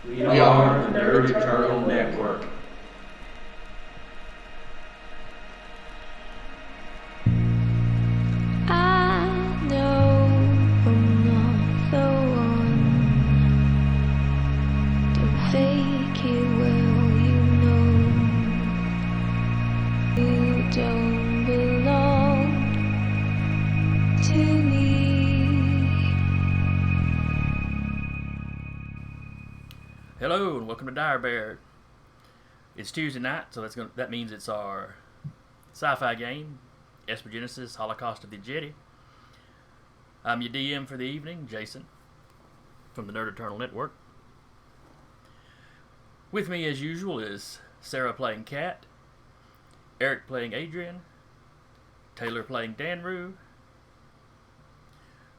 We are the Nerd Eternal Network. I know I'm not the one. Don't fake it, well, you don't belong to me. Hello and welcome to Dire Bear. It's Tuesday night, so that means it's our sci-fi game, Esper Genesis, Holocaust of the Ekajati. I'm your DM for the evening, Jason, from the Nerd Eternal Network. With me, as usual, is Sarah playing Kat, Eric playing Adrian, Taylor playing Danru,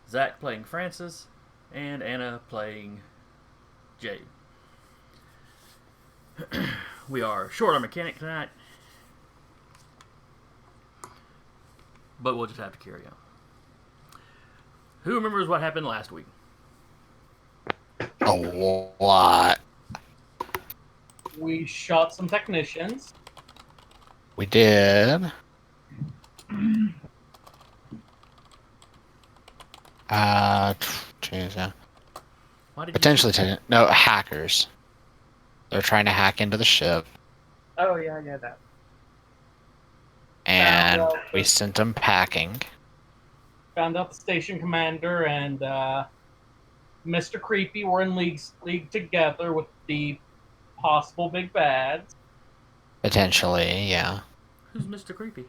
Zach playing Francis, and Anna playing Jade. We are short on mechanic tonight, but we'll just have to carry on. Who remembers what happened last week? A lot. We shot some technicians. We did. Geez, yeah. Why did Potentially, no, hackers. They're trying to hack into the ship, Oh yeah, that. and Found out we that- sent them packing. Found out the station commander and Mr. Creepy were in league together with the possible big bads. Potentially, yeah. Who's Mr. Creepy?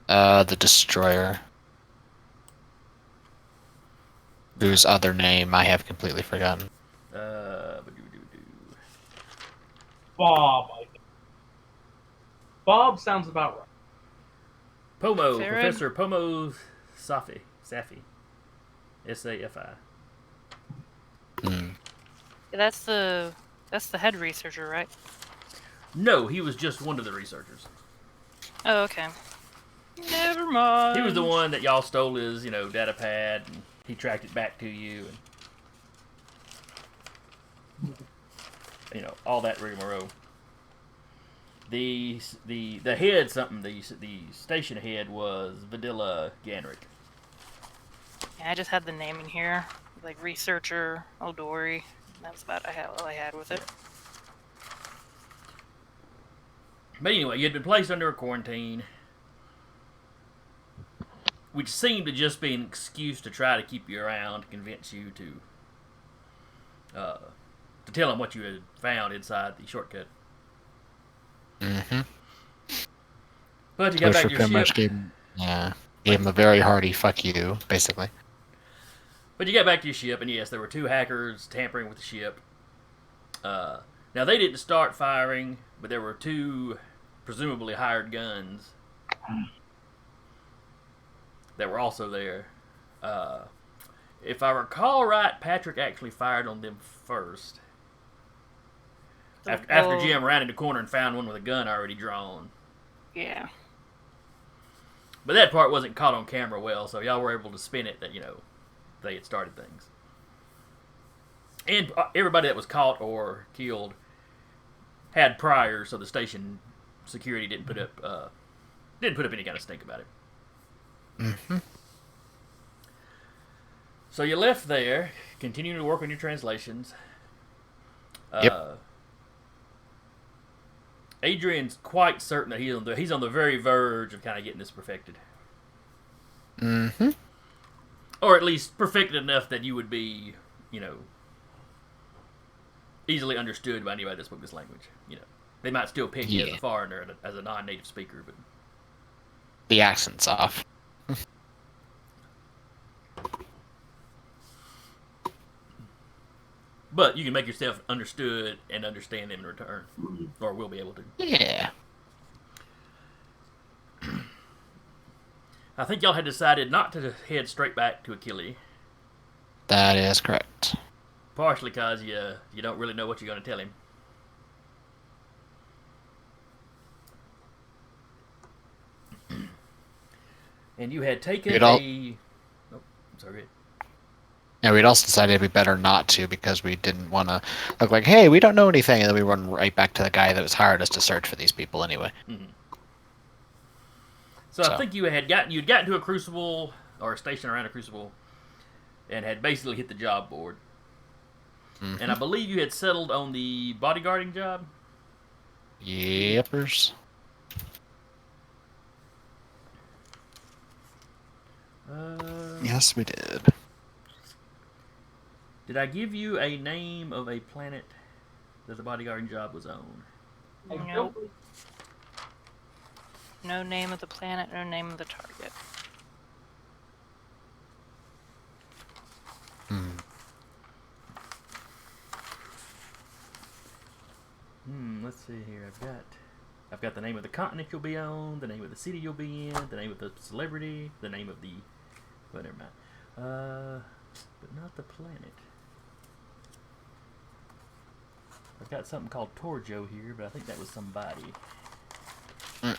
The destroyer, whose other name I have completely forgotten. Bob, I think. Bob sounds about right. Pomo, Farad? Professor Pomo Safi. S-A-F-I. Hmm. That's the head researcher, right? No, he was just one of the researchers. Oh, okay. Never mind. He was the one that y'all stole his, data pad, and he tracked it back to you, and all that rigmarole. The head, the station head was Vidilla Ganrick. Yeah, I just had the name in here, like researcher Odori. That's about all I had with it. But anyway, you had been placed under a quarantine, which seemed to just be an excuse to try to keep you around, to convince you to tell them what you had found inside the shortcut. Mm-hmm. But you got back to your pretty much ship. gave him a very hearty fuck you, basically. But you got back to your ship, and yes, there were two hackers tampering with the ship. Now, they didn't start firing, but there were two presumably hired guns that were also there. If I recall right, Patrick actually fired on them first. After Jim ran in the corner and found one with a gun already drawn. Yeah. But that part wasn't caught on camera well, so y'all were able to spin it that, they had started things. And everybody that was caught or killed had priors, so the station security didn't put up any kind of stink about it. Mm-hmm. So you left there, continuing to work on your translations. Yep. Adrian's quite certain that he's on the very verge of kind of getting this perfected. Mm-hmm. Or at least perfected enough that you would be, easily understood by anybody that spoke this language. They might still pick you as a foreigner, as a non-native speaker, but The accent's off. But you can make yourself understood and understand them in return, or will be able to. Yeah. I think y'all had decided not to head straight back to Achille, That is correct. partially because you don't really know what you're going to tell him. And you had taken It all- a... Oh, sorry. Yeah, we'd also decided it'd be better not to because we didn't want to look like, hey, we don't know anything, and then we run right back to the guy that was hired us to search for these people anyway. So I think you'd gotten to a crucible or a station around a crucible, and had basically hit the job board. Mm-hmm. And I believe you had settled on the bodyguarding job. Yepers. Yes, we did. Did I give you a name of a planet that the bodyguarding job was on? Nope. No name of the planet, no name of the target. Let's see here. I've got the name of the continent you'll be on, the name of the city you'll be in, the name of the celebrity, the name of the... Well, never mind. But not the planet. I've got something called Torjo here, but I think that was somebody. I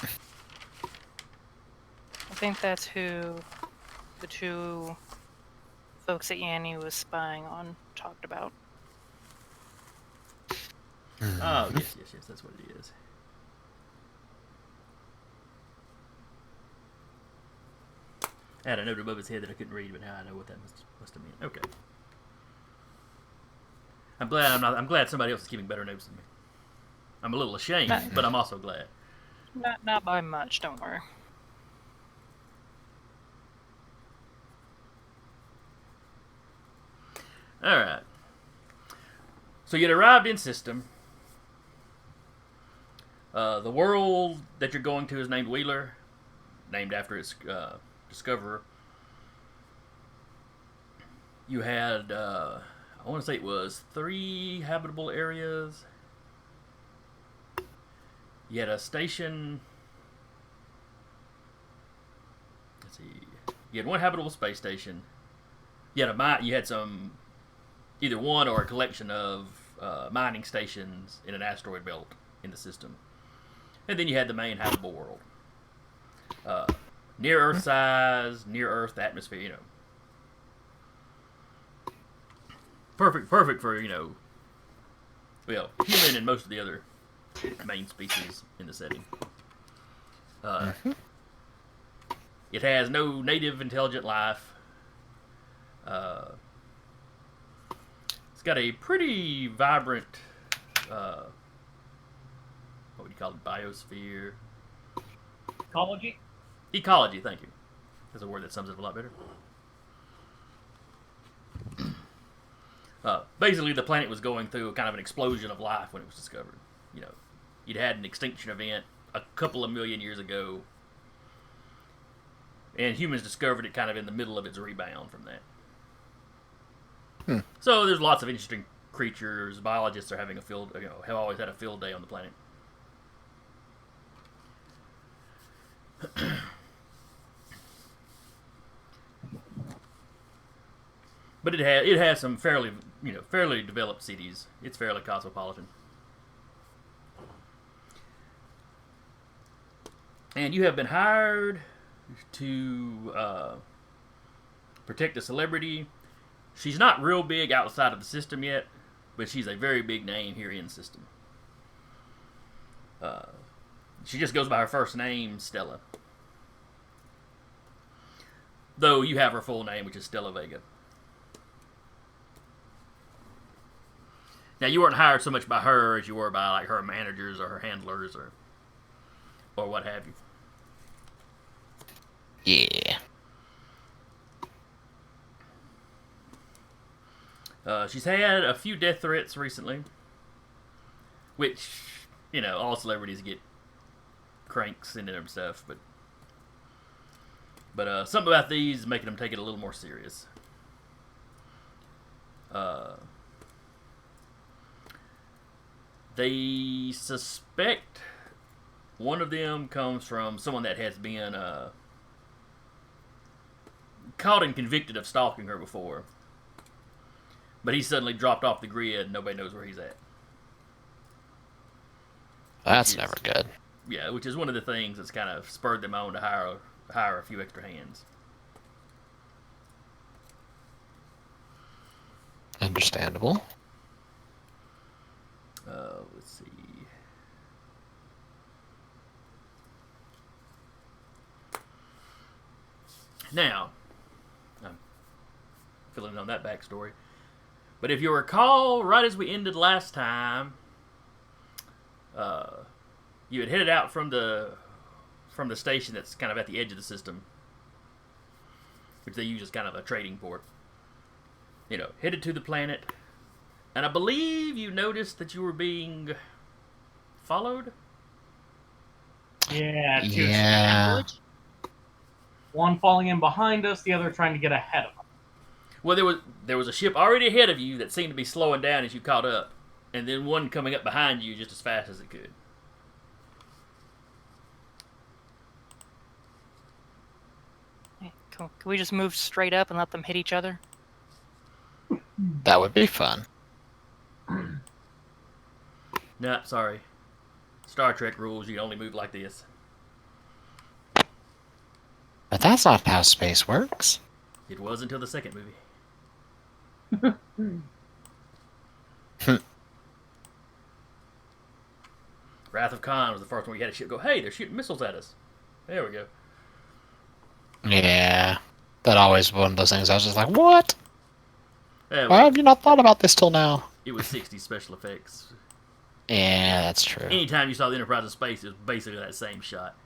think that's who the two folks that Yanni was spying on talked about. Oh, yes, that's what it is. I had a note above his head that I couldn't read, but now I know what that must have meant. Okay. I'm glad somebody else is keeping better notes than me. I'm a little ashamed, but I'm also glad. Not by much, don't worry. Alright. So you'd arrived in system. The world that you're going to is named Wheeler, named after its discoverer. You had, I want to say it was 3 habitable areas. You had a station. Let's see. You had 1 habitable space station. You had some, either one or a collection of mining stations in an asteroid belt in the system. And then you had the main habitable world. Near Earth size, near Earth atmosphere, Perfect for, well, human and most of the other main species in the setting. It has no native intelligent life. It's got a pretty vibrant, what would you call it, biosphere? Ecology? Ecology, thank you. That's a word that sums it up a lot better. Basically, the planet was going through kind of an explosion of life when it was discovered. You'd had an extinction event a couple of million years ago, and humans discovered it kind of in the middle of its rebound from that. So there's lots of interesting creatures. Biologists are having have always had a field day on the planet. But it has some fairly developed cities. It's fairly cosmopolitan. And you have been hired to protect a celebrity. She's not real big outside of the system yet, but she's a very big name here in the system. She just goes by her first name, Stella. Though you have her full name, which is Stella Vega. Now, you weren't hired so much by her as you were by her managers or her handlers or what have you. Yeah. She's had a few death threats recently, which, all celebrities get cranks sending them stuff, but something about these is making them take it a little more serious. They suspect one of them comes from someone that has been caught and convicted of stalking her before. But he suddenly dropped off the grid and nobody knows where he's at. That's never good. Yeah, which is one of the things that's kind of spurred them on to hire a few extra hands. Understandable. Let's see. Now, I'm filling in on that backstory. But if you recall, right as we ended last time, you had headed out from the station that's kind of at the edge of the system, which they use as kind of a trading port. You know, headed to the planet, and I believe you noticed that you were being followed. Yeah, two Yeah. scramblers. One falling in behind us, the other trying to get ahead of us. Well, there was a ship already ahead of you that seemed to be slowing down as you caught up, and then one coming up behind you just as fast as it could. Hey, can we just move straight up and let them hit each other? That would be fun. Nah, sorry. Star Trek rules, you can only move like this. But that's not how space works. It was until the second movie. Wrath of Khan was the first one where you had a ship go, hey, they're shooting missiles at us. There we go. Yeah. That always one of those things I was just like, what? Yeah, Why well, have you not thought about this till now? it was 60s special effects. Yeah, that's true. Anytime you saw the Enterprise in space, it was basically that same shot.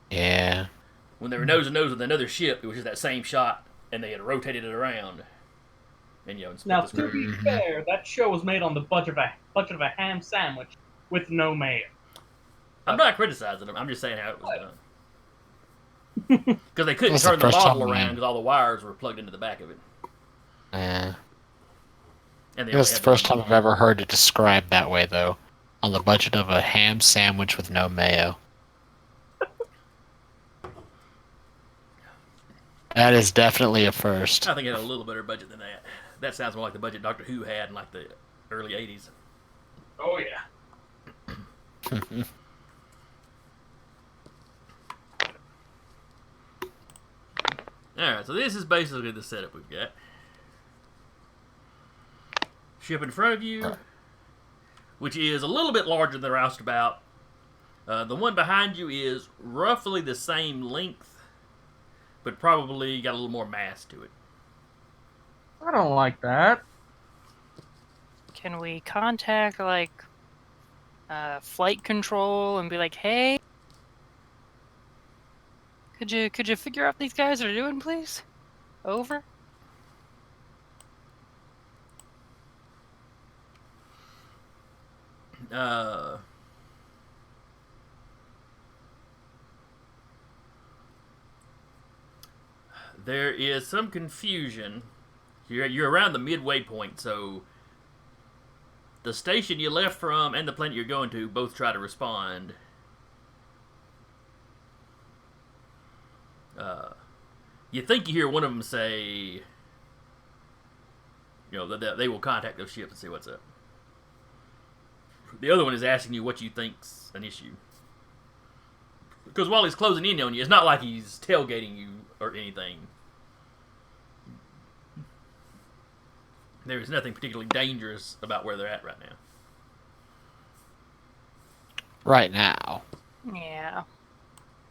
Yeah. When they were nose to nose with another ship, it was just that same shot, and they had rotated it around. And, and split Now, the to screen. be fair, that show was made on the budget of a ham sandwich with no mayo. I'm not criticizing them. I'm just saying how it was done. Because they couldn't That's the turn the first model time around I- because all the wires were plugged into the back of it. Yeah. And they It was only the had first time I've ever heard it described that way, though. On the budget of a ham sandwich with no mayo. That is definitely a first. I think it had a little better budget than that. That sounds more like the budget Doctor Who had in like the early 80s. Oh, yeah. Alright, so this is basically the setup we've got. Ship in front of you, which is a little bit larger than the Roustabout. The one behind you is roughly the same length, but probably got a little more mass to it. I don't like that. Can we contact flight control and be like, hey, could you figure out what these guys are doing, please? Over. There is some confusion. You're around the midway point, so the station you left from and the planet you're going to both try to respond. You think you hear one of them say, that they will contact those ships and see what's up. The other one is asking you what you think's an issue. Because while he's closing in on you, it's not like he's tailgating you or anything. There is nothing particularly dangerous about where they're at right now. Right now. Yeah.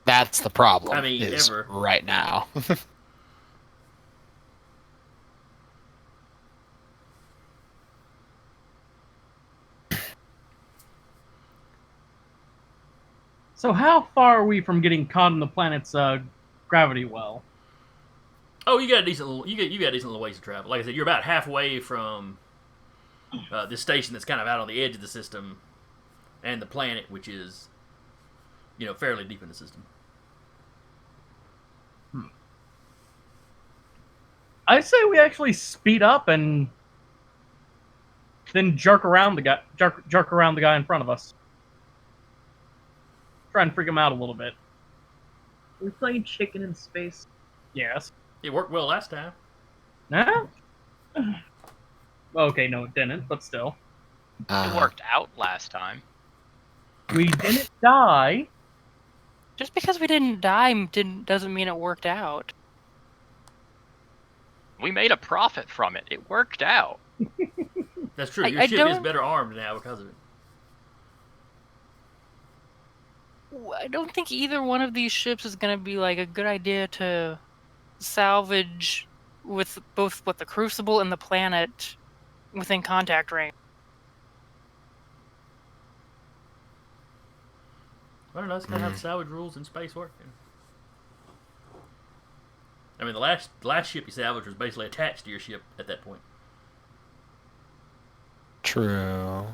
That's the problem. I mean, is ever. right now. So how far are we from getting caught in the planet's gravity well? Oh, you got a decent little ways to travel. Like I said, you're about halfway from this station that's kind of out on the edge of the system, and the planet, which is, fairly deep in the system. I say we actually speed up and then jerk around the guy in front of us. Try and freak him out a little bit. We're playing chicken in space. Yes. It worked well last time. Nah? Okay, no, it didn't, but still. It worked out last time. We didn't die. Just because we didn't die doesn't mean it worked out. We made a profit from it. It worked out. That's true. I Your ship is don't- better armed now because of it. I don't think either one of these ships is going to be like a good idea to salvage with both the Crucible and the planet within contact range. I don't know. That's kind of how the salvage rules in space work. I mean, the last ship you salvaged was basically attached to your ship at that point. True.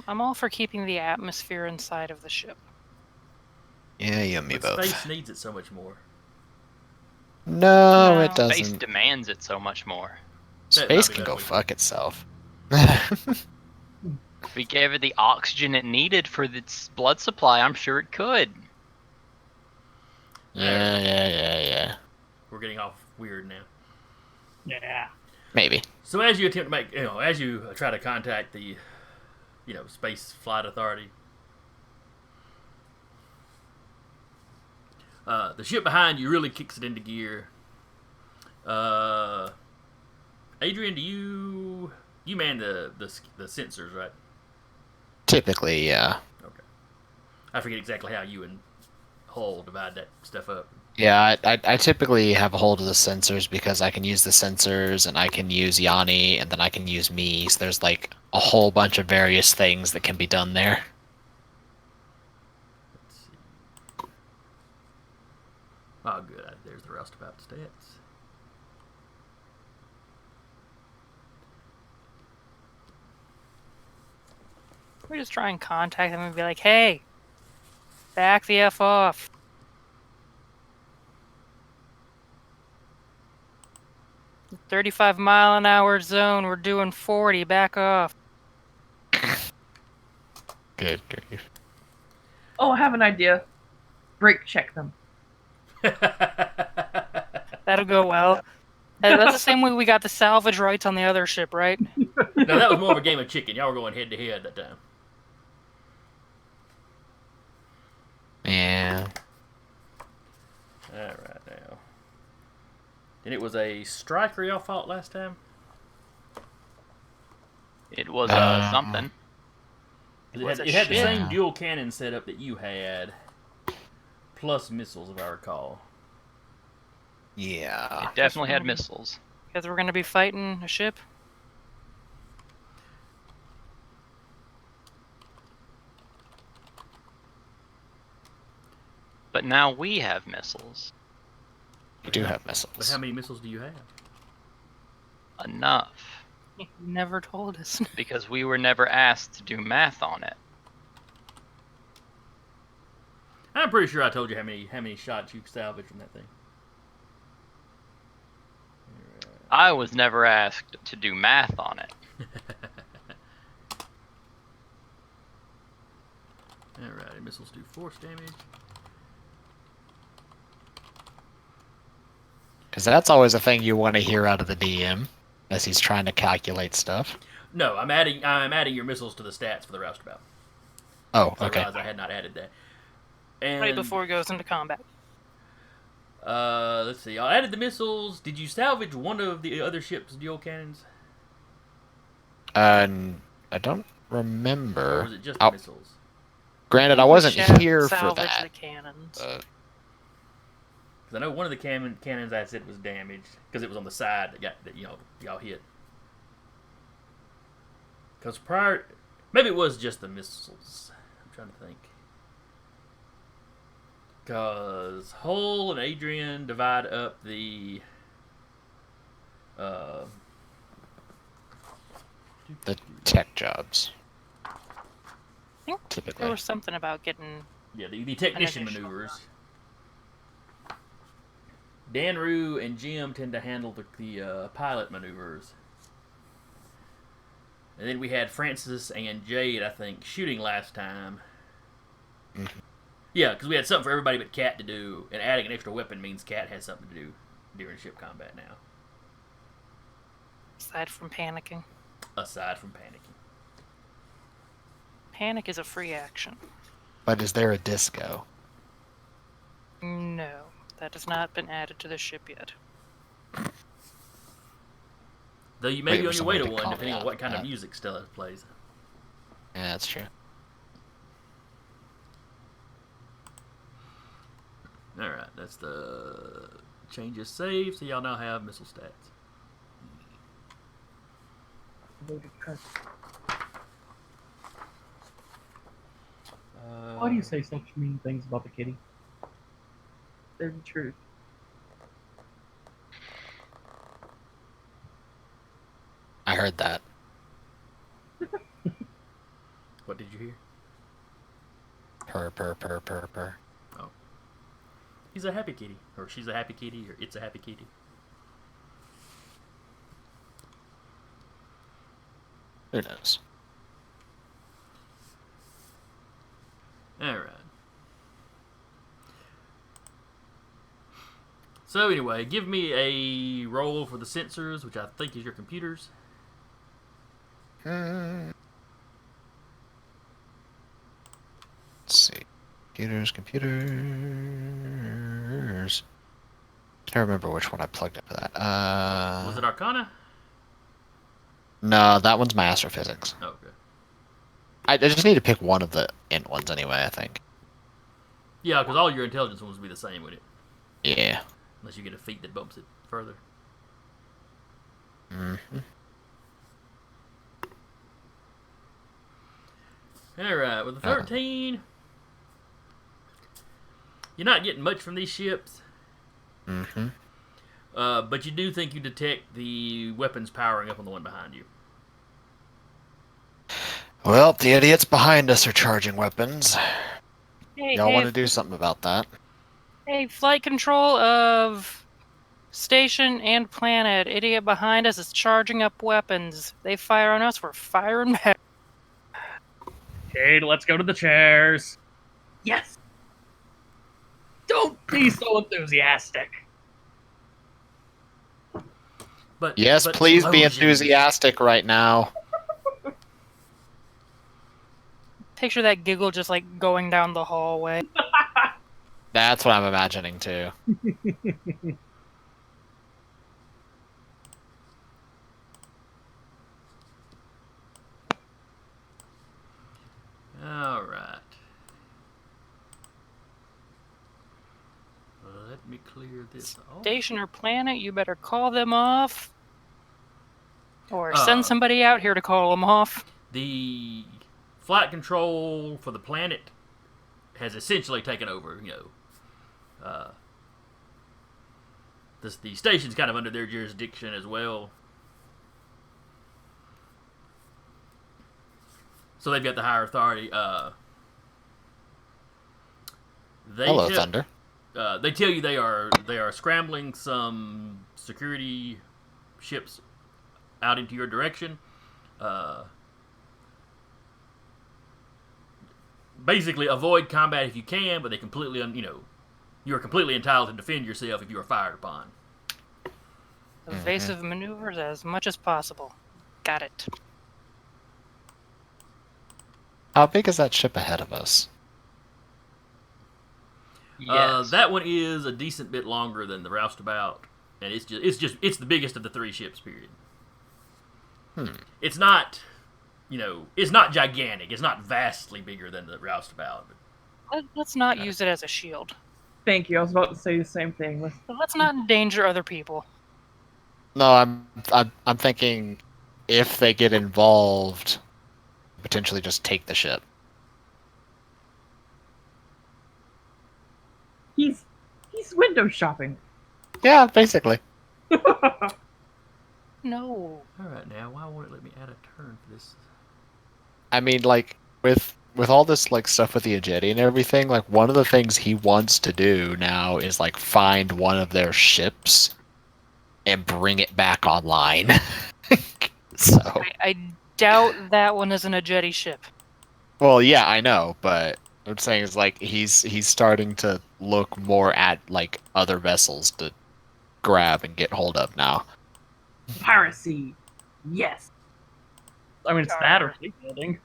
I'm all for keeping the atmosphere inside of the ship. Yeah, you and me But both. space needs it so much more. No, No. it Space doesn't. demands it so much more. That Space might be can better go way to fuck itself. If we gave it the oxygen it needed for its blood supply, I'm sure it could. Yeah. We're getting off weird now. Yeah. Maybe. So as you attempt to make, as you try to contact the, Space Flight Authority, the ship behind you really kicks it into gear. Adrian, do you man the sensors, right? Typically, yeah. Okay. I forget exactly how you and Hull divide that stuff up. Yeah, I typically have a hold of the sensors because I can use the sensors and I can use Yanni and then I can use me. So there's like a whole bunch of various things that can be done there. Let's see. Oh, good. There's the Roustabout stats. We just try and contact them and be like, hey, back the F off. The 35-mile-an-hour zone, we're doing 40, back off. Good grief. Oh, I have an idea. Brake check them. That'll go well. That's the same way we got the salvage rights on the other ship, right? No, that was more of a game of chicken. Y'all were going head to head that time. Yeah. All right, now. And it was a striker y'all fought last time? It was something. was a It had the ship. same dual cannon setup that you had, plus missiles, if I recall. Yeah. It definitely had missiles. Because we're going to be fighting a ship. But now we have missiles. You do have But missiles. how many missiles do you have? Enough. You never told us. Because we were never asked to do math on it. I'm pretty sure I told you how many shots you salvaged from that thing. I was never asked to do math on it. Alright, missiles do force damage. Because that's always a thing you want to hear out of the DM as he's trying to calculate stuff. No, I'm adding your missiles to the stats for the Roustabout. Oh, I okay. realized I had not added that. And, Right before it goes into combat. let's see. I added the missiles. Did you salvage one of the other ship's dual cannons? I don't Or remember. was it just the Oh, missiles? granted, I wasn't here for Salvage that. the cannons. Because I know one of the cannons I said was damaged because it was on the side that y'all hit. Because maybe it was just the missiles. I'm trying to think. Because Hull and Adrian divide up the The tech jobs. I think Typically. there was something about getting... the technician additional maneuvers. Danru and Jim tend to handle the pilot maneuvers. And then we had Francis and Jade, I think, shooting last time. Mm-hmm. Yeah, because we had something for everybody but Cat to do, and adding an extra weapon means Cat has something to do during ship combat now. Aside from panicking. Aside from panicking. Panic is a free action. But is there a disco? No, that has not been added to the ship yet. Though you may Wait be for on your way somebody to to one, call me depending on out what on kind of that. music Stella plays. Yeah, that's true. Alright, that's the changes saved, so y'all now have missile stats. Why do you say such mean things about the kitty? They're the truth. I heard that. What did you hear? Purr, purr, purr, purr, purr. Oh. He's a happy kitty. Or she's a happy kitty, or it's a happy kitty. Who knows? Alright. So anyway, give me a roll for the sensors, which I think is your computers. Let's see. Computers. Can't remember which one I plugged in for that. Was it Arcana? No, that one's my astrophysics. Oh, okay. I just need to pick one of the int ones anyway, I think. Yeah, because all your intelligence ones will be the same with it. Yeah. Unless you get a feat that bumps it further. Mm-hmm. Alright, with the 13, you're not getting much from these ships. Mm-hmm. But you do think you detect the weapons powering up on the one behind you. Well, the idiots behind us are charging weapons. Hey, Y'all hey, want to do something about that? hey, flight control of station and planet. Idiot behind us is charging up weapons. They fire on us, we're firing back. Okay, let's go to the chairs. Yes! Don't be so enthusiastic. But Yes, but please be explosions. enthusiastic right now. Picture that giggle just like going down the hallway. That's what I'm imagining too. Alright. Let me clear this off. Station or planet, you better call them off. Or send somebody out here to call them off. The flight control for the planet has essentially taken over, the station's kind of under their jurisdiction as well. So they've got the higher authority. Hello, Thunder. They tell you they are scrambling some security ships out into your direction. Basically, avoid combat if you can, but they completely, you are completely entitled to defend yourself if you are fired upon. Evasive maneuvers as much as possible. Got it. How big is that ship ahead of us? Yes. That one is a decent bit longer than the Roustabout, and it's the biggest of the three ships. Period. It's not, it's not gigantic. It's not vastly bigger than the Roustabout. Let's not use it as a shield. Thank you. I was about to say the same thing. Let's not endanger other people. No, I'm thinking if they get involved, potentially just take the ship. He's window shopping. Yeah, basically. No. All right, now why won't it let me add a turn for this? I mean, like with all this like stuff with the Ekajati and everything, like one of the things he wants to do now is like find one of their ships and bring it back online. So, I doubt that one isn't a jetty ship. well, yeah, I know, but what I'm saying is like he's starting to look more at like other vessels to grab and get hold of now. Piracy. Yes. I mean, it's that or fleet building.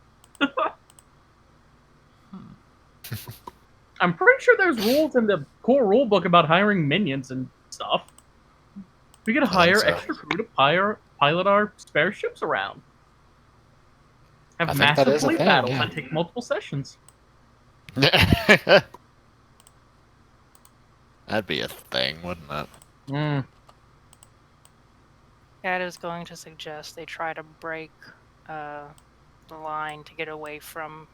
I'm pretty sure there's rules in the core rule book about hiring minions and stuff. We could hire so. extra crew to pilot our spare ships around. I Have think that massive is a fleet thing, battles yeah. and take multiple sessions. That'd be a thing, wouldn't it? Mm. Cat is going to suggest they try to break the line to get away from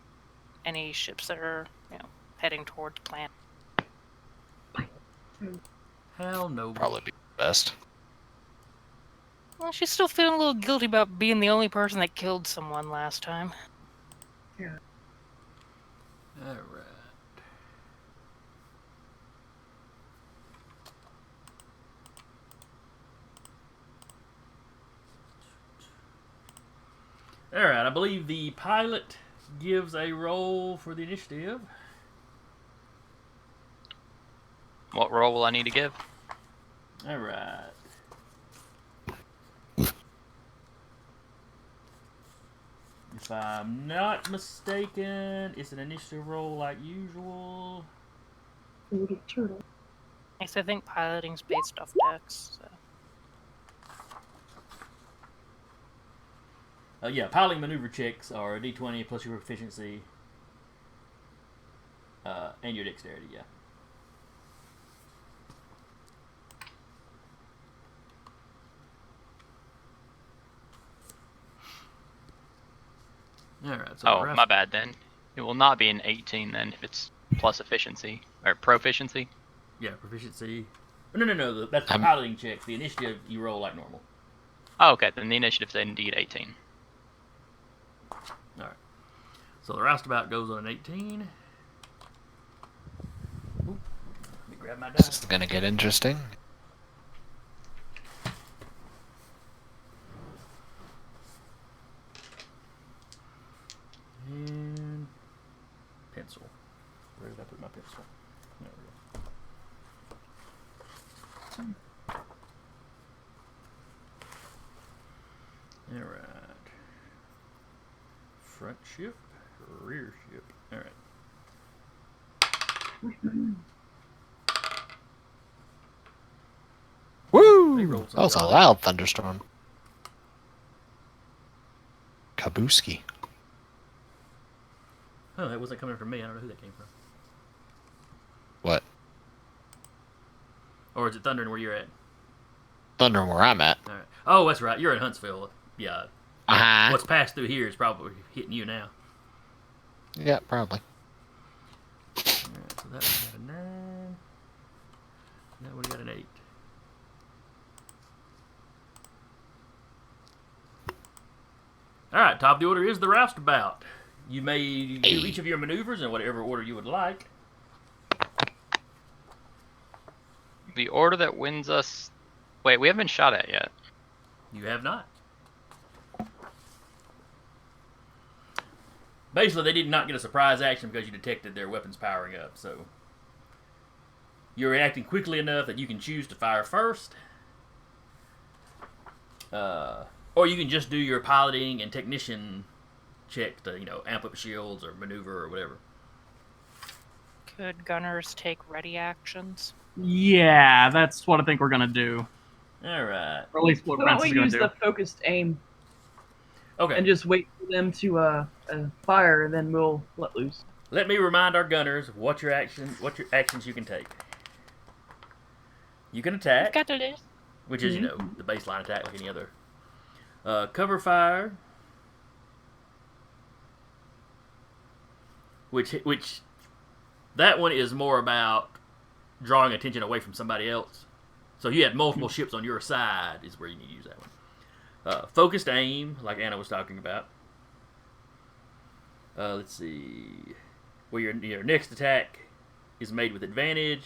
any ships that are, heading towards planet. Hell no. Probably be best. Well, she's still feeling a little guilty about being the only person that killed someone last time. Alright. Alright, I believe the pilot gives a roll for the initiative. What role will I need to give? Alright. If I'm not mistaken, it's an initiative roll like usual. Little turtle. Yes, I think piloting's based off dex. So. Yeah, piloting maneuver checks are a d20 plus your proficiency and your dexterity, yeah. Alright, so Oh, my bad then. It will not be an 18 then if it's plus efficiency or proficiency. Yeah, proficiency. No. That's the piloting check. The initiative you roll like normal. Oh, okay, then the initiative's indeed 18. Alright. So the roustabout goes on an 18. Oop. Let me grab my This dice. is gonna get interesting. And pencil. Where did I put my pencil? There we go. Alright. Front ship, rear ship. Alright. They Woo! rolled some That was a dice. loud thunderstorm. Kabuski. Oh, that wasn't coming from me. I don't know who that came from. What? Or is it thundering where you're at? Thunder where I'm at. Alright. Oh, that's right. You're in Huntsville. Yeah. Uh-huh. What's passed through here is probably hitting you now. Yeah, probably. Alright, so that one got a 9. That one got an 8. Alright, top of the order is the roustabout. You may do each of your maneuvers in whatever order you would like. The order that wins us... Wait, we haven't been shot at yet. You have not. Basically, they did not get a surprise action because you detected their weapons powering up, so... You're reacting quickly enough that you can choose to fire first. Or you can just do your piloting and technician check to, amp up shields or maneuver or whatever. Could gunners take ready actions? Yeah, that's what I think we're gonna do. Alright. Or at least what Why don't Brent's we gonna use do. the focused aim Okay. and just wait for them to fire, and then we'll let loose. Let me remind our gunners what your actions you can take. You can attack, Got to list. which is, the baseline attack like any other. Cover fire, which that one is more about drawing attention away from somebody else. So you had multiple ships on your side is where you need to use that one. Focused aim, like Anna was talking about. Let's see. Where your next attack is made with advantage,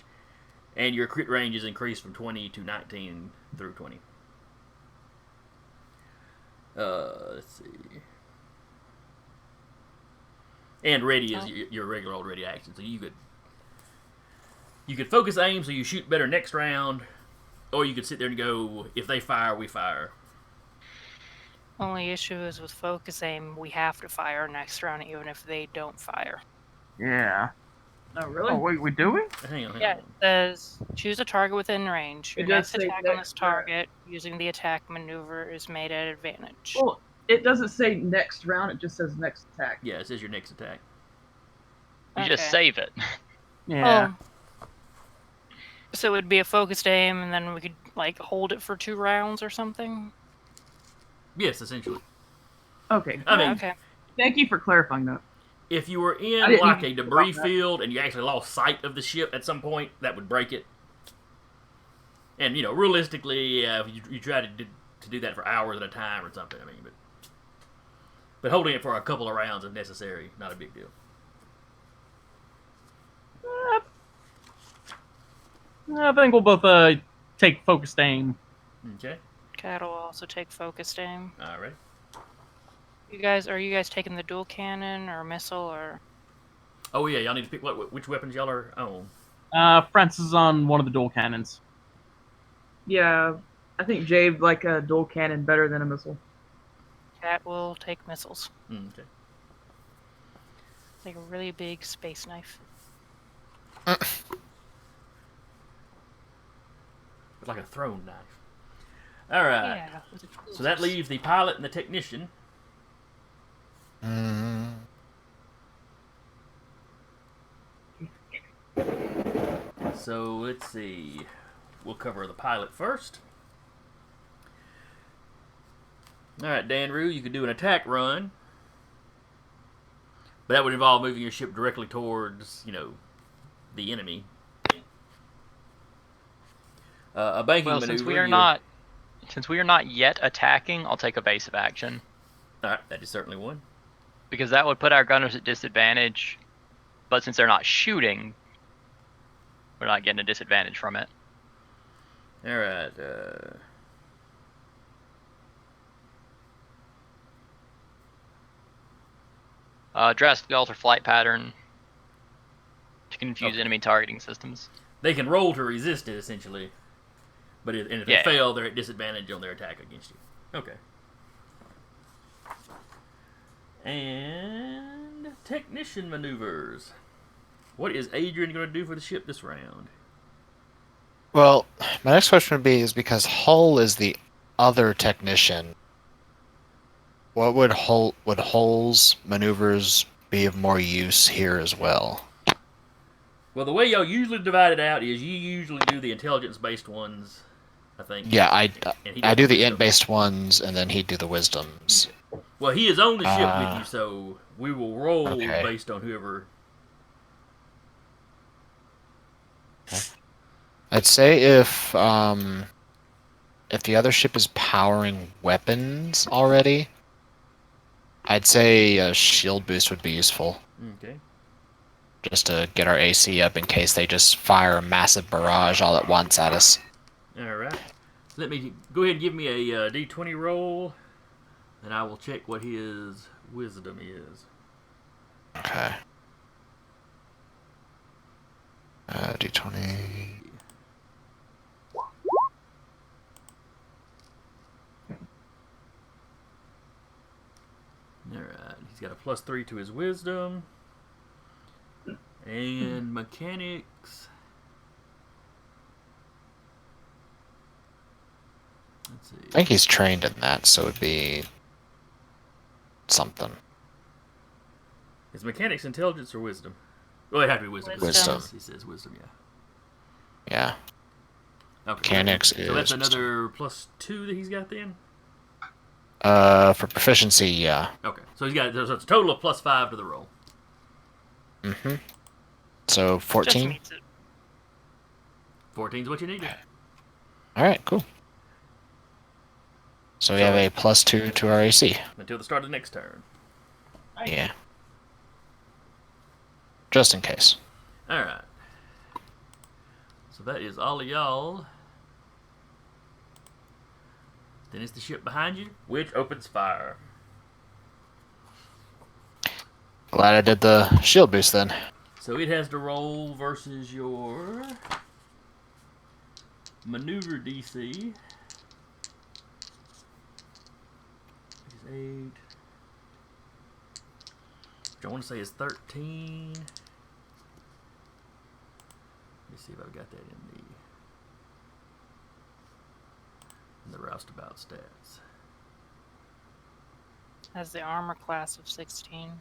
and your crit range is increased from 20 to 19 through 20. Let's see. And ready is your regular old ready action. So you could focus aim so you shoot better next round, or you could sit there and go, if they fire, we fire. Only issue is with focus aim, we have to fire next round even if they don't fire. Yeah. Oh, really? Oh wait, we do it? Hang on. Yeah, it says choose a target within range. It Your does next say attack on next this target using the attack maneuver is made at advantage. Well, it doesn't say next round. It just says next attack. Yeah, it says your next attack. You just Okay. save it. Yeah. So it would be a focused aim, and then we could like hold it for 2 rounds or something. Yes, essentially. Okay. I mean, Okay. Thank you for clarifying that. if you were I in didn't like even a think debris about that. field and you actually lost sight of the ship at some point, that would break it. And realistically, if you try to do that for hours at a time or something, I mean, but holding it for a couple of rounds if necessary, not a big deal. I think we'll both take focused aim. Okay. Cat will also take focused aim. All right. Are you guys taking the dual cannon or missile or? Oh yeah, y'all need to pick which weapons y'all are on. Francis is on one of the dual cannons. Yeah, I think Jay would like a dual cannon better than a missile. Cat will take missiles. Okay. Like a really big space knife. It's like a thrown knife. All right. Yeah. with the So that tools. leaves the pilot and the technician. Mm, So let's see. We'll cover the pilot first. All right, Dan Rue, you could do an attack run, but that would involve moving your ship directly towards, the enemy. A banking Well, maneuver. since we are not yet attacking, I'll take evasive action All right, that is certainly one. because that would put our gunners at disadvantage. But since they're not shooting, we're not getting a disadvantage from it. All right. Drastically alter flight pattern to confuse Okay. enemy targeting systems. They can roll to resist it, essentially. But if they Yeah. fail, they're at disadvantage on their attack against you. Okay. And technician maneuvers. What is Adrian going to do for the ship this round? well, my next question would be is because Hull is the other technician. What would Hull's maneuvers be of more use here as well? Well, the way y'all usually divide it out is you usually do the intelligence-based ones, I think. Yeah, And he I does do the wisdom. int-based ones, and then he'd do the wisdoms. Well, he is on the ship with Ah. you, so we will roll Okay. based on whoever. I'd say if the other ship is powering weapons already, I'd say a shield boost would be useful, Okay. just to get our AC up in case they just fire a massive barrage all at once at us. All right. Let me go ahead and give me a D20 roll, and I will check what his wisdom is. Okay. D20. All right. He's got a +3 to his wisdom, and mechanics. Let's see. I think he's trained in that, so it'd be something. Is mechanics intelligence or wisdom? Well, it'd have to be wisdom. 'cause Wisdom. He says wisdom, yeah. Yeah. Okay. Mechanics So that's is another +2 that he's got then? for proficiency, yeah. Okay. So it's a total of +5 to the roll. Mm-hmm. So Just 14. means it. 14 is what you needed. All right, cool. So we have a +2 to our AC. Until the start of the next turn. Yeah. Just in case. Alright. So that is all of y'all. Then it's the ship behind you, which opens fire. Glad I did the shield boost then. So it has to roll versus your maneuver DC. Which is 8. Which I want to say is 13. see if I've got that in the Roustabout stats. Has the armor class of 16.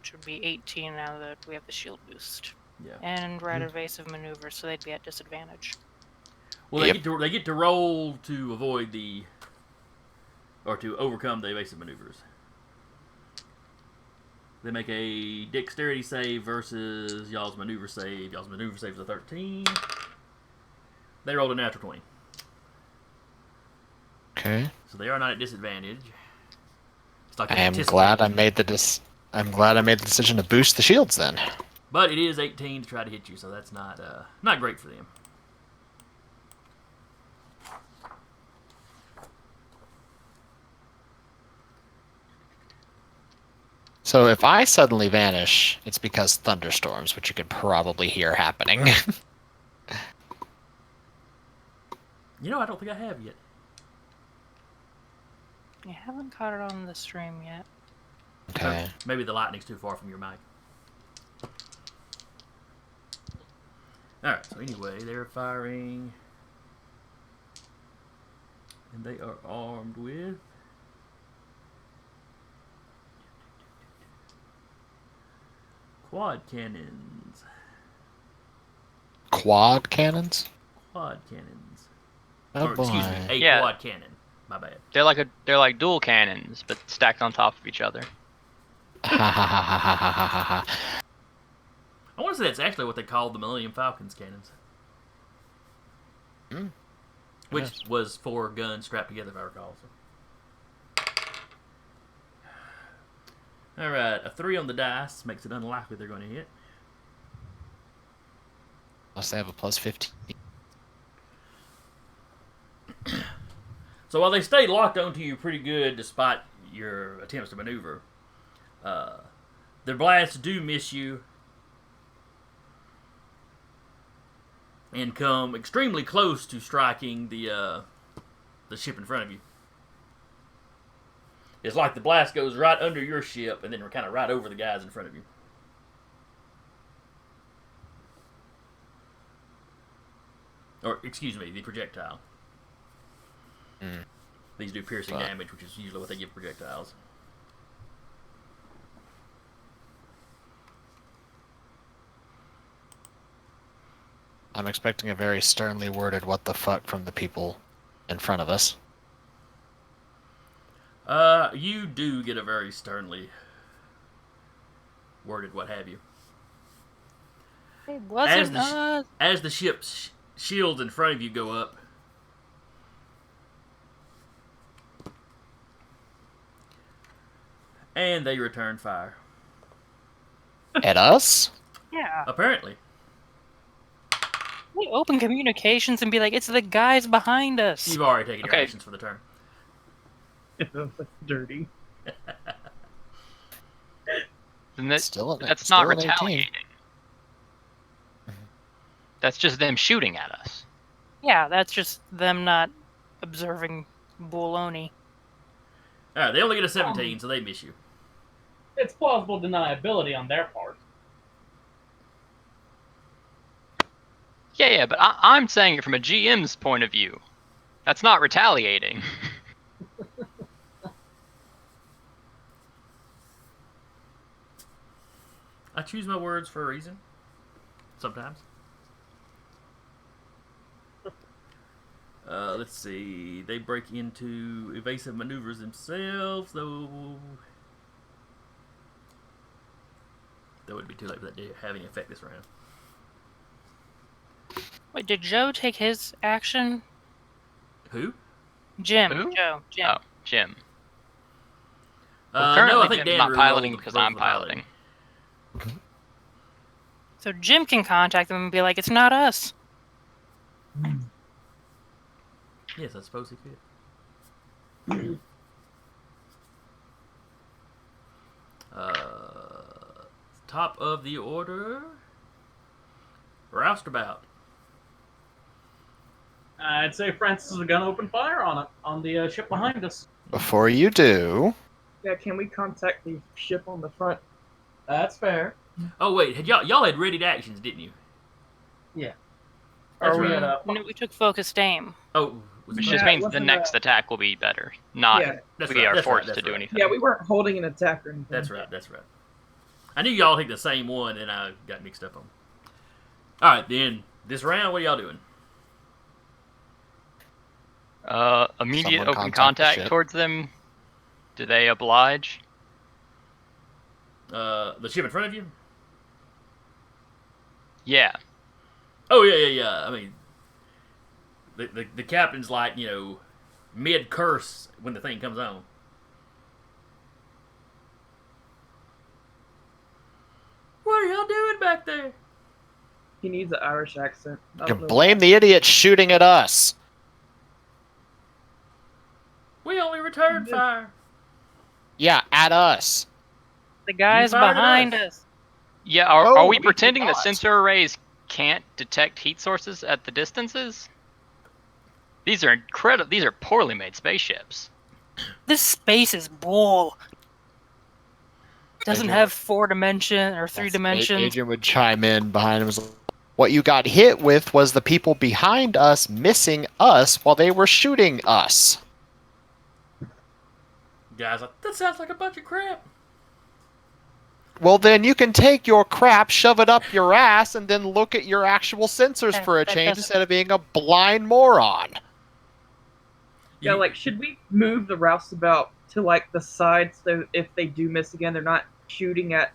Should be 18 now that we have the shield boost. Yeah. And right evasive maneuver, so they'd be at disadvantage. Well, Yep. they get to roll to avoid or to overcome the evasive maneuvers. They make a dexterity save versus y'all's maneuver save. Y'all's maneuver save is a 13. They rolled a natural 20. Okay. So they are not at disadvantage. It's like I am glad I made the decision to boost the shields then. But it is 18 to try to hit you, so that's not great for them. So if I suddenly vanish, it's because thunderstorms, which you could probably hear happening. I don't think I have yet. You haven't caught it on the stream yet. Okay. Maybe the lightning's too far from your mic. Alright, so anyway, they're firing. And they are armed with quad cannons. Quad cannons? Quad cannons. Oh Or, boy. excuse me, a Yeah. quad cannon. My bad. They're like dual cannons, but stacked on top of each other. Ha ha ha ha ha ha ha ha. I want to say that's actually what they called the Millennium Falcon's cannons. Mm. Which Yes. was 4 guns strapped together, if I recall. So. Alright, a 3 on the dice makes it unlikely they're going to hit. Unless they have a plus 15. So while they stay locked onto you pretty good despite your attempts to maneuver, their blasts do miss you and come extremely close to striking the ship in front of you. It's like the blast goes right under your ship and then kind of right over the guys in front of you. Or, excuse me, the projectile. Mm. These do piercing But- damage, which is usually what they give projectiles. I'm expecting a very sternly worded what the fuck from the people in front of us. You do get a very sternly worded what have you. It wasn't As the us. As the ship's shields in front of you go up, and they return fire. At us? Yeah. Apparently. We open communications and be like, it's the guys behind us. You've already taken your Okay. actions for the turn. That's dirty. And that's Still an- not still an 18. retaliating. That's just them shooting at us. Yeah, that's just them not observing baloney. Alright, they only get a 17, so they miss you. It's plausible deniability on their part. Yeah, but I'm saying it from a GM's point of view. That's not retaliating. I choose my words for a reason. Sometimes. Let's see. They break into evasive maneuvers themselves, though. That would be too late for that to have any effect this round. Wait, did Joe take his action? Who? Jim. Who? Joe. Jim. Oh, Jim. Well, No, currently I think Jim's Dan not rolled piloting the- because rolled I'm the piloting. So Jim can contact them and be like, it's not us. Yes, I suppose he could. Top of the order. Roustabout. I'd say Francis is going to open fire on it on the ship behind us. Before you do, Yeah, can we contact the ship on the front? That's fair. Oh wait, y'all had readied actions, didn't you? Yeah. That's Are we right. at a? No, we took focused aim. Oh, was it Which Yeah, just it means the wasn't next attack will be better. Not Yeah. That's we right, are that's forced right, to that's do right. anything. Yeah, we weren't holding an attack or anything. That's right. That's right. I knew y'all picked the same one, and I got mixed up on. All right, then this round, what are y'all doing? Immediate Someone open contact the contact ship. towards them. Do they oblige? The ship in front of you? Yeah. Oh yeah. I mean, the captain's like mid curse when the thing comes on. What are y'all doing back there? He needs an Irish accent. I You don't can know blame why. the idiot shooting at us. We only returned fire. Yeah, at us. The guys fired at behind us. us. Yeah, are No, we we pretending did that not. sensor arrays can't detect heat sources at the distances? These are incredible. These are poorly made spaceships. This space is bull. Doesn't Adrian have 4 dimension or 3 Yes, dimensions. Adrian would chime in behind him. Was like, what you got hit with was the people behind us missing us while they were shooting us. Guys, that sounds like a bunch of crap. Well, then you can take your crap, shove it up your ass, and then look at your actual sensors for a That change doesn't- instead of being a blind moron. Yeah, like, should we move the roustabout to, like, the side so if they do miss again, they're not shooting at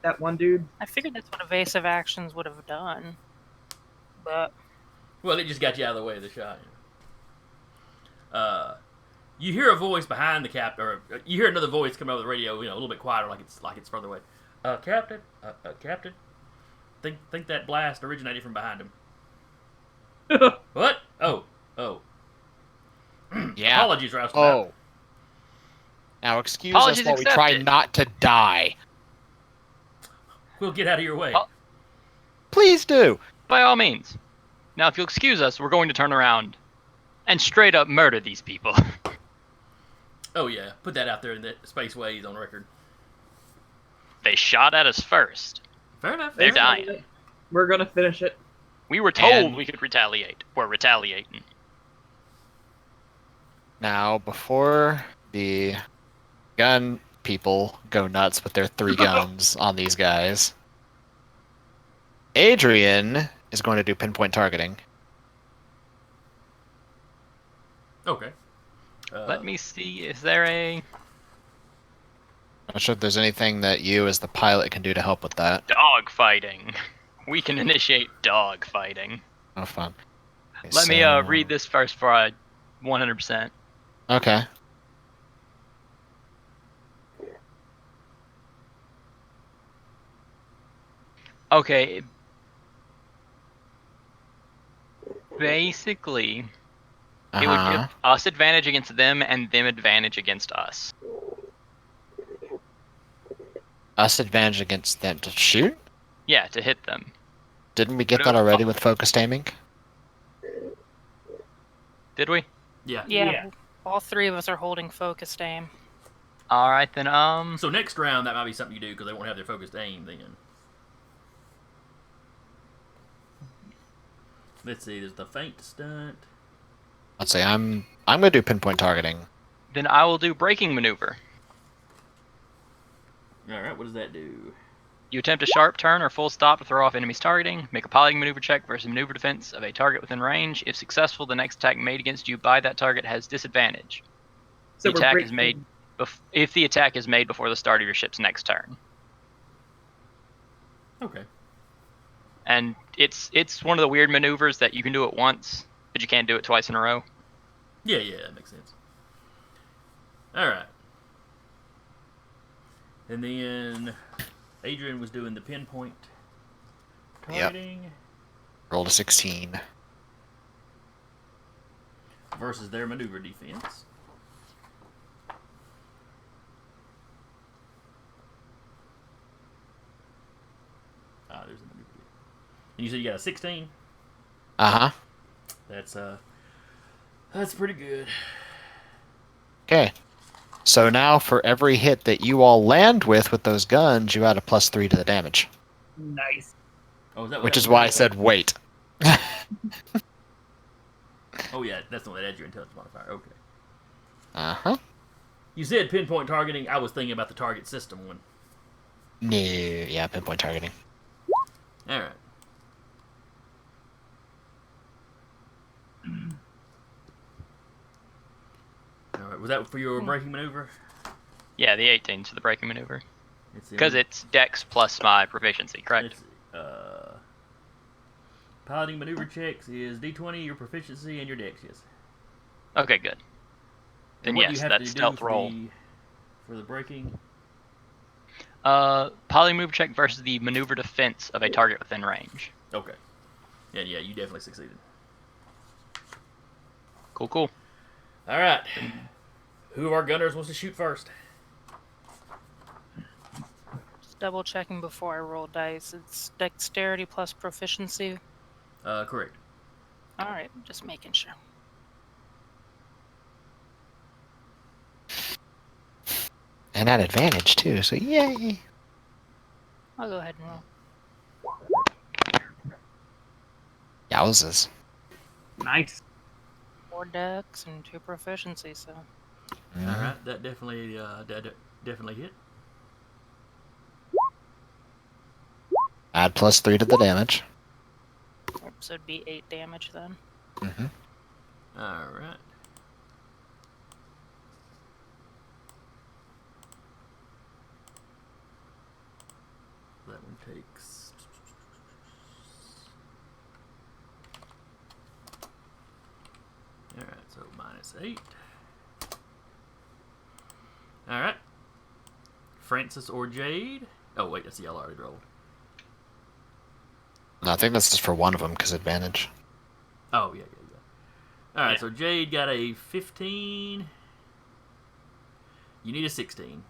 that one dude? I figured that's what evasive actions would have done. But Well, it just got you out of the way of the shot. You hear a voice behind the captain, or you hear another voice coming over the radio, a little bit quieter, like it's further away. Captain, Captain, think that blast originated from behind him. What? Oh. Yeah. Apologies, Roustabout. Oh. Now excuse Apologies us while we try accepted. not to die. We'll get out of your way. Oh. Please do. By all means. Now, if you'll excuse us, we're going to turn around and straight up murder these people. Oh yeah, put that out there in the spaceways on record. They shot at us first. Fair enough. They're Fair enough. dying. We're gonna finish it. We were told And- we could retaliate. We're retaliating. Now, before the gun people go nuts with their 3 guns on these guys, Adrian is going to do pinpoint targeting. Okay. Let me see. Is there a Not sure if there's anything that you, as the pilot, can do to help with that. dog fighting? We can initiate dog fighting. Oh, fun. Okay, Let me so- read this first for 100%. Okay. Okay. Basically, it would Uh-huh. give us advantage against them and them advantage against us. Us advantage against them to shoot? Yeah, to hit them. Didn't we get But it that was already fu- with focused aiming? Did we? Yeah. yeah, all 3 of us are holding focused aim. All right then. So next round, that might be something you do because they won't have their focused aim then. Let's see. There's the feint stunt. Let's say I'm gonna do pinpoint targeting. Then I will do braking maneuver. All right. What does that do? You attempt a sharp turn or full stop to throw off enemy's targeting. Make a piloting maneuver check versus maneuver defense of a target within range. If successful, the next attack made against you by that target has disadvantage. So The we're attack breaking- is made if the attack is made before the start of your ship's next turn. Okay. And it's one of the weird maneuvers that you can do it once, but you can't do it twice in a row. Yeah, that makes sense. All right. And then Adrian was doing the pinpoint Yep. targeting Roll a 16. versus their maneuver defense. There's a maneuver. And you said you got a 16? Uh-huh. That's pretty good. Okay. So now for every hit that you all land with those guns, you add a +3 to the damage. Nice. Oh, is that what Which that is was? why I said wait. Oh yeah, that's the one that adds your intelligence modifier. Okay. Uh-huh. You said pinpoint targeting. I was thinking about the target system one. No, yeah, pinpoint targeting. All right. All right. Was that for your braking maneuver? Yeah, the 18 to the braking maneuver. It's Because it's Dex plus my proficiency, correct? It's, piloting maneuver checks is D20, your proficiency, and your dex. Yes. Okay, good. And Then what do yes, you have that to do stealth for roll. the braking? Piloting maneuver check versus the maneuver defense of a target within range. Okay. And yeah, you definitely succeeded. Cool, cool. All right. Who of our gunners wants to shoot first? Just double checking before I roll dice. It's dexterity plus proficiency. Correct. All right, just making sure. And at advantage, too, so yay! I'll go ahead and roll. Yowzes. Nice. 4 dex and 2 proficiency, so All right. That definitely definitely hit. Add +3 to the damage. so it'd be 8 damage then. Mm-hmm. All right. That one takes. All right, so -8. All right. Francis or Jade? Oh wait, that's the yellow I already rolled. No, I think this is for one of them because advantage. Oh yeah. All right, Yeah. so Jade got a 15. You need a 16.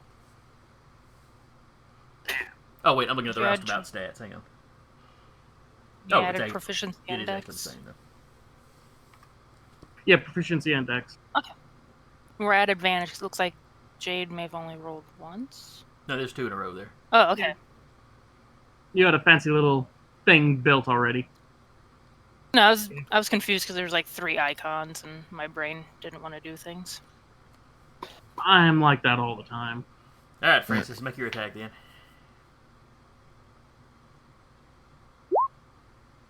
Oh wait, I'm looking at the You add- roustabout stats. Hang on. You Oh, added it's proficiency It and is actually the dex. same though. Yeah, proficiency and dex. We're at advantage 'cause it looks like Jade may have only rolled once. No, there's 2 in a row there. Oh, okay. You had a fancy little thing built already. No, I was confused because there's like 3 icons and my brain didn't want to do things. I'm like that all the time. All right, Francis, make your attack then.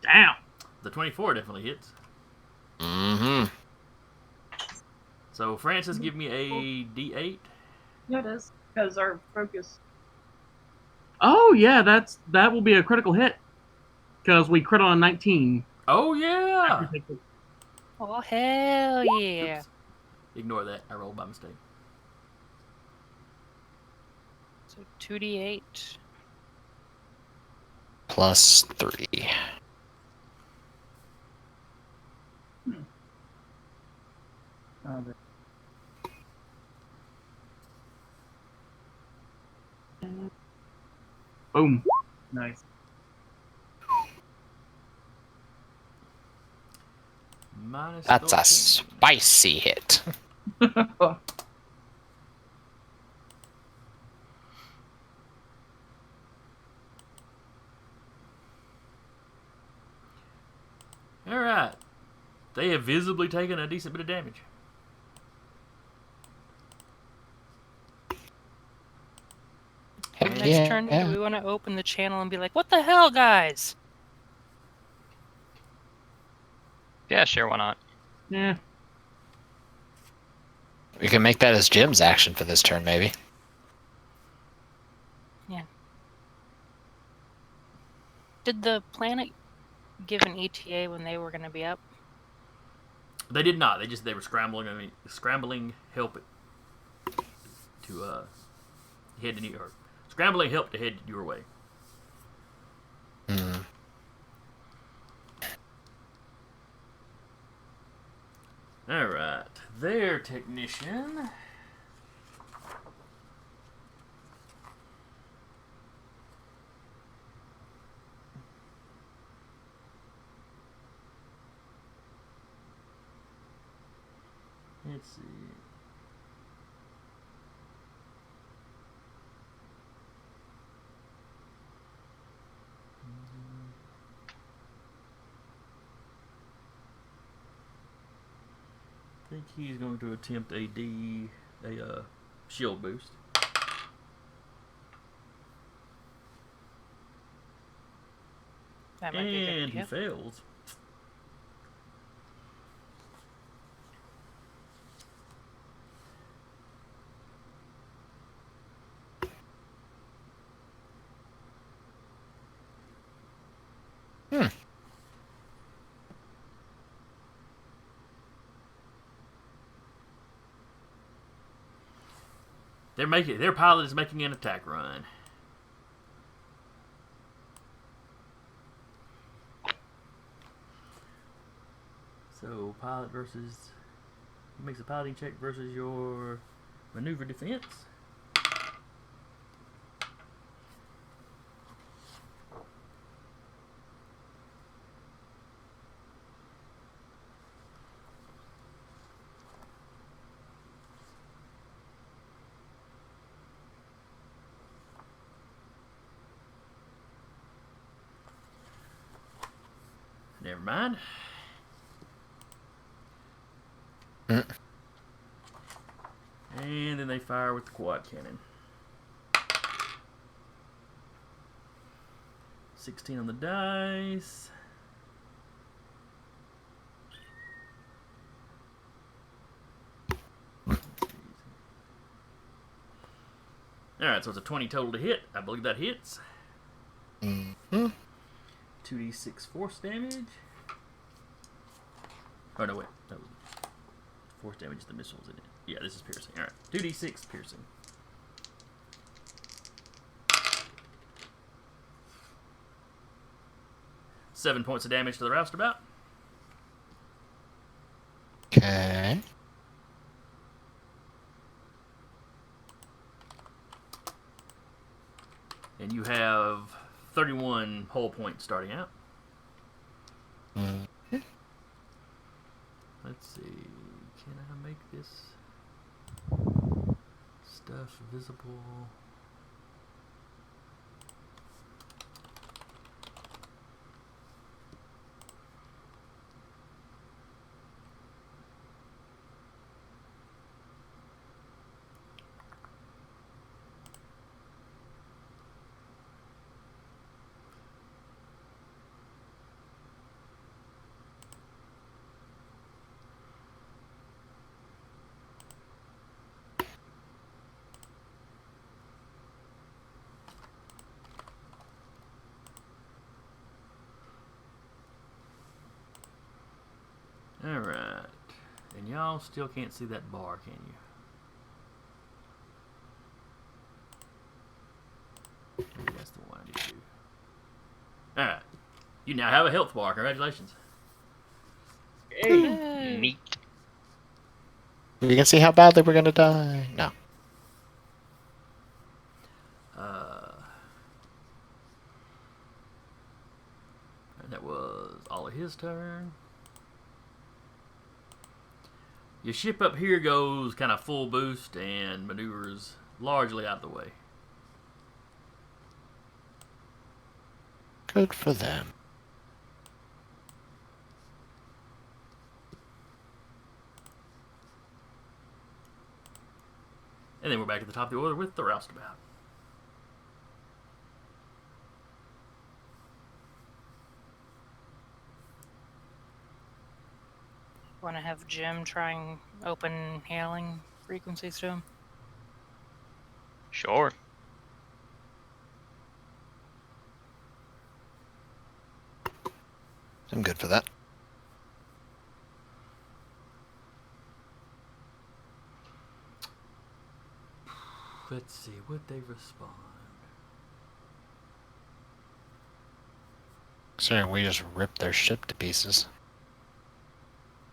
Damn. The 24 definitely hits. Mm-hmm. So Francis, give me a D8. Yeah, it is. Because our focus. Oh yeah, that will be a critical hit. Because we crit on a 19. Oh yeah. Oh, hell yeah. Oops. Ignore that. I rolled by mistake. So 2d8. +3. Boom. Nice. That's a -13. spicy hit. All right. They have visibly taken a decent bit of damage. Next turn, do we want to open the channel and be like, what the hell, guys? Yeah, sure, why not? Yeah. We can make that as Jim's action for this turn, maybe. Did the planet give an ETA when they were going to be up? They did not. They were scrambling. I mean, scrambling help to head to New York. Scrambling help to head your way. Mm. All right, their technician. Let's see. think he's going to attempt a shield boost. That might be a good And he idea. fails. Their pilot is making an attack run. So pilot versus he makes a piloting check versus your maneuver defense. Never mind. And then they fire with the quad cannon. 16 on the dice. Alright, so it's a 20 total to hit. I believe that hits. 2d6 force damage. Oh, no, wait. That was force damage is the missiles, isn't it? Yeah, this is piercing. Alright, 2d6 piercing. Seven points of damage to the roustabout. Okay. And you have 31 hull points starting out. Let's see. Can I make this stuff visible? Alright. And y'all still can't see that bar, can you? Maybe that's the one I need to do. Alright. You now have a health bar. Congratulations. Yay. Neat. You can see how badly we're gonna die. No. And that was all of his turn. Your ship up here goes kind of full boost and maneuvers largely out of the way. Good for them. And then we're back at the top of the order with the roustabout. Want to have Jim trying open hailing frequencies to him? Sure. I'm good for that. Let's see, would they respond? Considering we just ripped their ship to pieces.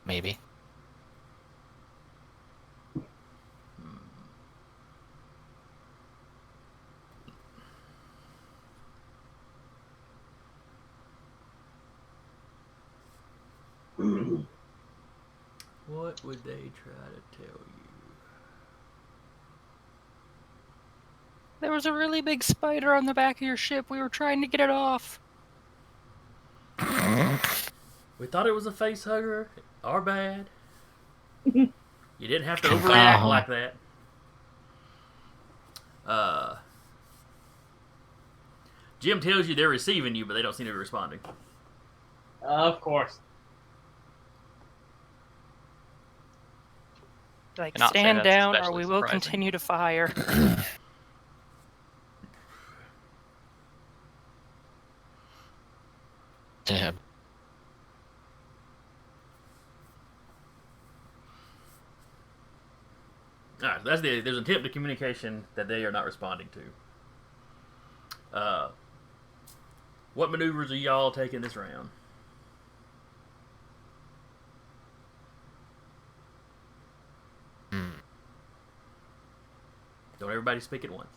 Maybe. What would they try to tell you? There was a really big spider on the back of your ship. We were trying to get it off. We thought it was a face hugger. Our bad. You didn't have to overreact Uh-huh. like that. Jim tells you they're receiving you, but they don't seem to be responding. Of course. Like, Cannot say stand that's down, or especially we will surprising. continue to fire. Damn. All right, so there's an attempt to communication that they are not responding to. What maneuvers are y'all taking this round? Don't everybody speak at once.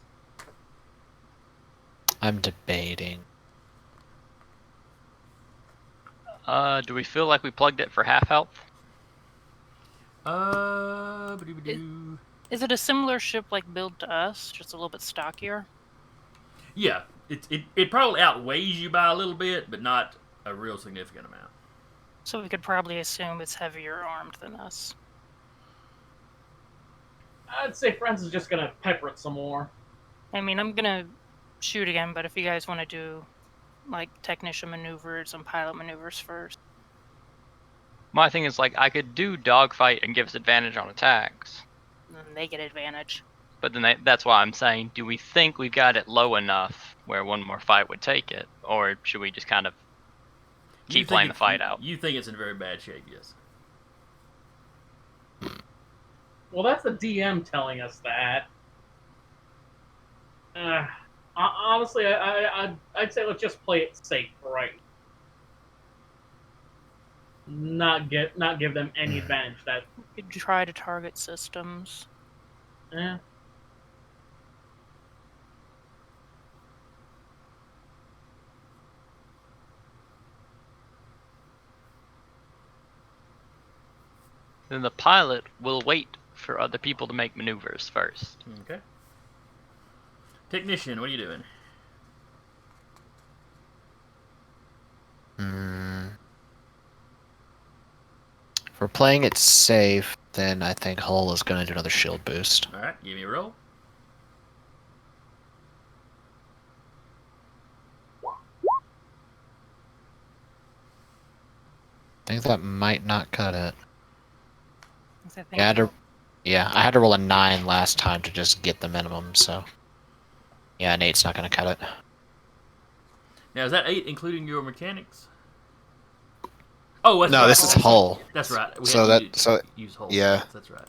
I'm debating. Do we feel like we plugged it for half health? Ba-doo-ba-doo. Is it a similar ship like build to us, just a little bit stockier? Yeah, it probably outweighs you by a little bit, but not a real significant amount. So we could probably assume it's heavier armed than us. I'd say Friends is just gonna pepper it some more. I mean, I'm gonna shoot again, but if you guys want to do like technician maneuvers and pilot maneuvers first. My thing is, like, I could do dogfight and give us advantage on attacks. Then they get advantage. But then that's why I'm saying, do we think we've got it low enough where one more fight would take it? Or should we just kind of keep playing the fight out? You think it's in very bad shape, yes. Well, that's the DM telling us that. Honestly, I'd say let's just play it safe for right now. Not give them any advantage. That You could try to target systems. eh. Then the pilot will wait for other people to make maneuvers first. Okay. Technician, what are you doing? If we're playing it safe, then I think Hull is going to do another shield boost. All right, give me a roll. I think that might not cut it. I think Yeah, I had to roll a 9 last time to just get the minimum, so... Yeah, an 8's not going to cut it. Now, is that 8 including your mechanics? Oh, that's No, right. this is Hull. That's right. We So had to that- so- use Hull. yeah. That's right.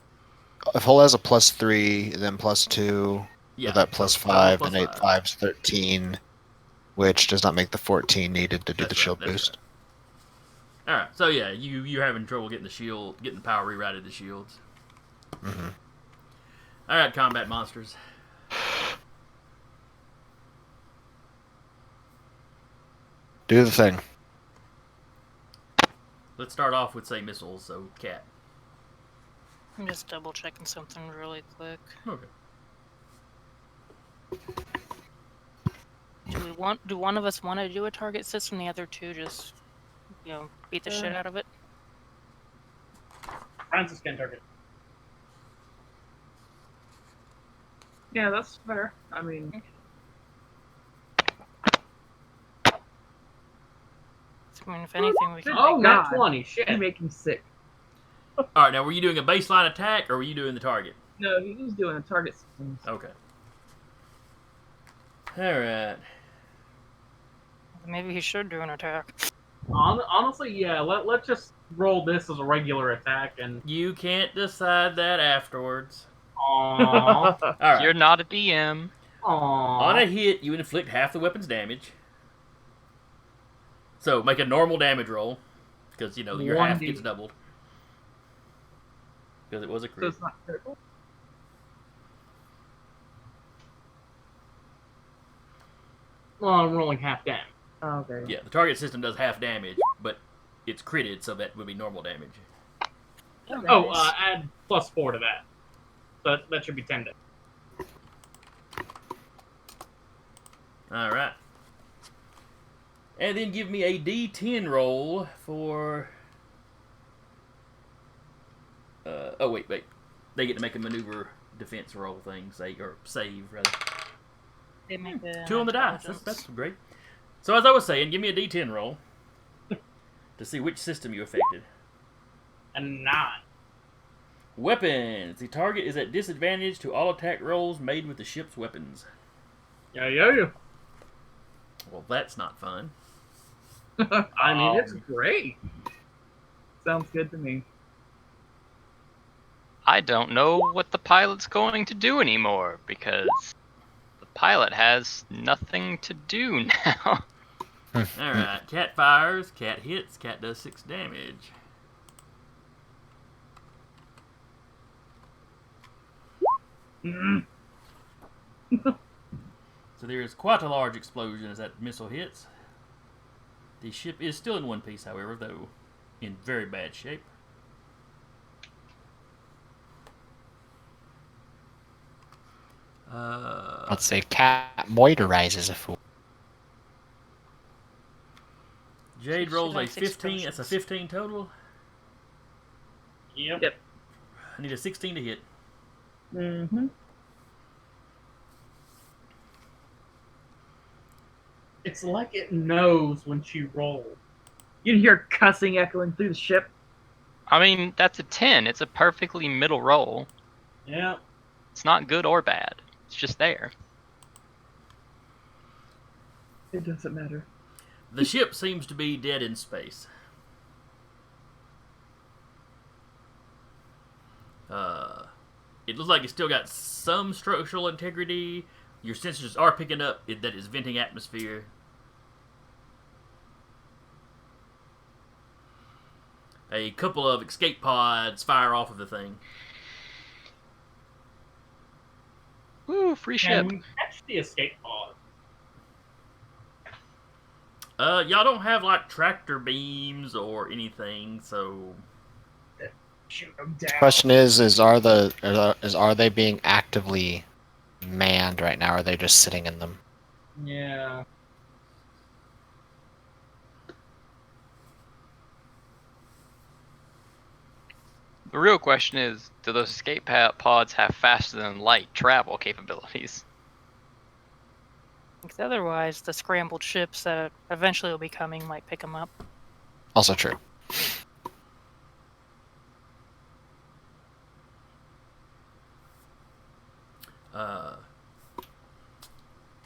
If Hull has a +3, then +2, Yeah. with that so +5, plus then 8 5. 5's 13, which does not make the 14 needed to do That's the right, shield that's boost. Right. All right. So yeah, you're having trouble getting the power rerouted to shields. Mm-hmm. All right, combat monsters. Do the thing. Let's start off with say missiles. So cat. I'm just double checking something really quick. Okay. Do one of us want to do a target system? The other two just, beat the shit out of it. Francis can target. Yeah, that's fair. I mean, I mean, if anything, we can. Oh, not God. 20. Shit. you make him sick. All right. Now, were you doing a baseline attack or were you doing the target? No, he was doing a target system. Okay. All right. Maybe he should do an attack. Honestly, yeah. Let's just roll this as a regular attack and. You can't decide that afterwards. Aww. All right. You're not a DM. On a Aww. hit, you inflict half the weapon's damage. So make a normal damage roll, because your half 1d. gets doubled. Because it was a So crit. it's not critical. Well, I'm rolling half damage. Oh, okay. Yeah, the target system does half damage, but it's critted, so that would be normal damage. Oh, Nice. add +4 to that. So that should be 10 damage. All right. And then give me a D10 roll for Oh wait. They get to make a maneuver defense roll thing, or save rather. They make an 2 on the dice. intelligence. That's great. So as I was saying, give me a D10 roll to see which system you affected. A 9. Weapons. The target is at disadvantage to all attack rolls made with the ship's weapons. Yeah. Well, that's not fun. I mean, it's great. Sounds good to me. I don't know what the pilot's going to do anymore because the pilot has nothing to do now. Alright, cat fires, cat hits, cat does 6 damage. So there is quite a large explosion as that missile hits. The ship is still in one piece, however, though in very bad shape. Let's say cat moisturizes a fool. Jade She rolls a likes 15. That's a explosions. 15 total. Yep. I need a 16 to hit. Mm-hmm. It's like it knows when she rolls. You can hear cussing echoing through the ship. I mean, that's a 10. It's a perfectly middle roll. Yeah. It's not good or bad. It's just there. It doesn't matter. The ship seems to be dead in space. It looks like it's still got some structural integrity. Your sensors are picking up that it's venting atmosphere. A couple of escape pods fire off of the thing. Woo, free ship. Can we catch the escape pod? Y'all don't have like tractor beams or anything, so Shoot them down. Question is are they being actively manned right now? Or are they just sitting in them? Yeah. The real question is, do those escape pods have faster than light travel capabilities? Because otherwise, the scrambled ships that eventually will be coming might pick them up. Also true.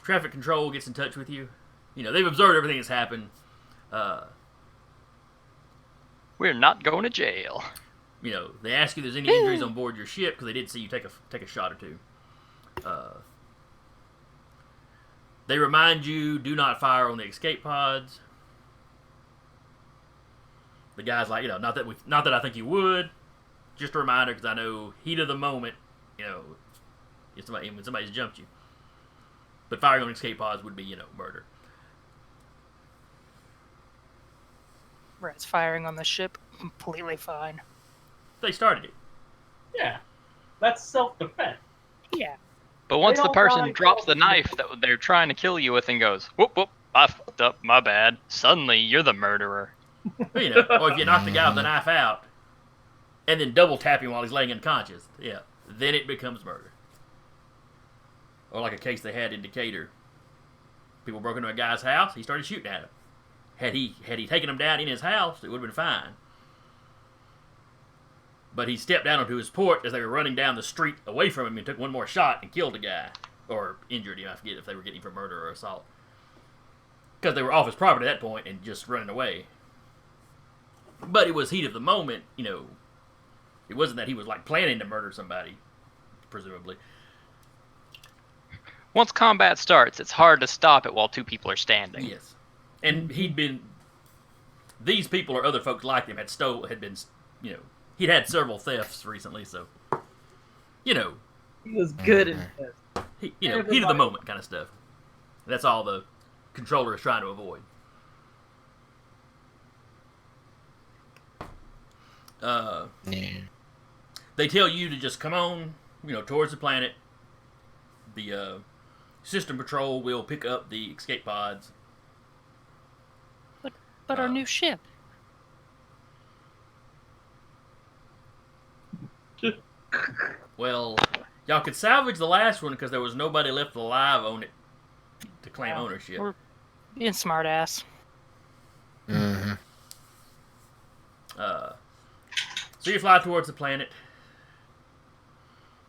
Traffic control gets in touch with you. You know, they've observed everything that's happened. We're not going to jail. You know, they ask you if there's any injuries on board your ship because they did see you take a shot or two. They remind you, do not fire on the escape pods. The guy's like, you know, not that I think you would. Just a reminder because I know heat of the moment, you know, when somebody's jumped you. But firing on escape pods would be, you know, murder. Whereas firing on the ship, completely fine. They started it. Yeah. That's self-defense. Yeah. But once They the don't person die drops the for- knife that they're trying to kill you with and goes, whoop, whoop, I fucked up, my bad. Suddenly, you're the murderer. Well, you know, or if you knock the guy with the knife out and then double tap him while he's laying unconscious, yeah, then it becomes murder. Or like a case they had in Decatur. People broke into a guy's house, he started shooting at him. Had he taken him down in his house, it would have been fine. But he stepped down onto his porch as they were running down the street away from him and took one more shot and killed the guy. Or injured him, I forget if they were getting him for murder or assault. Because they were off his property at that point and just running away. But it was heat of the moment, you know. It wasn't that he was like planning to murder somebody, presumably. Once combat starts, it's hard to stop it while two people are standing. Yes. And these people or other folks like him had been, you know, he'd had several thefts recently, so, you know, He was good in this. heat of the moment kind of stuff. That's all the controller is trying to avoid. Yeah. They tell you to just come on, you know, towards the planet. The system patrol will pick up the escape pods. But our new ship. Well, y'all could salvage the last one because there was nobody left alive on it to claim ownership. We're being smart ass. Mm-hmm. So you fly towards the planet.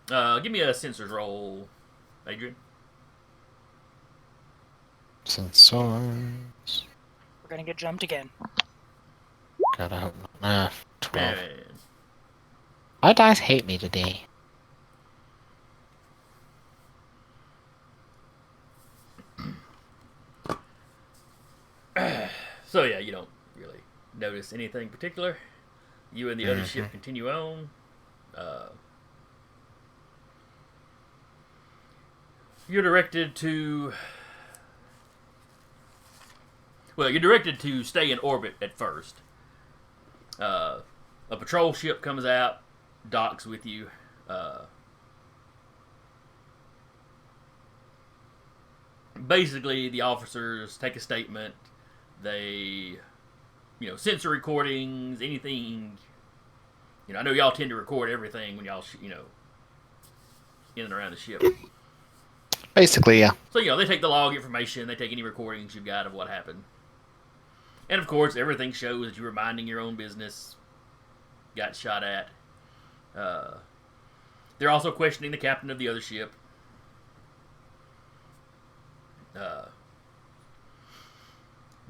Give me a sensors roll, Adrian. Sensors. We're gonna get jumped again. Gotta hope not. 12. Man. My dice hate me today. So yeah, you don't really notice anything particular. You and the other ship continue on. You're directed to. Well, you're directed to stay in orbit at first. A patrol ship comes out, docks with you. Basically, the officers take a statement. They, censor recordings, anything. I know y'all tend to record everything when y'all, in and around the ship. Basically, yeah. So, they take the log information, they take any recordings you've got of what happened. And, of course, everything shows that you were minding your own business, got shot at. They're also questioning the captain of the other ship.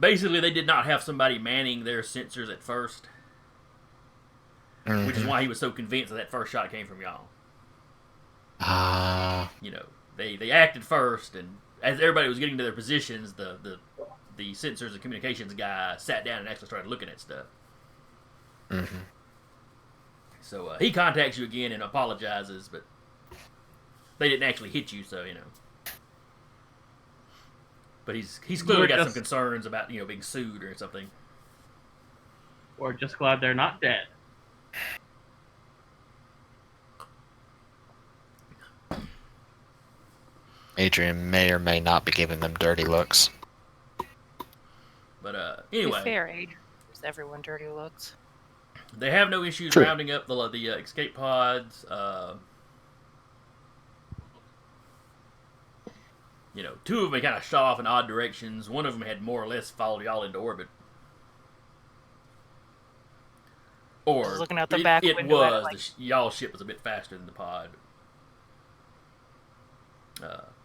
Basically, they did not have somebody manning their sensors at first, which is why he was so convinced that first shot came from y'all. They acted first, and as everybody was getting to their positions, the sensors and communications guy sat down and actually started looking at stuff. So he contacts you again and apologizes, but they didn't actually hit you, so But he's clearly got some concerns about being sued or something. We're just glad they're not dead. Adrian may or may not be giving them dirty looks. But To anyway, be fair, Adrian gives everyone dirty looks. they have no issues True. rounding up the escape pods. Two of them kind of shot off in odd directions. One of them had more or less followed y'all into orbit. Or Just looking out the back it window at it was y'all's ship was a bit faster than the pod.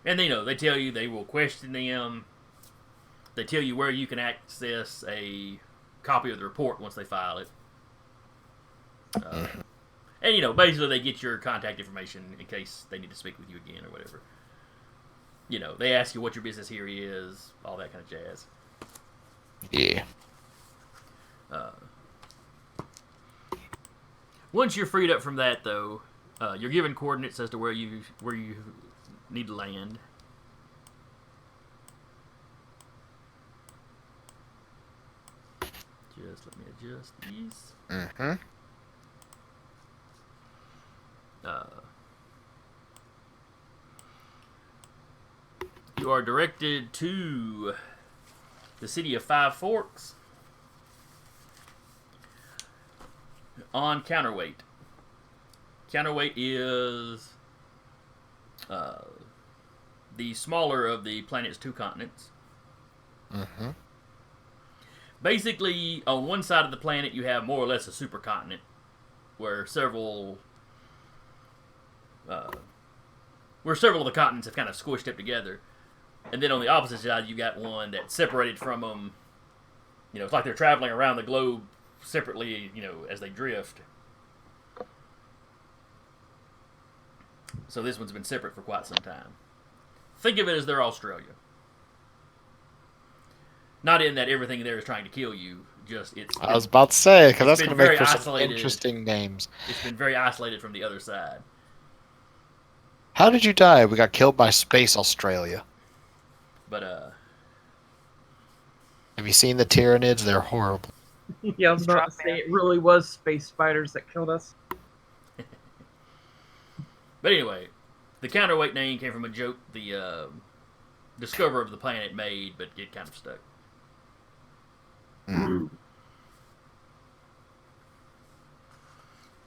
And they tell you they will question them. They tell you where you can access a copy of the report once they file it. And basically they get your contact information in case they need to speak with you again or whatever. They ask you what your business here is, all that kind of jazz. Yeah. Once you're freed up from that, though, you're given coordinates as to where you need to land. Just let me adjust these. You are directed to the city of Five Forks on counterweight. Counterweight is the smaller of the planet's two continents. Basically, on one side of the planet, you have more or less a supercontinent where several of the continents have kind of squished up together. And then on the opposite side, you got one that's separated from them. It's like they're traveling around the globe separately, as they drift. So this one's been separate for quite some time. Think of it as they're Australia. Not in that everything there is trying to kill you. I was about to say, because that's been going to make very for some isolated. interesting names. It's been very isolated from the other side. How did you die? We got killed by Space Australia. But Have you seen the Tyranids? They're horrible. Yeah, I was about to say it really was space spiders that killed us. But anyway, the counterweight name came from a joke the discoverer of the planet made, but it kind of stuck.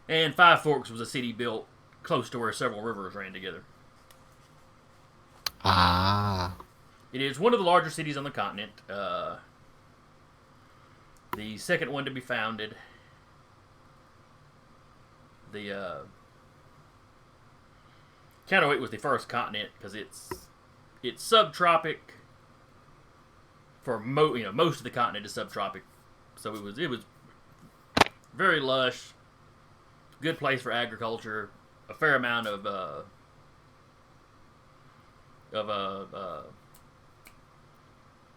And Five Forks was a city built close to where several rivers ran together. Ah. It is one of the larger cities on the continent. The second one to be founded. The Counterweight was the first continent because it's subtropic. For most of the continent is subtropic, so it was very lush, good place for agriculture, a fair amount of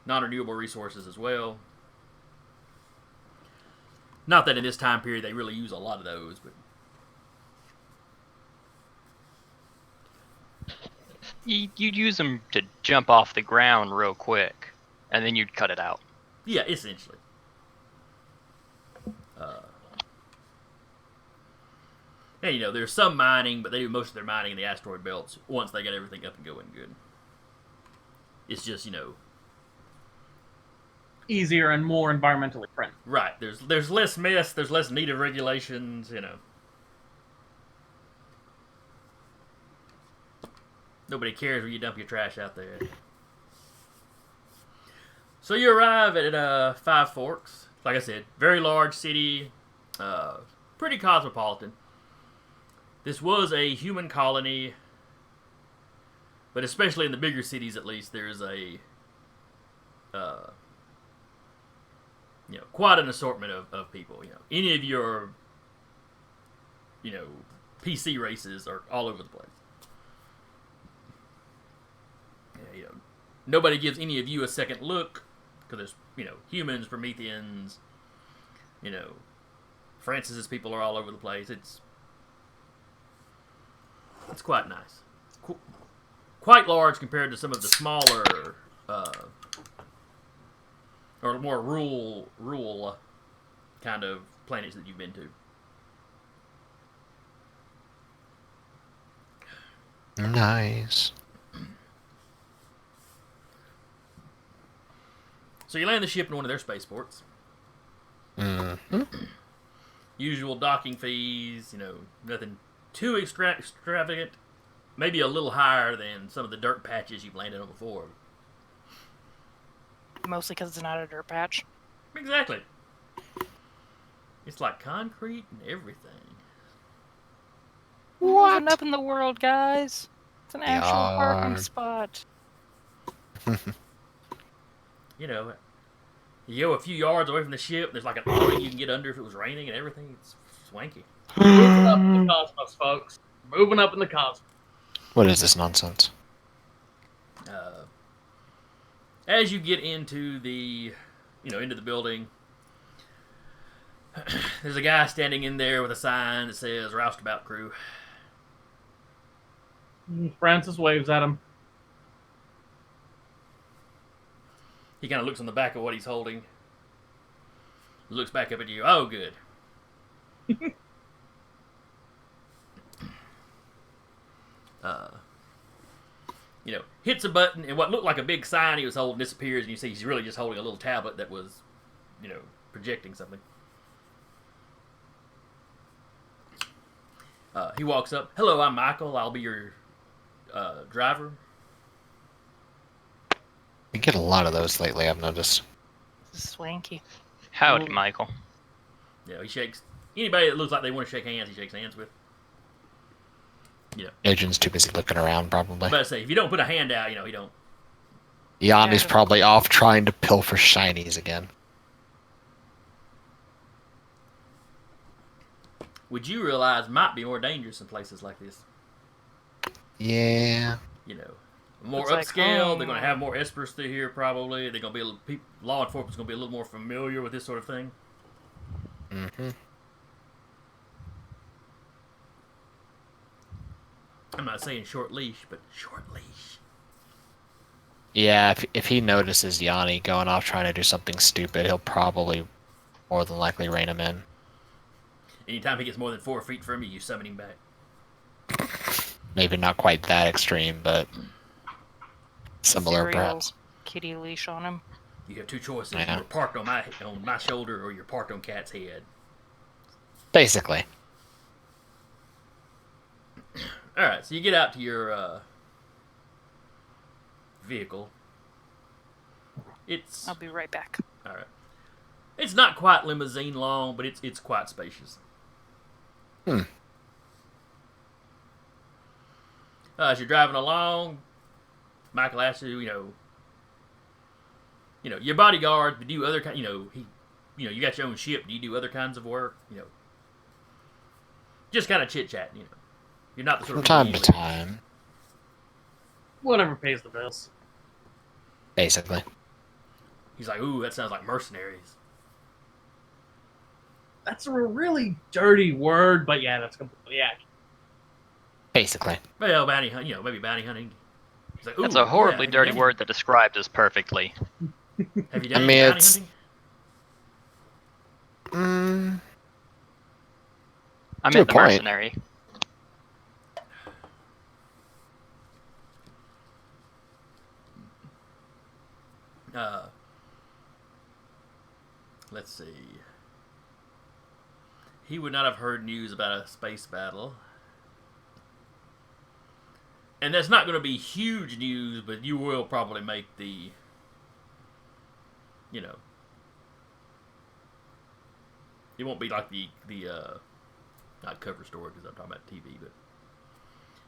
non-renewable resources as well. Not that in this time period they really use a lot of those, but You'd use them to jump off the ground real quick, and then you'd cut it out. yeah, essentially. And there's some mining, but they do most of their mining in the asteroid belts once they get everything up and going good. It's just Easier and more environmentally friendly. right. There's less mess. There's less need of regulations. Nobody cares where you dump your trash out there. So you arrive at Five Forks. Like I said, very large city, pretty cosmopolitan. This was a human colony, but especially in the bigger cities, at least, there's a quite an assortment of people. Any of your PC races are all over the place. Nobody gives any of you a second look because there's humans, Prometheans, Francis's people are all over the place. It's quite nice. Quite large compared to some of the smaller or more rural kind of planets that you've been to. Nice. So you land the ship in one of their spaceports. Mm-hmm. Usual docking fees, nothing too extravagant. Maybe a little higher than some of the dirt patches you've landed on before. Mostly because it's not a dirt patch. Exactly. It's like concrete and everything. We're moving up in the world, guys. It's an actual parking Yard. spot. You go a few yards away from the ship, there's like an awning you can get under if it was raining and everything. It's swanky. Moving up in the cosmos, folks. Moving up in the cosmos. What is this nonsense? As you get into the building, there's a guy standing in there with a sign that says Roustabout Crew. Francis waves at him. He kind of looks on the back of what he's holding. Looks back up at you. Oh, good. Hits a button, and what looked like a big sign he was holding disappears, and you see he's really just holding a little tablet that was, projecting something. He walks up. Hello, I'm Michael. I'll be your driver. We get a lot of those lately, I've noticed. Swanky. Howdy, Michael. He shakes. Anybody that looks like they want to shake hands, he shakes hands with. Agent's too busy looking around, probably. But I say, if you don't put a hand out, he don't. Yanni's Yeah. probably off trying to pilfer shinies again. Would you realize might be more dangerous in places like this? Yeah. More Looks like upscale. home. They're going to have more espers through here, probably. They're going to be law enforcement's going to be a little more familiar with this sort of thing. Mm-hmm. I'm not saying short leash, but short leash. Yeah, if he notices Yanni going off trying to do something stupid, he'll probably more than likely rein him in. Anytime he gets more than 4 feet from you summon him back. Maybe not quite that extreme, but similar Serial perhaps. kitty leash on him. You have two choices. Yeah. You're parked on my shoulder, or you're parked on Cat's head. Basically. All right, so you get out to your vehicle. It's I'll be right back. all right. It's not quite limousine long, but it's quite spacious. As you're driving along, Michael asks you, your bodyguard to do other kind. You got your own ship. Do you do other kinds of work? Just kind of chit chat. You're not the sort From of time to people time, Whatever pays the bills. basically. He's like, ooh, that sounds like mercenaries. That's a really dirty word, but yeah, that's completely accurate. Basically. Well, bounty hunt. Maybe bounty hunting. He's like, ooh, That's a horribly yeah, dirty word that described us perfectly. Have you done I any mean, bounty it's- hunting? I To meant a the point. mercenary. Let's see. He would not have heard news about a space battle. And that's not going to be huge news, but you will probably make the, it won't be like the not cover story because I'm talking about TV, but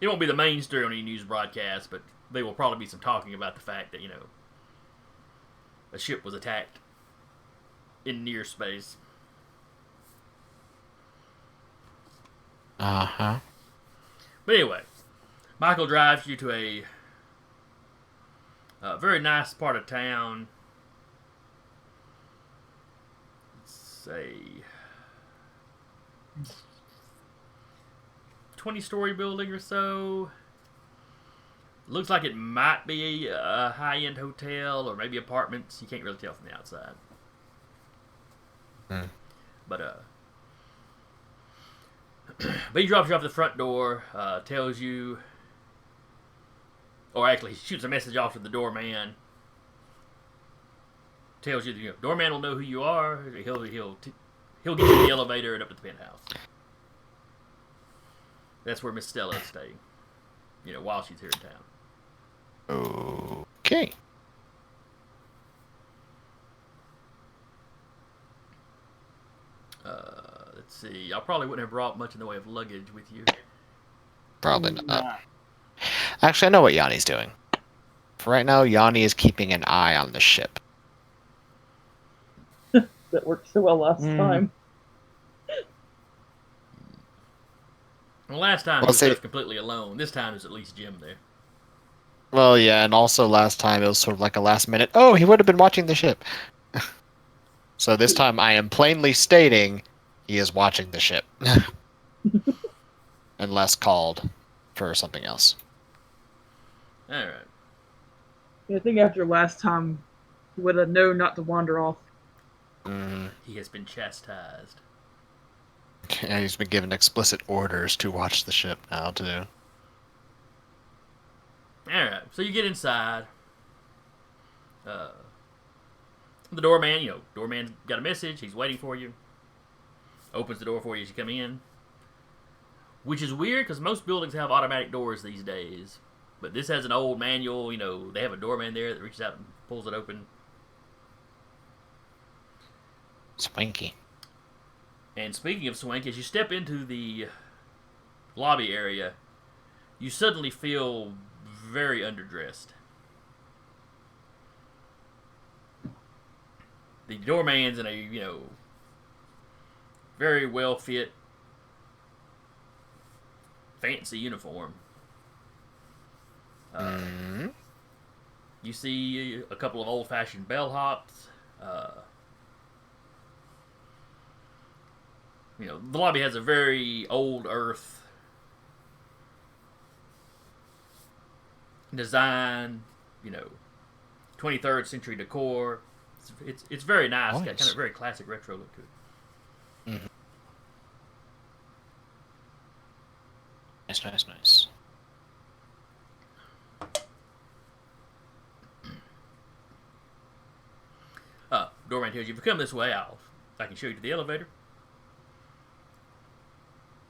it won't be the main story on any news broadcast, but there will probably be some talking about the fact that, a ship was attacked in near space. Uh-huh. But anyway, Michael drives you to a very nice part of town. Let's say 20-story building or so. Looks like it might be a high-end hotel or maybe apartments. You can't really tell from the outside. But but he drops you off the front door, tells you, or actually he shoots a message off to the doorman. Tells you, doorman will know who you are. He'll get you in the elevator and up to the penthouse. That's where Miss Stella is staying. While she's here in town. Okay. Let's see. I probably wouldn't have brought much in the way of luggage with you. Probably not. Nah. Actually, I know what Yanni's doing. For right now, Yanni is keeping an eye on the ship. That worked so well last time. Well, last time Well, he was see- left completely alone. This time there's at least Jim there. Well, yeah, and also last time it was sort of like a last minute, oh, he would have been watching the ship. So this time I am plainly stating he is watching the ship. Unless called for something else. All right. I think after last time, he would have known not to wander off. He has been chastised. Yeah, he's been given explicit orders to watch the ship now, too. Alright, so you get inside. The doorman, doorman's got a message. He's waiting for you. Opens the door for you as you come in. Which is weird because most buildings have automatic doors these days. But this has an old manual, they have a doorman there that reaches out and pulls it open. Swanky. And speaking of swank, as you step into the lobby area, you suddenly feel very underdressed. The doorman's in a, very well fit, fancy uniform. You see a couple of old-fashioned bellhops. The lobby has a very old earth design, 23rd century decor. It's very nice. Nice. Got kind of very classic retro look to it. Nice. Doorman tells you, if you come this way, I can show you to the elevator.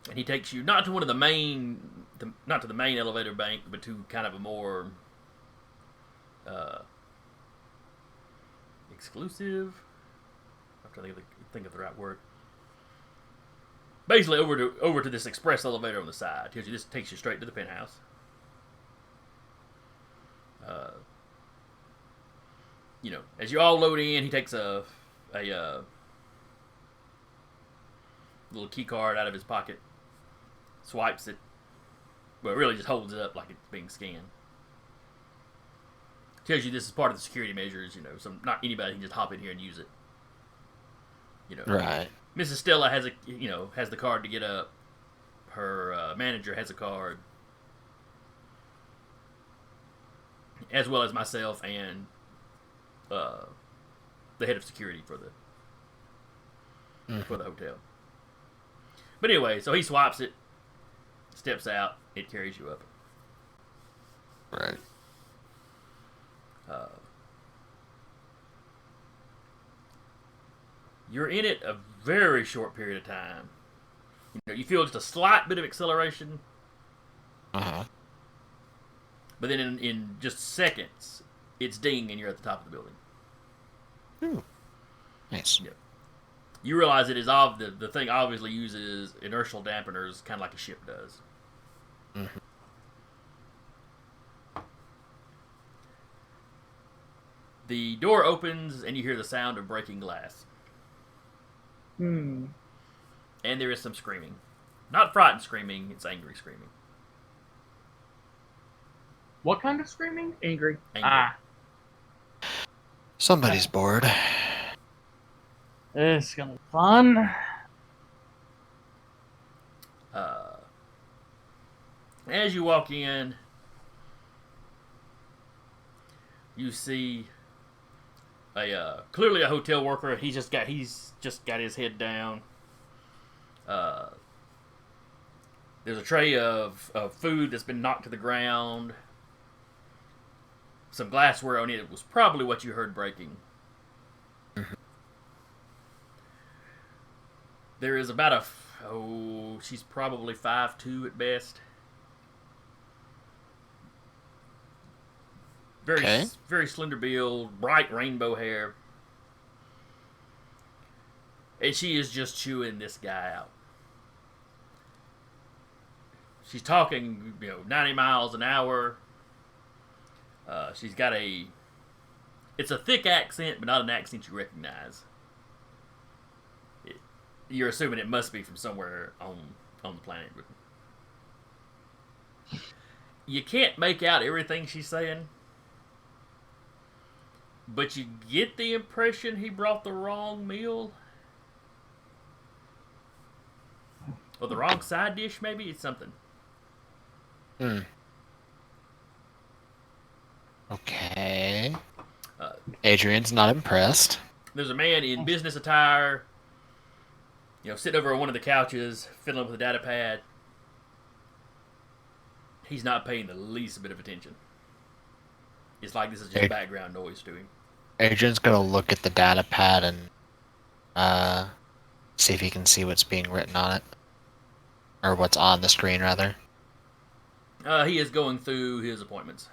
And he takes you not to one of the main not to the main elevator bank, but to kind of a more exclusive. I'm trying to think of the right word. Basically, over to this express elevator on the side. This takes you straight to the penthouse. As you all load in, he takes a little key card out of his pocket, swipes it. Well, it really just holds it up like it's being scanned. Tells you this is part of the security measures. So not anybody can just hop in here and use it. Right. Mrs. Stella has the card to get up. Her manager has a card, as well as myself and the head of security for the hotel. But anyway, so he swipes it, steps out, it carries you up. Right. You're in it a very short period of time. You feel just a slight bit of acceleration. Uh-huh. But then in just seconds, it's ding and you're at the top of the building. Ooh. Nice. Yeah. You realize it is the thing obviously uses inertial dampeners, kind of like a ship does. Mm-hmm. The door opens and you hear the sound of breaking glass. Hmm. And there is some screaming. Not frightened screaming, it's angry screaming. What kind of screaming? Angry. Angry. Somebody's bored. This is gonna be fun. As you walk in, you see clearly a hotel worker. He's just got his head down. There's a tray of food that's been knocked to the ground. Some glassware on it. It was probably what you heard breaking. There is about she's probably 5'2" at best. Very slender build, bright rainbow hair. And she is just chewing this guy out. She's talking, 90 miles an hour. She's got it's a thick accent, but not an accent you recognize. You're assuming it must be from somewhere on the planet. You can't make out everything she's saying, but you get the impression he brought the wrong meal. Or the wrong side dish, maybe? It's something. Okay. Adrian's not impressed. There's a man in business attire, sitting over on one of the couches, fiddling with a data pad. He's not paying the least bit of attention. It's like this is just background noise to him. Adrian's gonna look at the data pad and see if he can see what's being written on it. Or what's on the screen, rather. He is going through his appointments.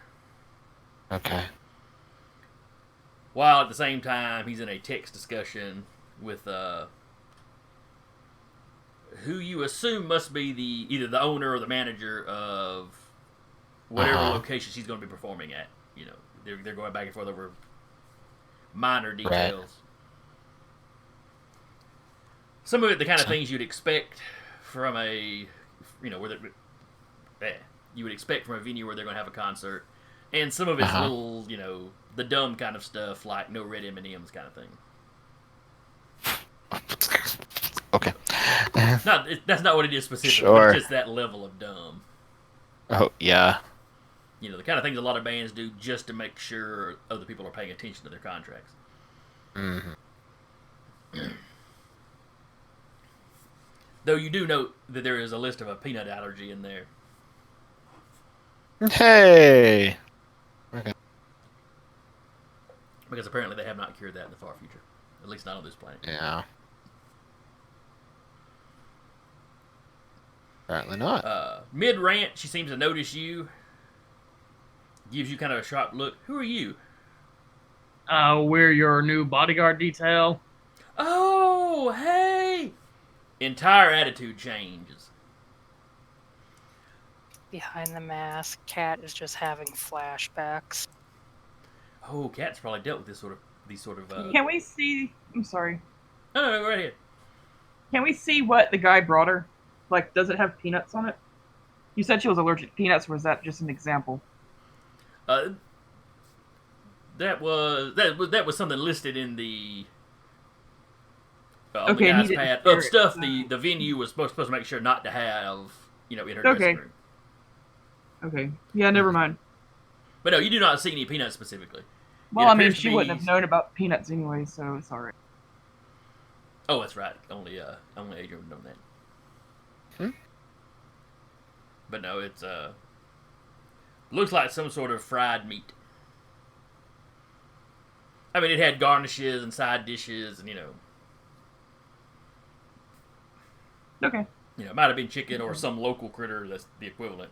Okay. While at the same time, he's in a text discussion with who you assume must be either the owner or the manager of whatever location she's going to be performing at. They're going back and forth over minor details. Right. Some of it, the kind of things you'd expect from you would expect from a venue where they're going to have a concert, and some of it's little, the dumb kind of stuff like no red M&Ms kind of thing. Okay. That's not what it is specifically. Sure. It's just that level of dumb. Oh yeah. The kind of things a lot of bands do just to make sure other people are paying attention to their contracts. Mm-hmm. Though you do note that there is a list of a peanut allergy in there. Hey! Okay. Because apparently they have not cured that in the far future. At least not on this planet. Yeah. Apparently not. Mid rant, she seems to notice you. Gives you kind of a sharp look. Who are you? We're your new bodyguard detail. Oh, hey! Entire attitude changes. Behind the mask, Cat is just having flashbacks. Oh, Cat's probably dealt with these sort of. Can we see? I'm sorry. No, go right ahead. Can we see what the guy brought her? Like, does it have peanuts on it? You said she was allergic to peanuts, or was that just an example? That was something listed in the on Okay, the and guy's he pad didn't share of it, stuff so- the venue was supposed to make sure not to have in her Okay. dressing room. Okay. Yeah, never mind. But no, you do not see any peanuts specifically. Well, It I mean, appears to she be- wouldn't have known about peanuts anyway, so it's alright. Oh, that's right. Only Adrian would know that. But no, it's looks like some sort of fried meat. I mean, it had garnishes and side dishes, and Okay. it might have been chicken or some local critter that's the equivalent.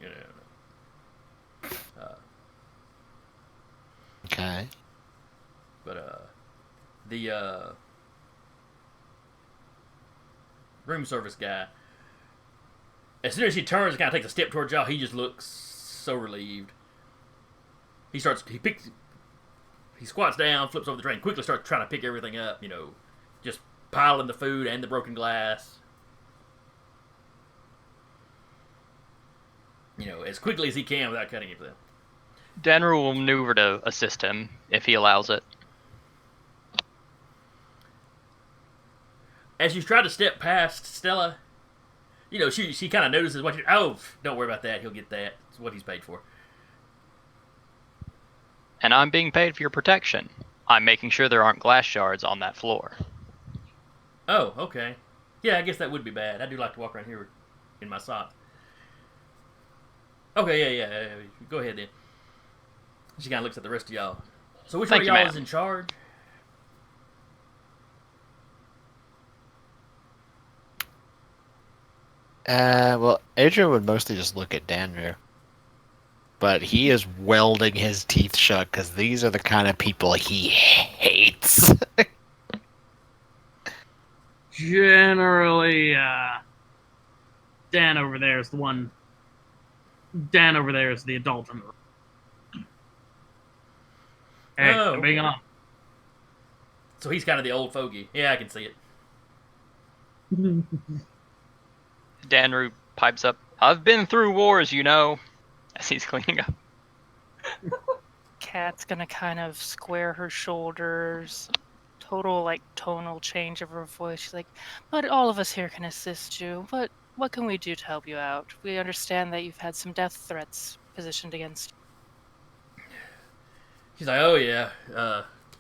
Okay. But the room service guy, as soon as she turns and kind of takes a step towards y'all, he just looks so relieved. He squats down, flips over the tray, and quickly starts trying to pick everything up. Just piling the food and the broken glass. As quickly as he can without cutting anything. Danner will maneuver to assist him if he allows it. As you try to step past Stella, she kind of notices what don't worry about that. He'll get that. It's what he's paid for. And I'm being paid for your protection. I'm making sure there aren't glass shards on that floor. Oh, okay. Yeah, I guess that would be bad. I do like to walk around here in my socks. Okay, yeah. Go ahead then. She kind of looks at the rest of y'all. So which one of Thank you, y'all ma'am. is in charge? Well, Adrian would mostly just look at Danru. But he is welding his teeth shut because these are the kind of people he hates. Generally, Dan over there is the one. Dan over there is the adult in the room. Hey, Oh, I'm being okay. on. So he's kind of the old fogey. Yeah, I can see it. Danru pipes up, I've been through wars, as he's cleaning up. Cat's gonna kind of square her shoulders. Total tonal change of her voice. She's like, but all of us here can assist you. But what can we do to help you out? We understand that you've had some death threats positioned against you. She's like, oh yeah.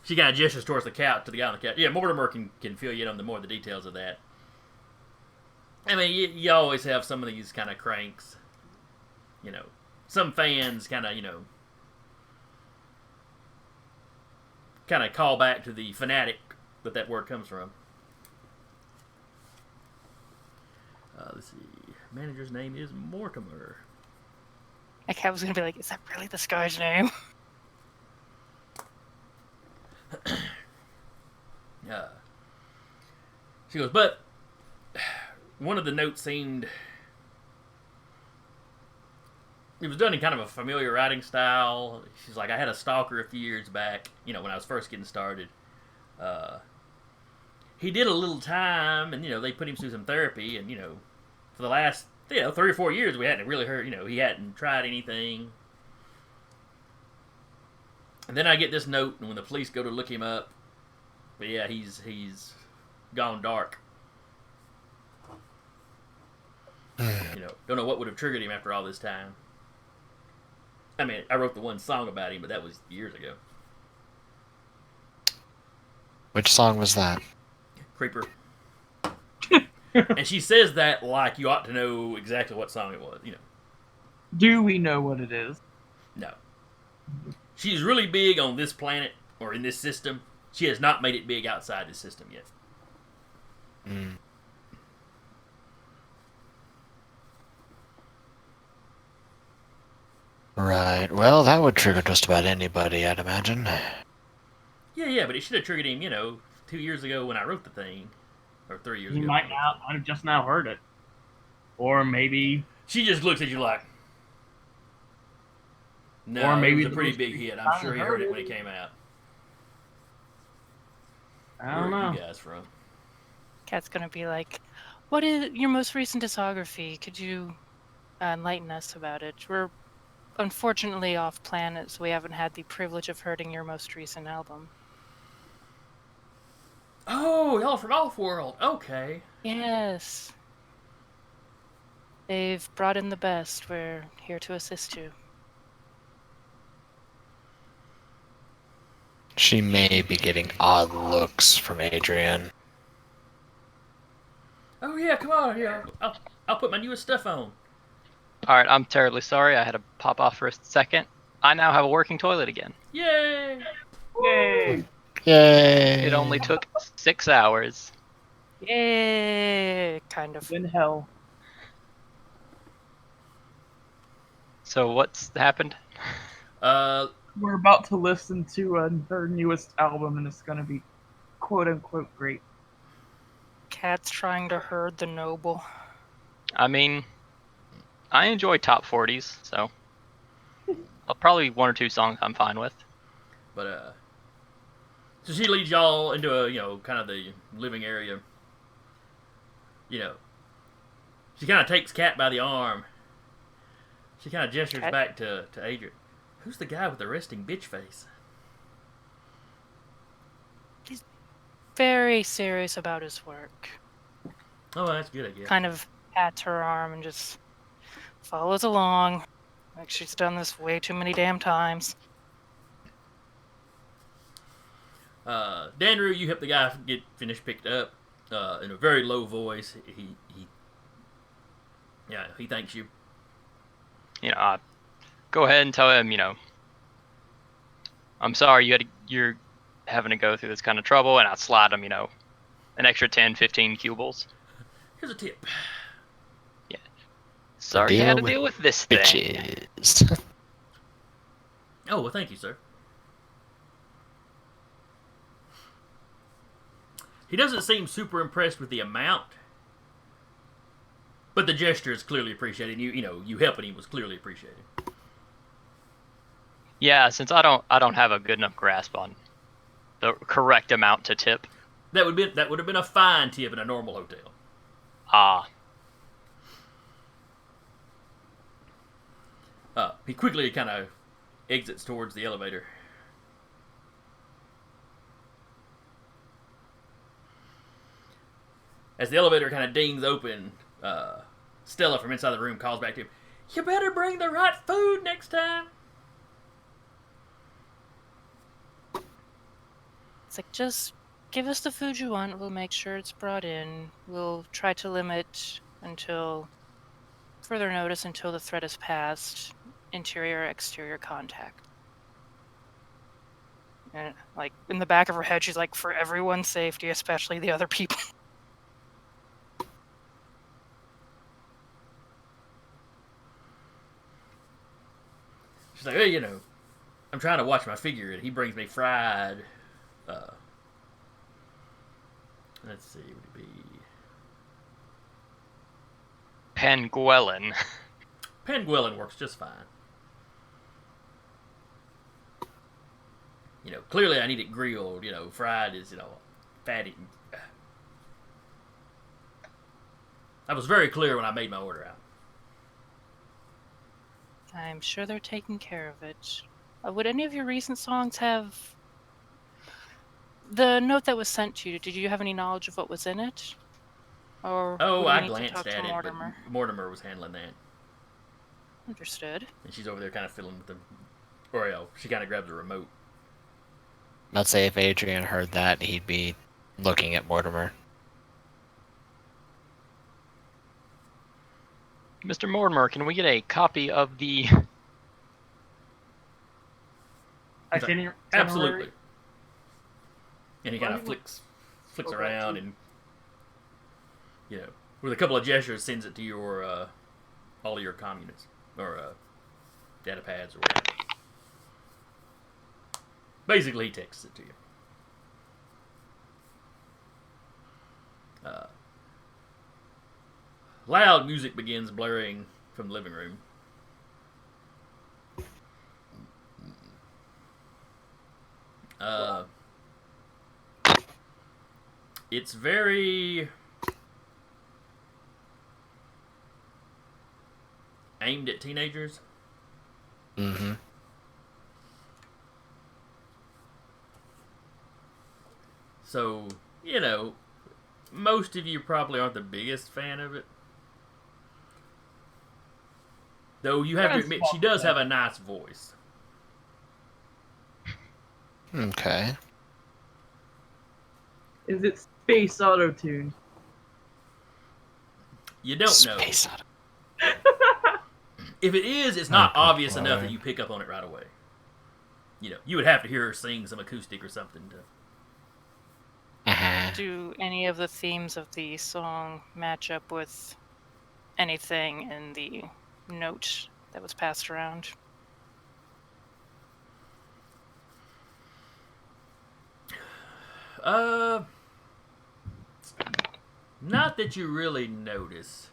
She kind of gestures towards the couch, to the guy on the couch. Yeah, Mortimer can fill you in on the more of the details of that. I mean, you always have some of these kind of cranks. Some fans kind of call back to the fanatic that word comes from. Let's see. Manager's name is Mortimer. My cat was gonna be like, is that really this guy's name? She goes, but one of the notes seemed... It was done in kind of a familiar writing style. She's like, I had a stalker a few years back, when I was first getting started. He did a little time, and, they put him through some therapy, and, for the last, 3 or 4 years, we hadn't really heard, he hadn't tried anything. And then I get this note, and when the police go to look him up, but yeah, he's gone dark. Don't know what would have triggered him after all this time. I mean, I wrote the one song about him, but that was years ago. Which song was that? Creeper. And she says that like you ought to know exactly what song it was, Do we know what it is? No. She's really big on this planet, or in this system. She has not made it big outside this system yet. Right. Well, that would trigger just about anybody, I'd imagine. Yeah, but it should have triggered him, 2 years ago when I wrote the thing, or 3 years He ago. might have just now heard it, or maybe, She just looks at you like, no, or maybe it was a the pretty most big recent hit. I'm time sure he heard it when it came out. I Where don't are know. you guys from? Cat's gonna be like, "What is your most recent discography? Could you enlighten us about it? We're unfortunately off planet, so we haven't had the privilege of hearing your most recent album." Oh, y'all from Off-World. Okay. Yes. They've brought in the best. We're here to assist you. She may be getting odd looks from Adrian. Oh yeah, come on here. I'll put my newest stuff on. Alright, I'm terribly sorry. I had to pop off for a second. I now have a working toilet again. Yay! Yay! Yay! It only took 6 hours. Yay! Kind of. In hell. So what's happened? We're about to listen to her newest album, and it's gonna be quote unquote great. Cat's trying to herd the noble. I mean, I enjoy top 40s, so probably 1 or 2 songs I'm fine with. But so she leads y'all into a kind of the living area. She kind of takes Cat by the arm. She kind of gestures Cat? back to Adrian. Who's the guy with the resting bitch face? Very serious about his work. Oh, that's good, I guess. Kind of pats her arm and just follows along. Like she's done this way too many damn times. Danru, you help the guy get finished picked up in a very low voice. He thanks you. I go ahead and tell him, I'm sorry you're having to go through this kind of trouble, and I'll slide him, an extra 10, 15 cubiles. Here's a tip. Sorry you had to deal with this thing. Bitches. Oh, well, thank you, sir. He doesn't seem super impressed with the amount, but the gesture is clearly appreciated. You helping him was clearly appreciated. Yeah, since I don't have a good enough grasp on the correct amount to tip. That would have been a fine tip in a normal hotel. Ah. He quickly kind of exits towards the elevator. As the elevator kind of dings open, Stella from inside the room calls back to him, "You better bring the right food next time." It's like, just give us the food you want. We'll make sure it's brought in. We'll try to limit until further notice until the threat is passed. Interior, exterior contact. And like in the back of her head, she's like, for everyone's safety, especially the other people. She's like, "Hey, I'm trying to watch my figure, and he brings me fried. Let's see, would it be Penguellin. Penguellin works just fine. Clearly I need it grilled. Fried is fatty. I was very clear when I made my order out. I'm sure they're taking care of it. Would any of your recent songs have the note that was sent to you? Did you have any knowledge of what was in it? Or Oh, would we I need to glanced talk at to it, Mortimer? but Mortimer was handling that, Understood. and she's over there kind of fiddling with them. Or she kind of grabs the remote. I'd say if Adrian heard that, he'd be looking at Mortimer. Mr. Mortimer, can we get a copy of the... Itinerary. Absolutely. And he kind of Well, flicks okay, around, too. and with a couple of gestures, sends it to your all of your comm units or data pads or whatever. Basically, he texts it to you. Loud music begins blaring from the living room. It's very aimed at teenagers. Mm-hmm. So, you know, most of you probably aren't the biggest fan of it. Though you have to admit, she does have a nice voice. Okay. Is it space auto-tuned? You don't Space know. Odyssey. If it is, it's not Oh, obvious boy. enough that you pick up on it right away. You know, you would have to hear her sing some acoustic or something to. Uh-huh. Do any of the themes of the song match up with anything in the note that was passed around? Not that you really notice.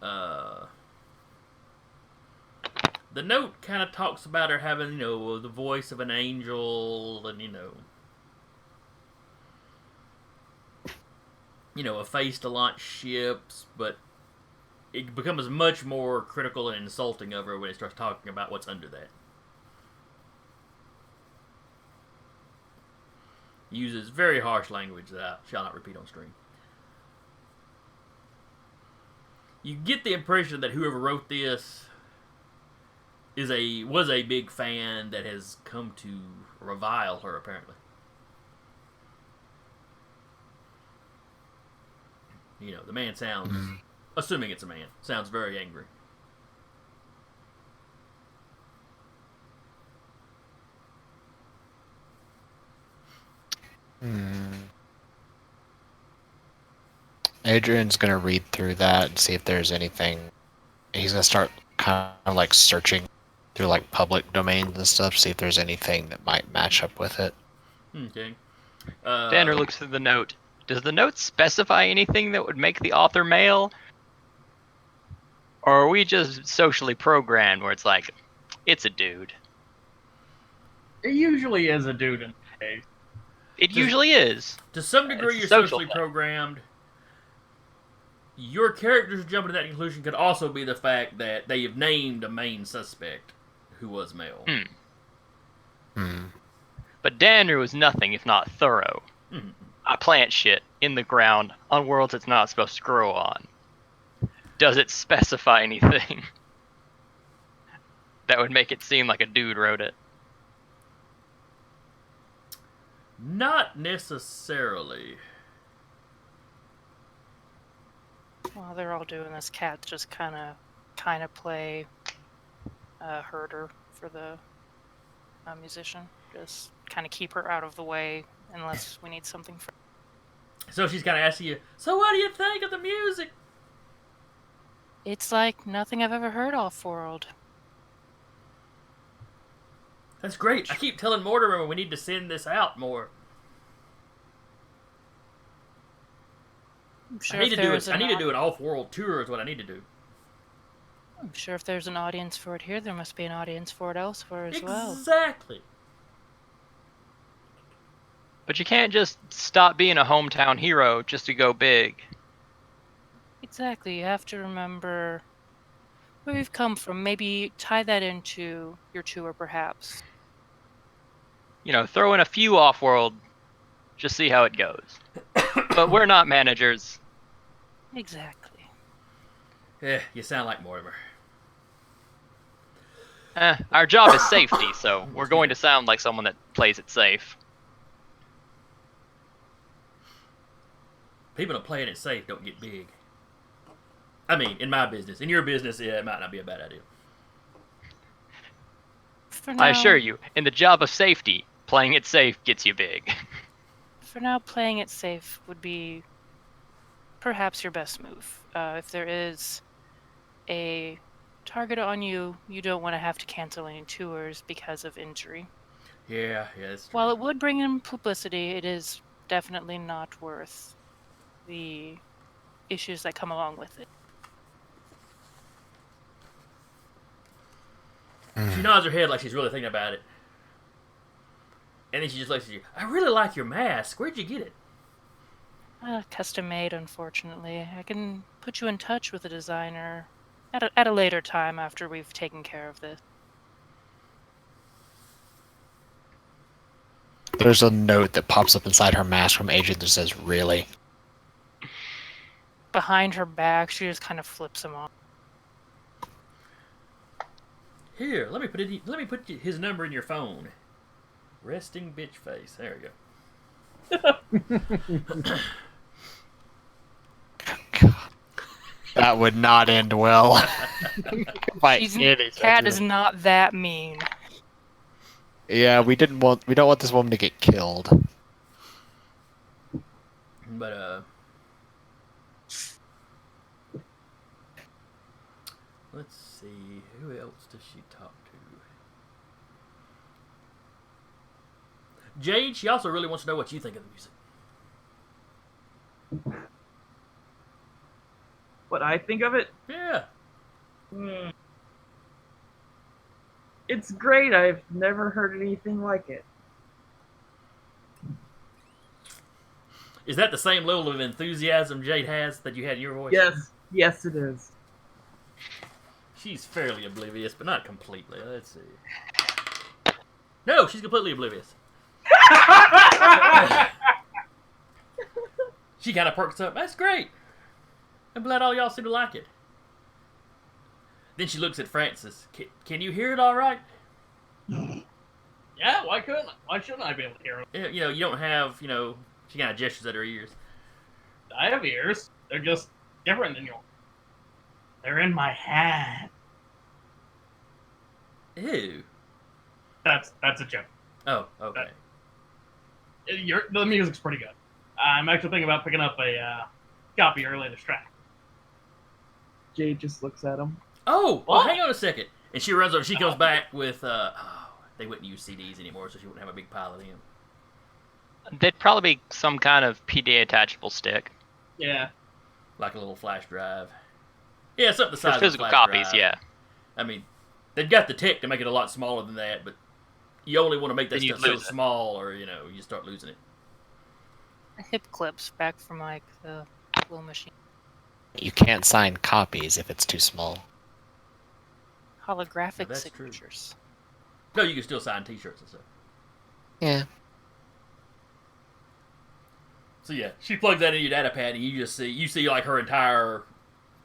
The note kind of talks about her having, the voice of an angel and, a face to launch ships, but it becomes much more critical and insulting of her when it starts talking about what's under that. It uses very harsh language that I shall not repeat on stream. You get the impression that whoever wrote this was a big fan that has come to revile her, apparently. The man sounds, assuming it's a man, sounds very angry. Adrian's gonna read through that and see if there's anything. He's gonna start kind of like searching through like public domains and stuff, see if there's anything that might match up with it. Okay. Danner looks through the note. Does the note specify anything that would make the author male? Or are we just socially programmed where it's like, it's a dude? It usually is a dude in the case. It usually is. To some degree, It's a you're social socially thing. programmed. Your characters jumping to that conclusion could also be the fact that they have named a main suspect who was male. But Danner was nothing if not thorough. I plant shit in the ground on worlds it's not supposed to grow on. Does it specify anything that would make it seem like a dude wrote it? Not necessarily. While they're all doing this, Cat just kind of play herder for the musician. Just kind of keep her out of the way unless we need something for. So she's kind of asking you, so what do you think of the music? It's like nothing I've ever heard off-world. That's great. I keep telling Mortimer we need to send this out more. I'm sure I need to do there's it. I need to do an off-world tour. Is what I need to do. I'm sure if there's an audience for it here, there must be an audience for it elsewhere as well. Exactly. But you can't just stop being a hometown hero just to go big. Exactly. You have to remember where we've come from. Maybe tie that into your tour, perhaps. Throw in a few off-world, just see how it goes. But we're not managers. Exactly. You sound like Mortimer. Our job is safety, so we're going to sound like someone that plays it safe. People that playing it safe don't get big. I mean, in my business. In your business, it might not be a bad idea. For now, I assure you, in the job of safety, playing it safe gets you big. For now, playing it safe would be perhaps your best move. If there is a target on you, you don't want to have to cancel any tours because of injury. Yeah, that's true. While it would bring in publicity, it is definitely not worth the issues that come along with it. She nods her head like she's really thinking about it. And then she just looks at you. I really like your mask. Where'd you get it? Custom made, unfortunately. I can put you in touch with a designer at a later time after we've taken care of this. There's a note that pops up inside her mask from Adrian that says, "Really?" Behind her back, she just kind of flips him off. Here, let me put his number in your phone. Resting bitch face. There we go. That would not end well. By any Cat stretch is of- not that mean. Yeah, we don't want this woman to get killed. But let's see, who else does she talk to? Jade, she also really wants to know what you think of the music. What I think of it? Yeah. It's great. I've never heard anything like it. Is that the same level of enthusiasm Jade has that you had in your voice? Yes, it is. She's fairly oblivious, but not completely. Let's see. No, she's completely oblivious. She kind of perks up. That's great. I'm glad all y'all seem to like it. Then she looks at Francis. Can you hear it all right? Yeah, why shouldn't I be able to hear him? You know, you don't have, she kind of gestures at her ears. I have ears. They're just different than yours. They're in my hand. Ew. That's a joke. Oh, okay. The music's pretty good. I'm actually thinking about picking up a copy of your latest track. Jade just looks at him. Oh, well, What? hang on a second. And she runs over. She comes back with, they wouldn't use CDs anymore, so she wouldn't have a big pile of them. They'd probably be some kind of PD attachable stick. Yeah. Like a little flash drive. Yeah, something the size For of a physical flash copies, drive. yeah. I mean, they've got the tech to make it a lot smaller than that, but you only want to make that Then you'd stuff so lose it. small, or you start losing it. Hip clips back from like the blow machine. You can't sign copies if it's too small. Holographic that's true. signatures. No, you can still sign T-shirts and stuff. Yeah. So yeah, she plugs that in your data pad, and you see like her entire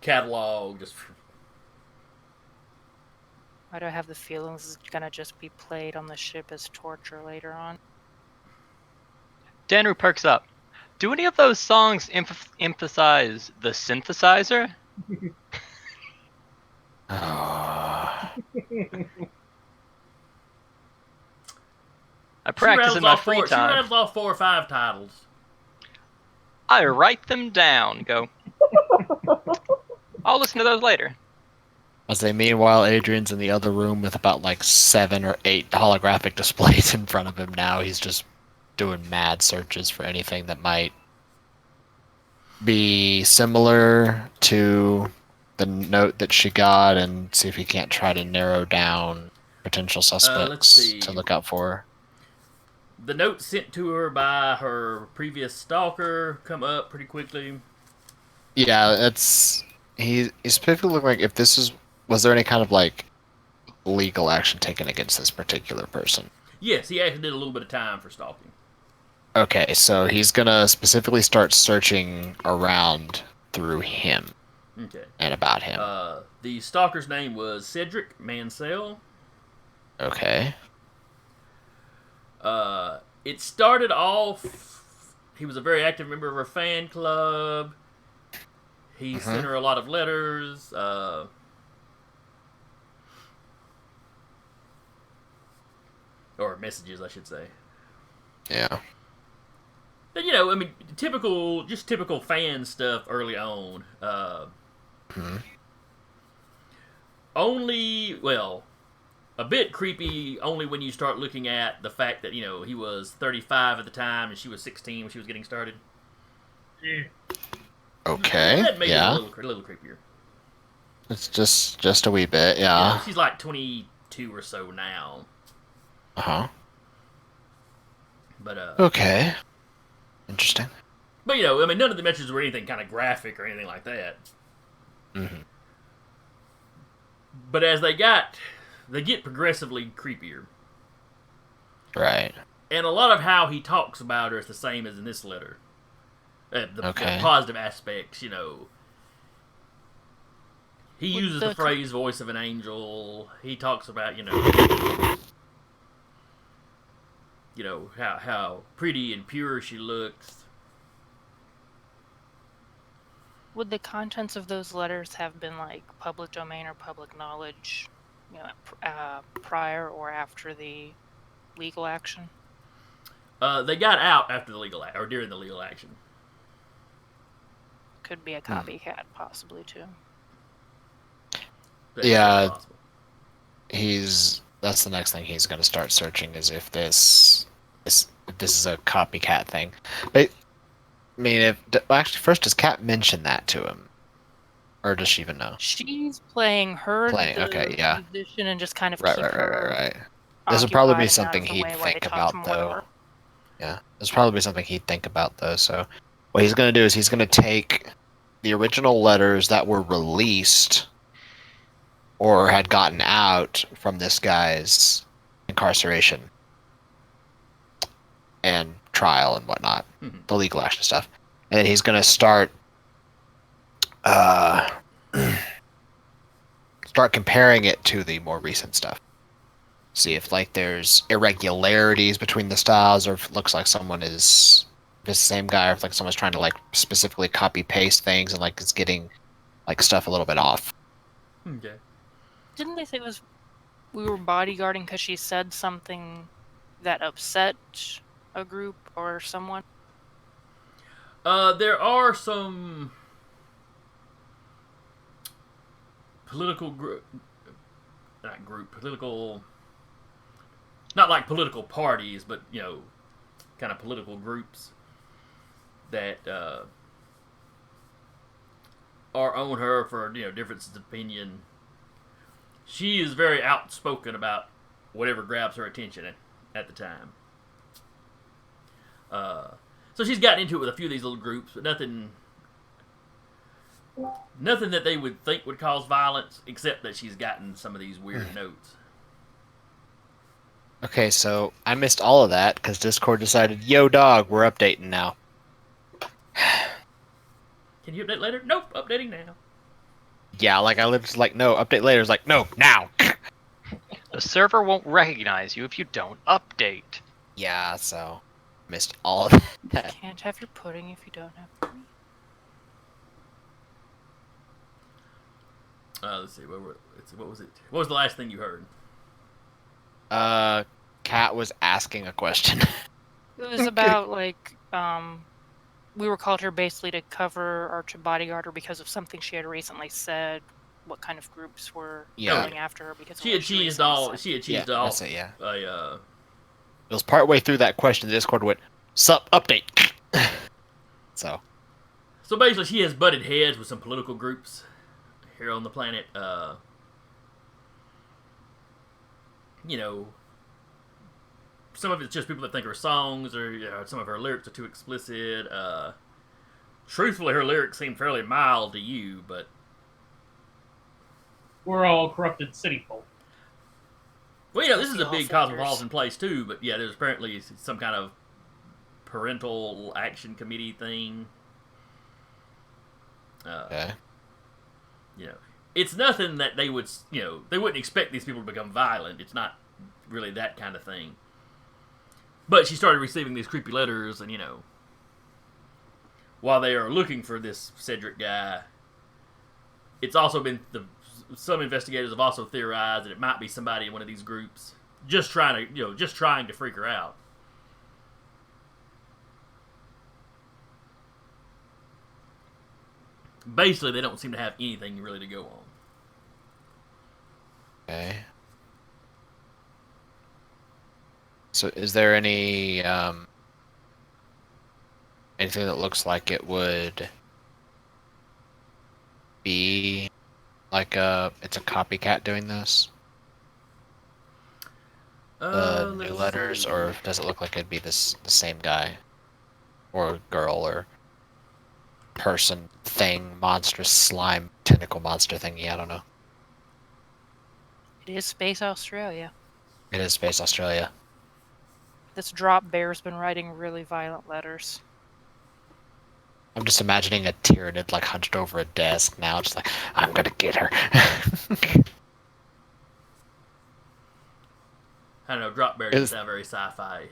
catalog just. Why do I have the feeling this is gonna just be played on the ship as torture later on? Danru perks up. Do any of those songs emphasize the synthesizer? I practice in my free She time. rattles off 4 or 5 titles. I write them down. Go. I'll listen to those later. I say, meanwhile, Adrian's in the other room with about like 7 or 8 holographic displays in front of him now. He's just doing mad searches for anything that might be similar to the note that she got and see if he can't try to narrow down potential suspects see. to look out for. The note sent to her by her previous stalker come up pretty quickly. Yeah, he's specifically looking like was there any kind of like legal action taken against this particular person? Yes, he actually did a little bit of time for stalking. Okay, so he's gonna specifically start searching around through him Okay. and about him. The stalker's name was Cedric Mansell. Okay. It started off. He was a very active member of her fan club. He sent her a lot of letters. Or messages, I should say. Yeah. But, I mean, typical fan stuff early on. A bit creepy only when you start looking at the fact that, he was 35 at the time and she was 16 when she was getting started. Yeah. Okay. That made it Yeah. a little creepier. It's just a wee bit. Yeah, Yeah. she's like 22 or so now. Uh-huh. But Okay. Interesting. But none of the mentions were anything kind of graphic or anything like that. Mm-hmm. But as they get progressively creepier. Right. And a lot of how he talks about her is the same as in this letter. The positive aspects, He uses the phrase "voice of an angel." He talks about, how pretty and pure she looks. Would the contents of those letters have been like public domain or public knowledge, prior or after the legal action? They got out after the legal or during the legal action. Could be a copycat, possibly too. Yeah, that's the next thing he's going to start searching, is if this is a copycat thing. But I mean, actually, first, does Kat mention that to him, or does she even know? She's playing her musician and just kind of keep her right. This would probably be something he'd think about, though. Yeah, this would probably be something he'd think about, though. So, what he's going to do is he's going to take the original letters that were released or had gotten out from this guy's incarceration and trial and whatnot, the legal action stuff, and then he's going to start comparing it to the more recent stuff. See if there's irregularities between the styles, or if it looks like someone is the same guy, or if someone's trying to specifically copy paste things and is getting stuff a little bit off. Okay. Didn't they say we were bodyguarding because she said something that upset a group or someone? There are some political not like political parties, but kind of political groups that are on her for differences of opinion. She is very outspoken about whatever grabs her attention at the time. So she's gotten into it with a few of these little groups, but nothing that they would think would cause violence, except that she's gotten some of these weird notes. Okay, so I missed all of that because Discord decided, yo dog, we're updating now. Can you update later? Nope, updating now. Yeah, I lived no, update later. It's no, now. The server won't recognize you if you don't update. Yeah, so missed all of that. You can't have your pudding if you don't have pudding. Let's see. What was it? What was the last thing you heard? Kat was asking a question. It was about we were called her basically to cover or to bodyguard her because of something she had recently said. What kind of groups were going after her because she had cheesed all. That's it, yeah. It was partway through that question. The Discord went, "Sup, update." So basically, she has butted heads with some political groups here on the planet. Some of it's just people that think her songs or some of her lyrics are too explicit. Truthfully, her lyrics seem fairly mild to you, but we're all corrupted city folk. Well, this is a big cosmopolitan place too, but yeah, there's apparently some kind of parental action committee thing. Okay. It's nothing that they would, they wouldn't expect these people to become violent. It's not really that kind of thing. But she started receiving these creepy letters, and while they are looking for this Cedric guy, it's also been some investigators have also theorized that it might be somebody in one of these groups just trying to freak her out. Basically, they don't seem to have anything really to go on. Okay. So, is there any anything that looks like it would be like it's a copycat doing this? The new Let's letters, see. or does it look like it'd be the same guy, or girl, or person, thing, monstrous slime, tentacle monster thingy? I don't know. It is Space Australia. It is Space Australia. This drop bear's been writing really violent letters. I'm just imagining a Tyranid like hunched over a desk now, just like, I'm gonna get her. I don't know, drop bear doesn't sound very sci-fi.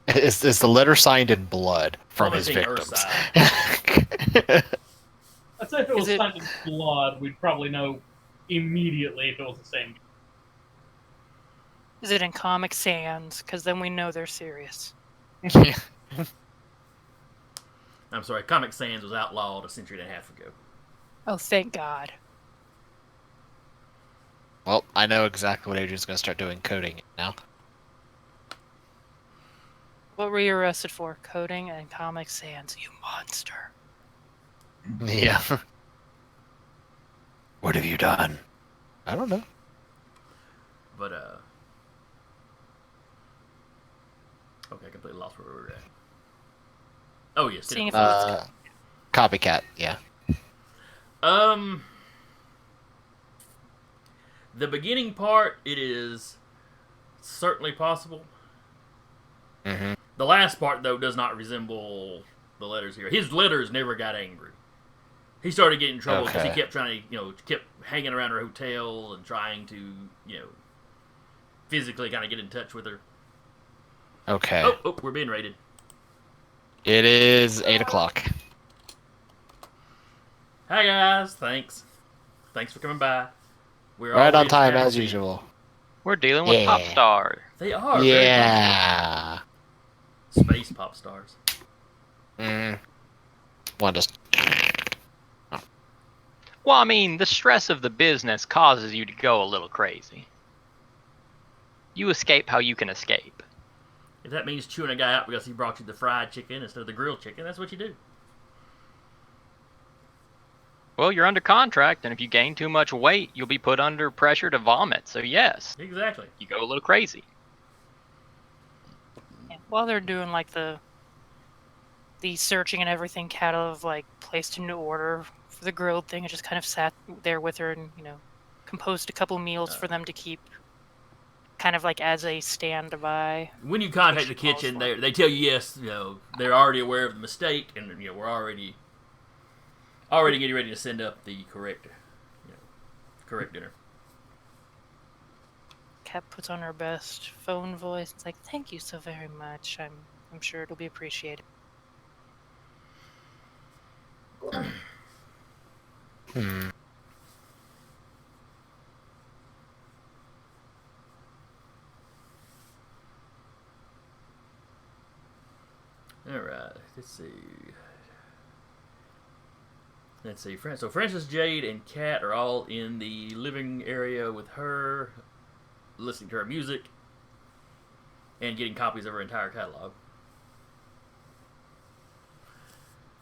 Is the letter signed in blood from his Plummeting victims? I'd say if it was Is it- signed in blood, we'd probably know immediately if it was the same. Is it in Comic Sans? Because then we know they're serious. I'm sorry, Comic Sans was outlawed a century and a half ago. Oh, thank God. Well, I know exactly what Adrian's gonna start doing, coding it now. What were you arrested for? Coding and Comic Sans, you monster. Yeah. What have you done? I don't know. But, okay, I completely lost where we were at. Oh, yes. Seeing if it was Copycat, yeah. The beginning part, it is certainly possible. Mm-hmm. The last part, though, does not resemble the letters here. His letters never got angry. He started getting in trouble because he Okay. kept trying to, kept hanging around her hotel and trying to, physically kind of get in touch with her. Okay. Oh, we're being raided. It is 8 o'clock. Hi, guys. Thanks for coming by. We're Right on already time, at as the- usual. We're dealing with Yeah. pop star. They are. Very Yeah. space pop stars. One just. Well, I mean, the stress of the business causes you to go a little crazy. You escape how you can escape. If that means chewing a guy out because he brought you the fried chicken instead of the grilled chicken, that's what you do. Well, you're under contract, and if you gain too much weight, you'll be put under pressure to vomit. So yes, Exactly. you go a little crazy. Yeah, while they're doing like the searching and everything, Cattle have like placed into order for the grilled thing and just kind of sat there with her and composed a couple meals for them to keep, kind of like as a standby. When you contact the She calls kitchen, for it. they tell you yes, they're already aware of the mistake, and we're already getting ready to send up the correct dinner. Kat puts on her best phone voice. It's like, thank you so very much. I'm sure it'll be appreciated. All right, let's see. So Francis, Jade, and Kat are all in the living area with her, listening to her music, and getting copies of her entire catalog.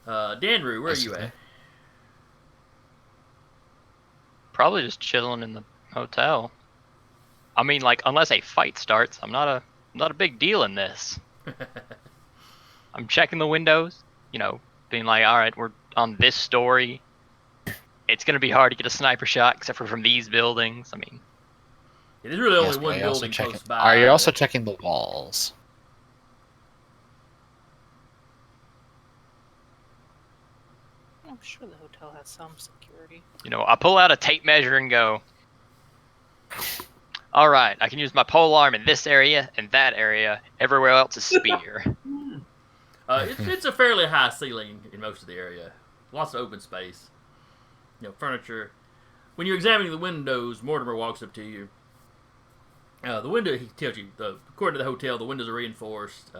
Danru, where are you at? Probably just chilling in the hotel. I mean, like, unless a fight starts, I'm not a big deal in this. I'm checking the windows, being like, all right, we're on this story. It's gonna be hard to get a sniper shot, except for from these buildings. I mean, It is really Yes, only but one are you also building checking- close by. Are you also checking the walls? I'm sure the hotel has some security. I pull out a tape measure and go, all right, I can use my pole arm in this area and that area. Everywhere else is spear. It's a fairly high ceiling in most of the area. Lots of open space. Furniture. When you're examining the windows, Mortimer walks up to you. The window, he tells you, according to the hotel, the windows are reinforced.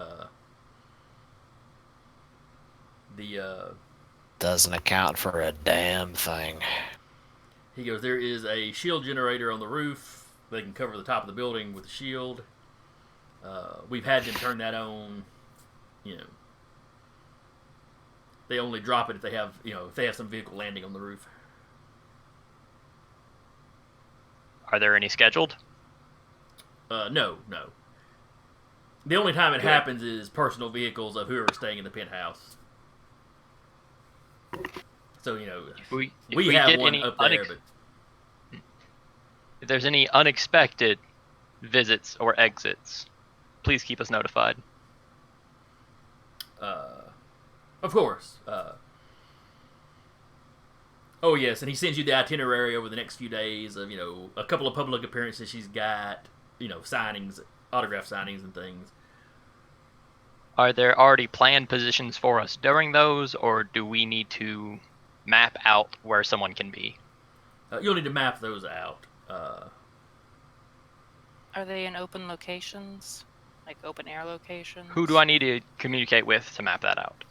Doesn't account for a damn thing. He goes, there is a shield generator on the roof, they can cover the top of the building with a shield. We've had them turn that on. You know, they only drop it if they have some vehicle landing on the roof. Are there any scheduled? No. The only time it Good. happens is personal vehicles of whoever's staying in the penthouse. So If we have get one any up there, but if there's any unexpected visits or exits, please keep us notified. of course. Oh yes, and he sends you the itinerary over the next few days of a couple of public appearances she's got, signings, autograph signings, and things. Are there already planned positions for us during those, or do we need to map out where someone can be? You'll need to map those out. Are they in open locations? Like open air locations? Who do I need to communicate with to map that out?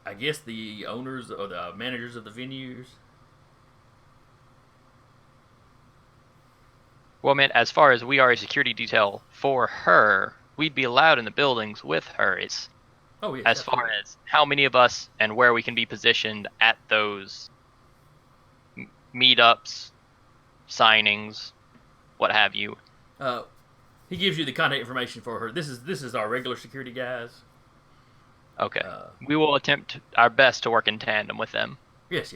I guess the owners or the managers of the venues. Well, man, as far as we are a security detail for her, we'd be allowed in the buildings with her. It's Oh yes. as far as how many of us and where we can be positioned at those meetups, signings, what have you. He gives you the contact information for her. This is our regular security guys. Okay. We will attempt our best to work in tandem with them. Yes.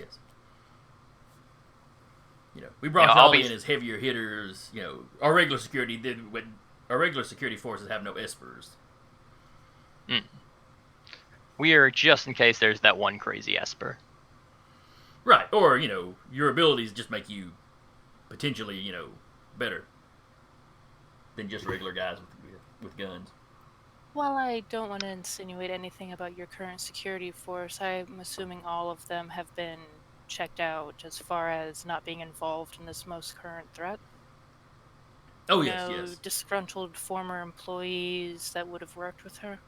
We brought y'all in as heavier hitters. Our regular security forces have no espers. We are just in case there's that one crazy Esper. Right, or your abilities just make you potentially better than just regular guys with guns. While I don't want to insinuate anything about your current security force, I'm assuming all of them have been checked out as far as not being involved in this most current threat. Oh No yes. disgruntled former employees that would have worked with her.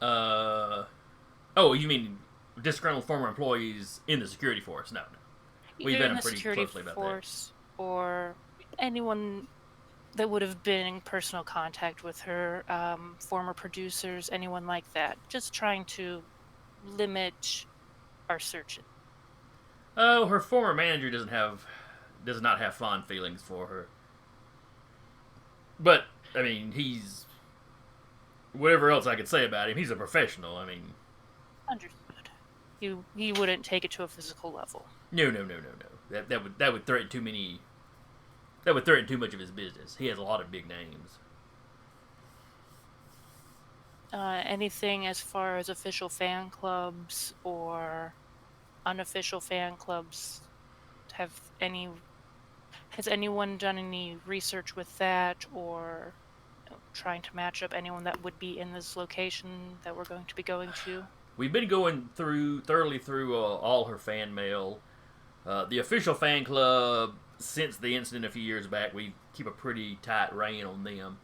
Oh, you mean disgruntled former employees in the security force? No. We've Either been in the pretty security closely about force or anyone that would have been in personal contact with her, former producers, anyone like that. Just trying to limit our searches. Oh, her former manager does not have fond feelings for her. But I mean, he's whatever else I could say about him. He's a professional. I mean, Understood. He wouldn't take it to a physical level. no. That would threaten too many. That would threaten too much of his business. He has a lot of big names. Anything as far as official fan clubs or unofficial fan clubs? Has anyone done any research with that, or trying to match up anyone that would be in this location that we're going to be going to? We've been going thoroughly through all her fan mail. The official fan club, since the incident a few years back, we keep a pretty tight rein on them.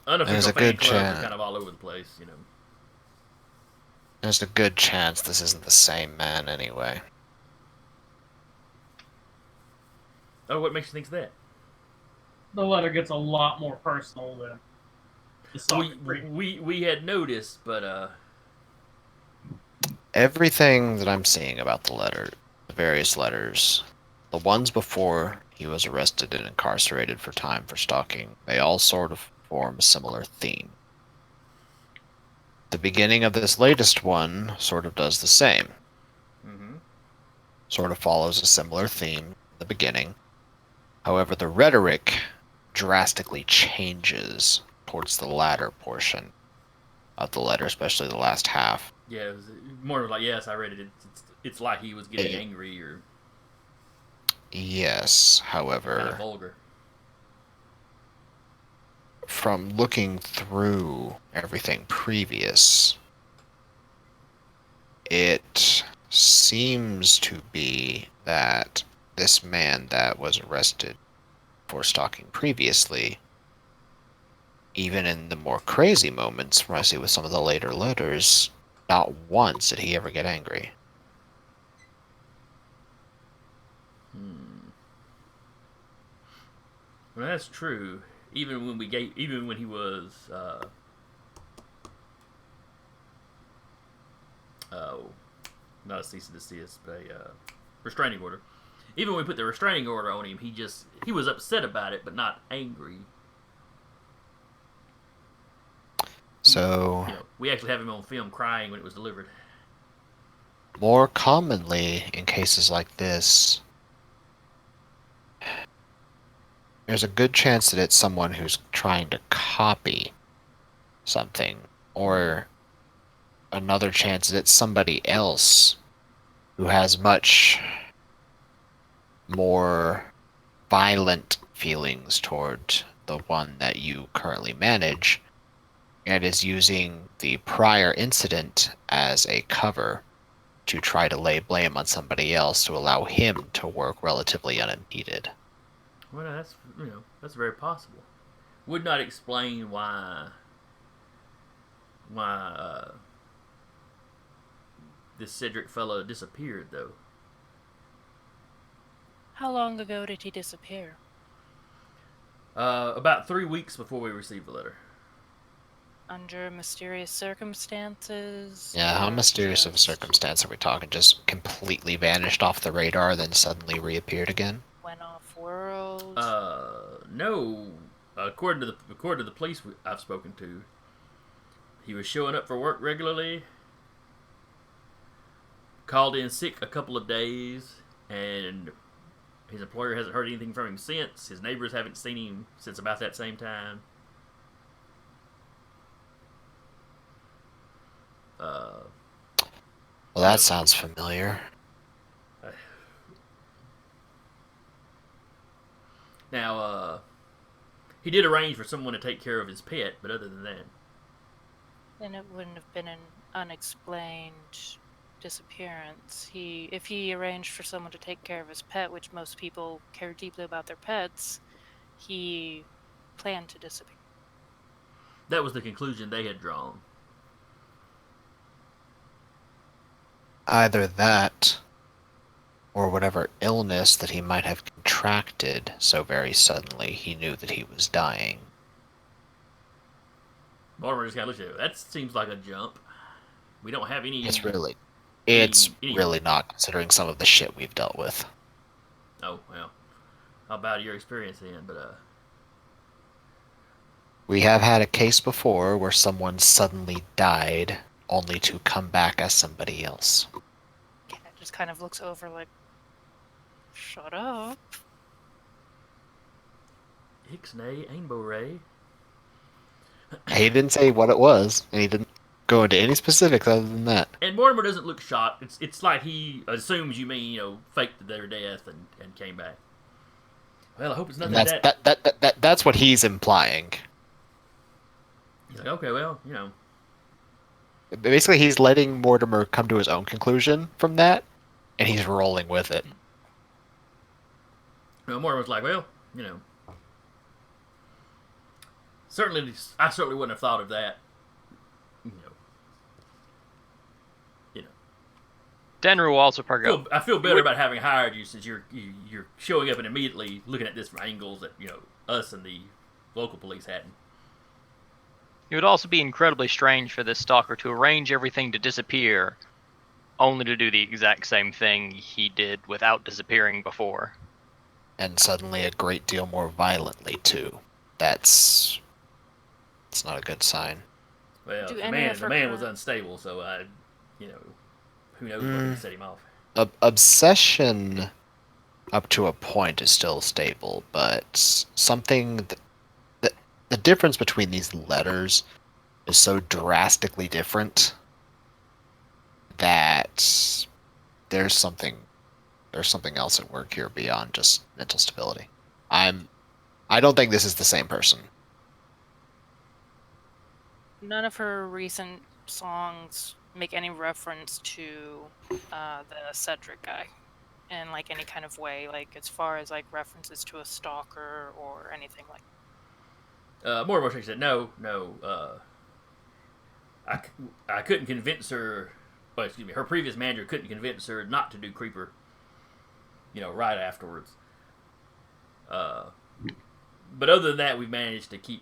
Unofficial fan clubs are kind of all over the place, There's a good chance this isn't the same man anyway. Oh, what makes you think that? The letter gets a lot more personal than the soccer We had noticed, but Everything that I'm seeing about the various letters, the ones before he was arrested and incarcerated for time for stalking, they all sort of form a similar theme. The beginning of this latest one sort of does the same. Sort of follows a similar theme at the beginning. However, the rhetoric drastically changes towards the latter portion of the letter, especially the last half. Yeah, it was more like, yes, I read it. It's like he was getting angry or Yes, however, kind of vulgar. From looking through everything previous, it seems to be that this man that was arrested for stalking previously, even in the more crazy moments, from I see with some of the later letters, not once did he ever get angry. Well, that's true. Even when he was, not a cease and desist, but a restraining order. Even when we put the restraining order on him, he was upset about it, but not angry. So, We actually have him on film crying when it was delivered. more commonly in cases like this, there's a good chance that it's someone who's trying to copy something, or another chance that it's somebody else who has much more violent feelings toward the one that you currently manage and is using the prior incident as a cover to try to lay blame on somebody else to allow him to work relatively unimpeded. Well, that's very possible. Would not explain why this Cedric fellow disappeared, though. How long ago did he disappear? About 3 weeks before we received the letter. Under mysterious circumstances? Yeah, how or mysterious of a just circumstance are we talking? Just completely vanished off the radar, then suddenly reappeared again? went off world? No. According to the police I've spoken to, he was showing up for work regularly. Called in sick a couple of days, and his employer hasn't heard anything from him since. His neighbors haven't seen him since about that same time. Well, that sounds familiar. Now, he did arrange for someone to take care of his pet, but other than that, Then it wouldn't have been an unexplained disappearance. If he arranged for someone to take care of his pet, which most people care deeply about their pets, he planned to disappear. that was the conclusion they had drawn. Either that, or whatever illness that he might have contracted so very suddenly he knew that he was dying. Mortimer just kind of looked at it. That seems like a jump. We don't have any. It's really any- not, considering some of the shit we've dealt with. Oh well. How about your experience then? But We have had a case before where someone suddenly died only to come back as somebody else. Cat just kind of looks over like, shut up. Ixnay, Ainbo Ray. He didn't say what it was, and he didn't go into any specifics other than that. And Mortimer doesn't look shocked. It's like he assumes you mean faked their death and came back. Well, I hope it's nothing And that's what he's implying. He's like, okay, well, Basically, he's letting Mortimer come to his own conclusion from that, and he's rolling with it. Mortimer's like, well, certainly, I certainly wouldn't have thought of that. Denru will also perk up. I feel better about having hired you since you're showing up and immediately looking at this from angles that us and the local police hadn't. It would also be incredibly strange for this stalker to arrange everything to disappear, only to do the exact same thing he did without disappearing before. And suddenly a great deal more violently, too. It's not a good sign. Well, Do the any man of her was current- unstable, so who knows what could set him off. Obsession, up to a point, is still stable, but something the difference between these letters is so drastically different that there's something else at work here beyond just mental stability. I don't think this is the same person. None of her recent songs make any reference to the Cedric guy in like any kind of way, like as far as like references to a stalker or anything like. Mortimer said, no. I couldn't convince her. Well, excuse me, her previous manager couldn't convince her not to do Creeper. Right afterwards. But other than that, we managed to keep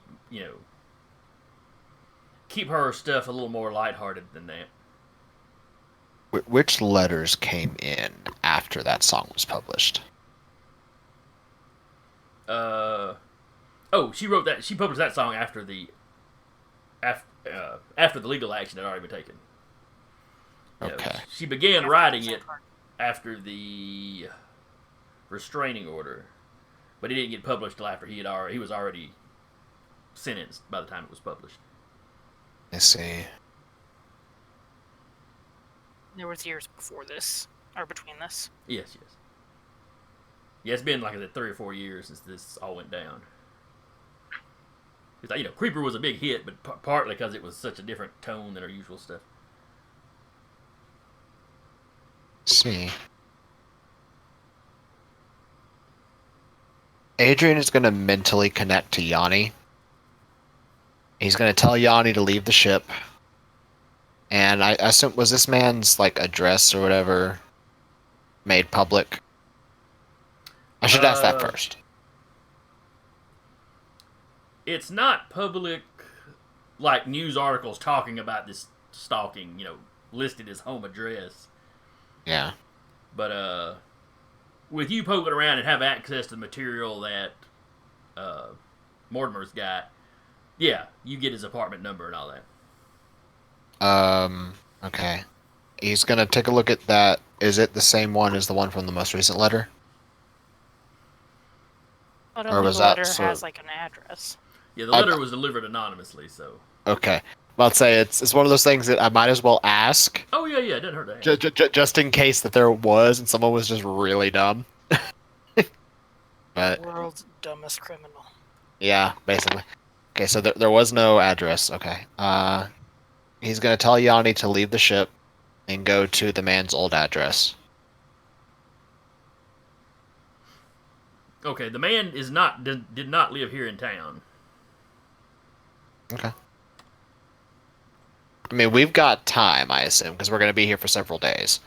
her stuff a little more lighthearted than that. Which letters came in after that song was published? She wrote that. She published that song after the legal action had already been taken. Okay. She began writing it after the restraining order, but it didn't get published till after he was already sentenced by the time it was published. I see. There was years before this, or between this. Yes. Yeah, it's been like I said, 3 or 4 years since this all went down. It's like, Creeper was a big hit, but partly because it was such a different tone than our usual stuff. See. Adrian is going to mentally connect to Yanni. He's going to tell Yanni to leave the ship. And I assume, was this man's address or whatever made public? I should ask that first. It's not public, like news articles talking about this stalking, listed his home address. Yeah. But with you poking around and have access to the material that Mortimer's got, yeah, you get his apartment number and all that. Okay. He's gonna take a look at that. Is it the same one as the one from the most recent letter? But Or only was the that letter sort has of- an address. Yeah, the letter was delivered anonymously, so. Okay. Well, I'd say it's one of those things that I might as well ask. Oh, yeah, it doesn't hurt to ask. Just in case that there was and someone was just really dumb. But World's dumbest criminal. yeah, basically. Okay, so there was no address. Okay. He's gonna tell Yanni to leave the ship and go to the man's old address. Okay, the man did not live here in town. Okay. I mean, we've got time, I assume, because we're gonna be here for several days.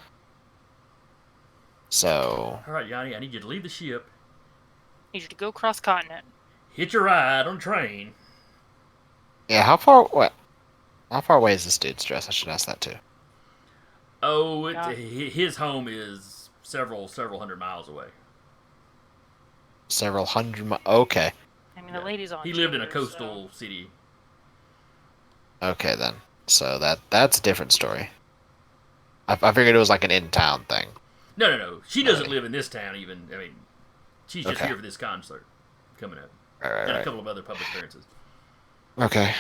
So. All right, Yanni, I need you to leave the ship, Need you to go cross continent. hit your ride on train. Yeah, how far away is this dude's address? I should ask that too. Oh, Yeah. his home is several hundred miles away. Several hundred Okay. I mean, the lady's on. He lived in a Tinder, coastal city. Okay, then. So that's a different story. I figured it was like an in-town thing. No. She doesn't live in this town even. I mean, she's just Okay. here for this concert coming up. Right. And a couple of other public appearances. Okay.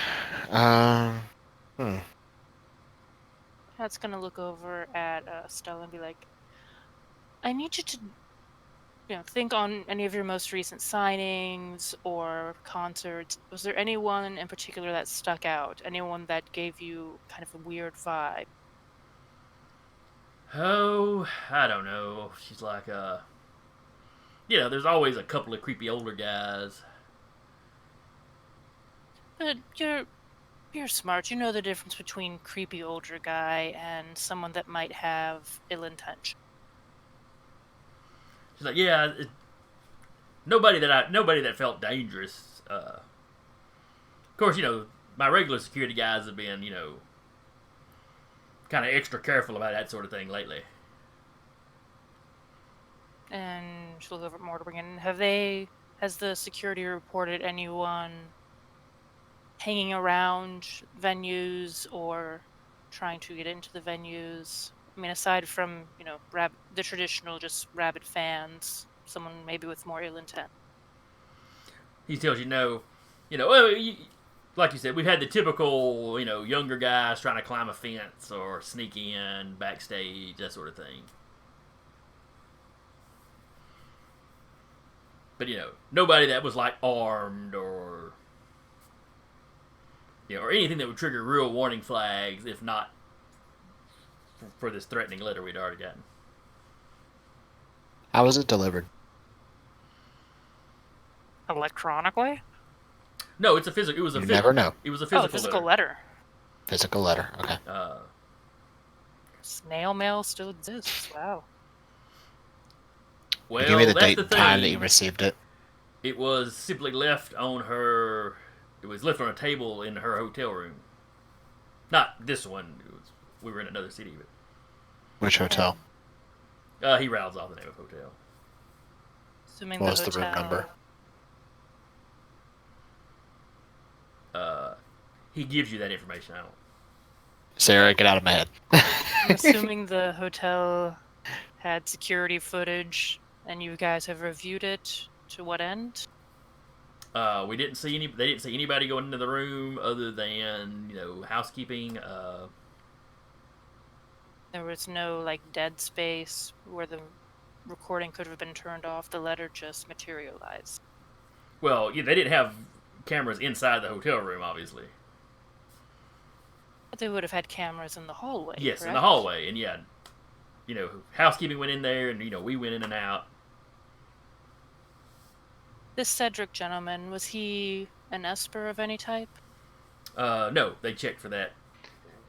Pat's gonna look over at Stella and be like, "I need you to, think on any of your most recent signings or concerts. Was there anyone in particular that stuck out? Anyone that gave you kind of a weird vibe?" Oh, I don't know. She's like, there's always a couple of creepy older guys. But you're smart. You know the difference between creepy older guy and someone that might have ill intention. She's like, yeah, nobody that felt dangerous. Of course, my regular security guys have been, kind of extra careful about that sort of thing lately. And she'll go over to Mortimer again. Has the security reported anyone hanging around venues or trying to get into the venues? I mean, aside from, the traditional just rabid fans, someone maybe with more ill intent. He tells like you said, we've had the typical, younger guys trying to climb a fence or sneak in backstage, that sort of thing. But, nobody that was, armed or anything that would trigger real warning flags, if not for this threatening letter we'd already gotten. How was it delivered? Electronically? No, it's a physical. It was a You physical. never know. It was a Oh, physical, physical letter. Physical letter. Okay. Snail mail still exists. Wow. Well, Give me the that's date the and time that you thing. received it. It was simply left on her. It was left on a table in her hotel room. Not this one. We were in another city, Which hotel? but he rattles off the name of hotel. Assuming What the was the room hotel. number? He gives you that information. I don't. Sarah, get out of my head. I'm assuming the hotel had security footage, and you guys have reviewed it. To what end? We didn't see any. They didn't see anybody going into the room other than housekeeping. There was no dead space where the recording could have been turned off. The letter just materialized. Well, yeah, they didn't have cameras inside the hotel room, obviously. But they would have had cameras in the hallway. Yes, correct? in the hallway, and yeah, housekeeping went in there, and we went in and out. This Cedric gentleman, was he an Esper of any type? No, they checked for that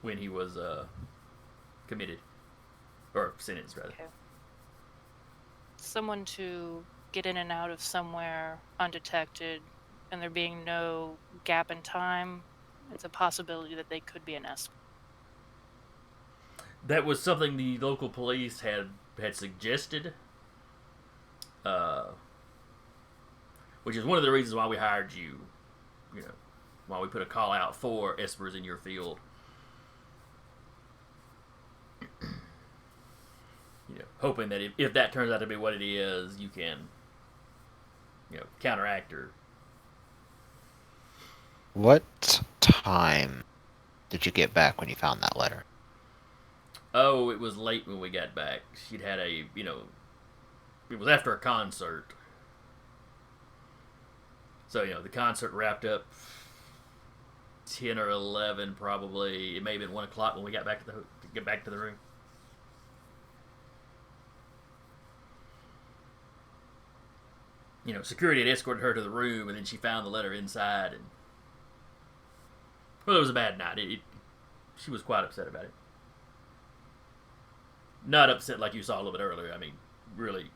when he was committed or sentenced, rather. Okay. Someone to get in and out of somewhere undetected, and there being no gap in time, it's a possibility that they could be an Esper. That was something the local police had suggested, which is one of the reasons why we hired you. Why we put a call out for Espers in your field. Hoping that if that turns out to be what it is, you can, counteract her. What time did you get back when you found that letter? Oh, it was late when we got back. She'd had it was after a concert. So, the concert wrapped up 10 or 11 probably. It may have been 1 o'clock when we got back to get back to the room. Security had escorted her to the room, and then she found the letter inside. And well, it was a bad night. She was quite upset about it. Not upset like you saw a little bit earlier. I mean, really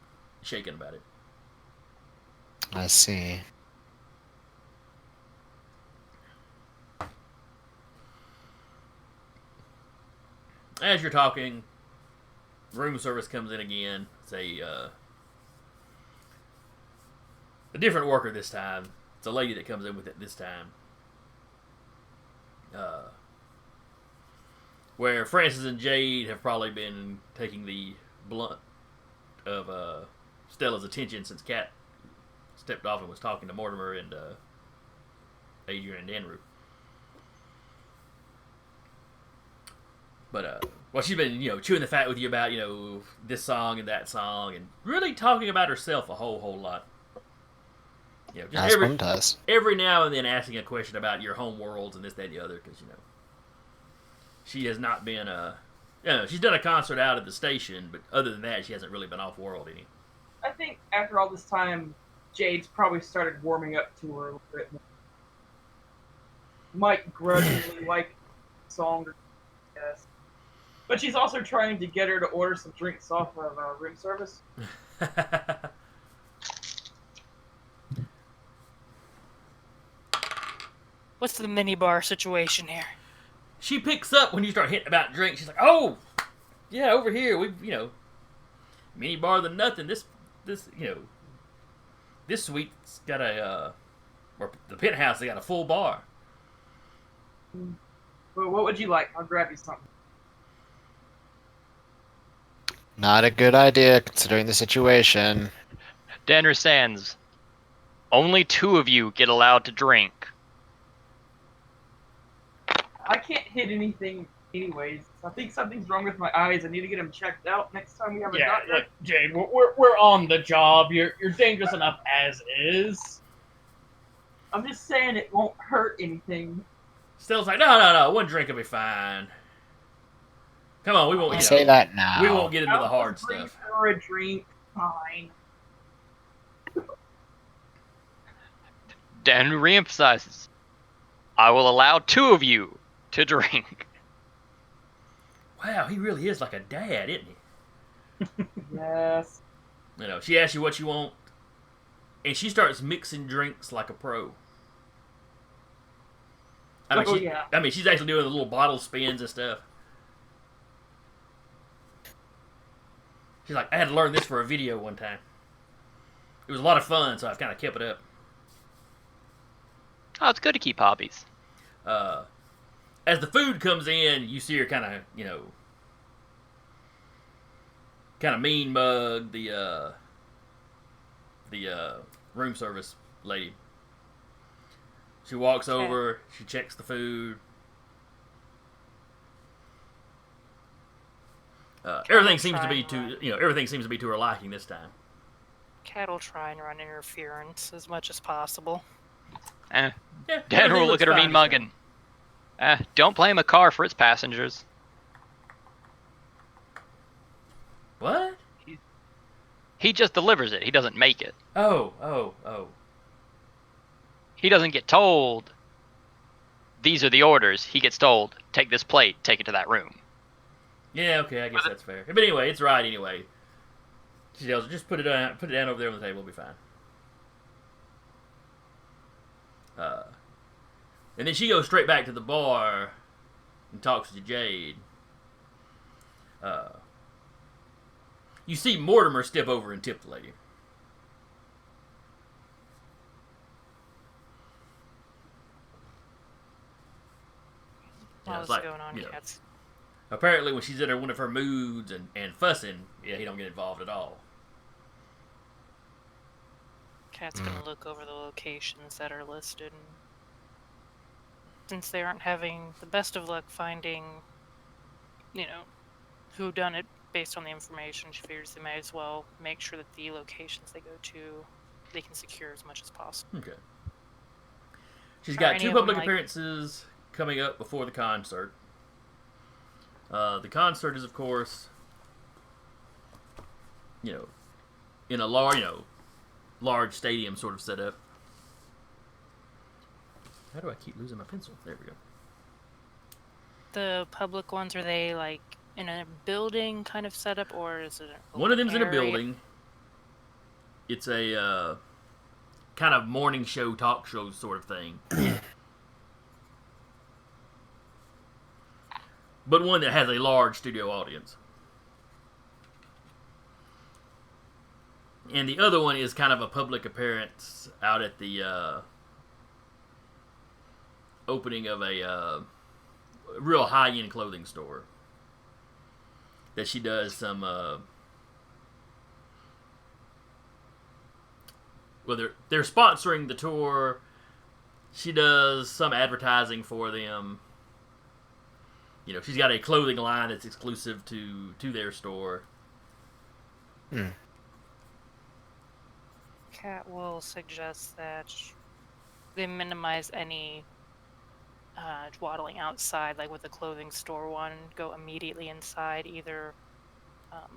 shaken about it. I see. As you're talking, room service comes in again. It's a different worker this time. It's a lady that comes in with it this time. Where Francis and Jade have probably been taking the blunt of Stella's attention since Kat stepped off and was talking to Mortimer and Adrian and Andrew. But she's been chewing the fat with you about this song and that song, and really talking about herself a whole lot. Just As one does. every now and then asking a question about your home worlds and this, that, and the other, because she has not been she's done a concert out at the station, but other than that, she hasn't really been off world any. I think after all this time, Jade's probably started warming up to her a little bit more. Might grudgingly like the song, yes. But she's also trying to get her to order some drinks off of room service. What's the minibar situation here? She picks up when you start hitting about drinks. She's like, "Oh, yeah, over here we, mini bar than nothing. This suite's got or the penthouse they got a full bar." Well, what would you like? I'll grab you something. Not a good idea considering the situation. To understands, only 2 of you get allowed to drink. I can't hit anything anyways. I think something's wrong with my eyes. I need to get them checked out next time we have a Yeah, doctor. look, Jade, we're on the job. You're dangerous enough as is. I'm just saying it won't hurt anything. Stella's like, no, 1 drink will be fine. Come on, we won't. You say that now. We won't get into the hard I'll bring stuff. her a drink. Fine. Dan reemphasizes, I will allow 2 of you to drink. Wow, he really is like a dad, isn't he? Yes. You know, she asks you what you want, and she starts mixing drinks like a pro. Oh, yeah. I mean, she's actually doing the little bottle spins and stuff. She's like, I had to learn this for a video one time. It was a lot of fun, so I've kind of kept it up. Oh, it's good to keep hobbies. As the food comes in, you see her kind of, you know, kind of mean mug the room service lady. She walks over, she checks the food. Everything seems to be to her liking this time. Cat will try and run interference as much as possible. Yeah, Dad everything will look looks at her fine mean this time. mugging. Don't blame a car for its passengers. What? He just delivers it. He doesn't make it. Oh. He doesn't get told, these are the orders. He gets told, take this plate, take it to that room. Yeah, okay, I guess that's fair. But anyway, it's right anyway. She tells her, just put it down over there on the table, we'll be fine. And then she goes straight back to the bar and talks to Jade. You see Mortimer step over and tip the lady. What's It's going on, you know, Cats? apparently when she's in one of her moods and fussing, yeah, he don't get involved at all. Cat's gonna look over the locations that are listed. And since they aren't having the best of luck finding, you know, who done it based on the information, she figures they may as well make sure that the locations they go to, they can secure as much as possible. Okay. She's Are got any two of them, public like- appearances coming up before the concert. The concert is, of course, you know, in a large stadium sort of setup. How do I keep losing my pencil? There we go. The public ones, are they like in a building kind of setup, or is it an One of them's in a open area? building. It's a kind of morning show, talk show sort of thing. But one that has a large studio audience. And the other one is kind of a public appearance out at the opening of a real high-end clothing store. That she does some... well, they're sponsoring the tour. She does some advertising for them. You know, she's got a clothing line that's exclusive to their store. Cat will suggest that they minimize any waddling outside, like with the clothing store one. Go immediately inside, either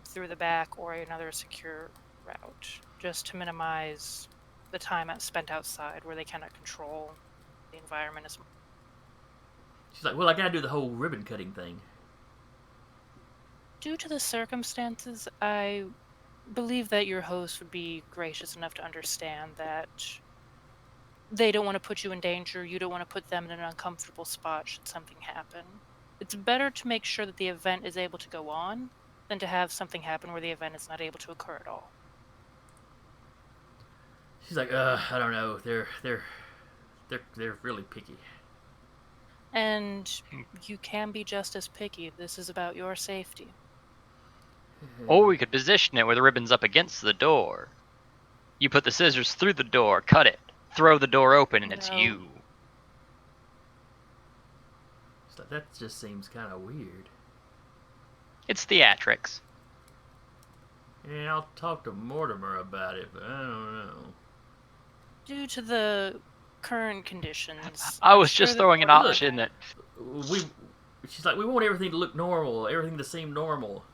through the back or another secure route, just to minimize the time spent outside where they cannot control the environment as much. She's like, well, I gotta do the whole ribbon cutting thing. Due to the circumstances, I believe that your host would be gracious enough to understand that they don't want to put you in danger, you don't want to put them in an uncomfortable spot should something happen. It's better to make sure that the event is able to go on than to have something happen where the event is not able to occur at all. She's like, I don't know. They're really picky. And you can be just as picky. This is about your safety. Or we could position it where the ribbon's up against the door. You put the scissors through the door, cut it, throw the door open, and it's No. you. She's like, that just seems kind of weird. It's theatrics. And I'll talk to Mortimer about it, but I don't know. Due to the current conditions, I I'm was sure just that throwing an Mortimer- option that She's like, we want everything to look normal, everything to seem normal.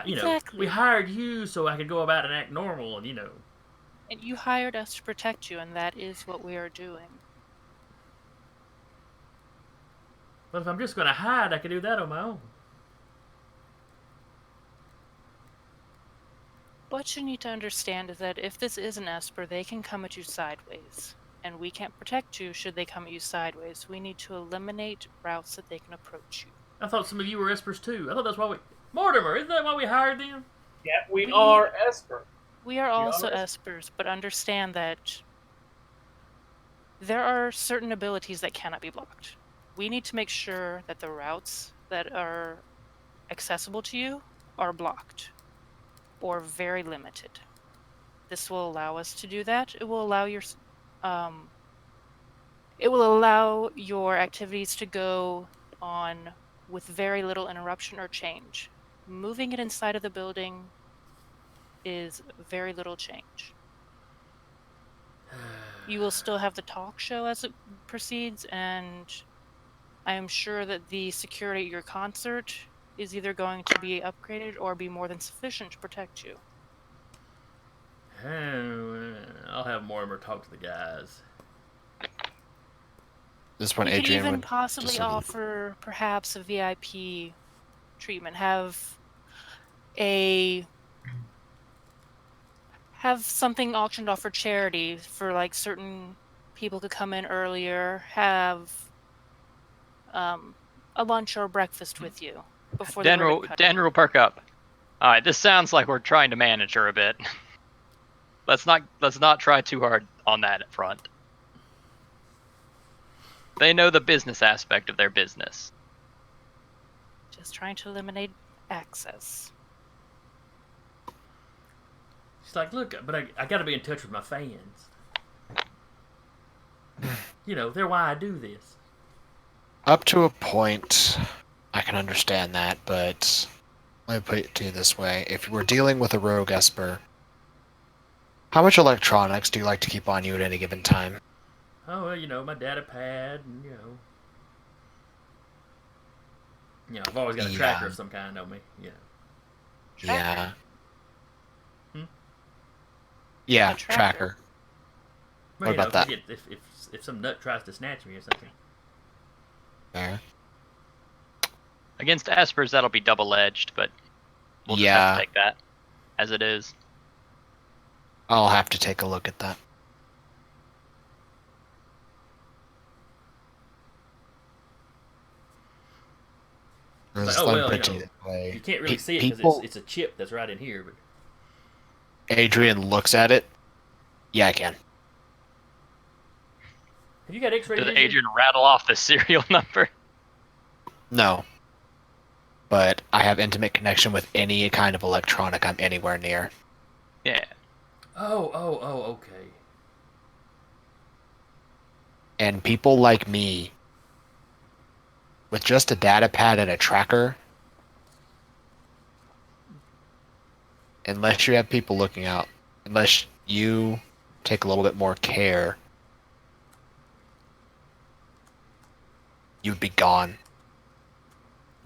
Exactly. We hired you so I could go about and act normal, and And you hired us to protect you, and that is what we are doing. But if I'm just going to hide, I can do that on my own. What you need to understand is that if this is an Esper, they can come at you sideways. And we can't protect you should they come at you sideways. We need to eliminate routes that they can approach you. I thought some of you were Espers too. I thought that's why we... Mortimer, isn't that why we hired them? Yeah, we We- are Esper. We are also Espers. Espers, but understand that there are certain abilities that cannot be blocked. We need to make sure that the routes that are accessible to you are blocked or very limited. This will allow us to do that. It will allow your activities to go on with very little interruption or change. Moving it inside of the building is very little change. You will still have the talk show as it proceeds, and I am sure that the security at your concert is either going to be upgraded or be more than sufficient to protect you. I'll have Mortimer talk to the guys. This one, We could Adrian even would possibly just- offer perhaps a VIP treatment. Have something auctioned off for charity for like certain people to come in earlier. Have a lunch or breakfast with you before the ribbon cutting. Dan will perk up. All right, this sounds like we're trying to manage her a bit. Let's not try too hard on that front. They know the business aspect of their business. Just trying to eliminate access. She's like, look, but I got to be in touch with my fans. You know, they're why I do this. Up to a point, I can understand that, but let me put it to you this way. If we're dealing with a rogue Esper, how much electronics do you like to keep on you at any given time? Oh, well, you know, my data pad, and, I've always got a tracker Yeah. of some kind on me, you know. Yeah. Hmm? Yeah, A tracker. tracker. Well, What you know, about 'cause if some nut tries to snatch me or something. Fair. Against Espers, that'll be double-edged, but we'll just have Yeah. to take that as it is. I'll have to take a look at that. Like, Just oh, let me well, put you it know, that way. You can't really see it because People, it's a chip that's right in here, but Adrian looks at it. Yeah, I can. have you got X-ray Does vision? Adrian rattle off the serial number? No. But I have intimate connection with any kind of electronic I'm anywhere near. Yeah. Oh, okay. And people like me, with just a data pad and a tracker, unless you have people looking out, unless you take a little bit more care, you'd be gone.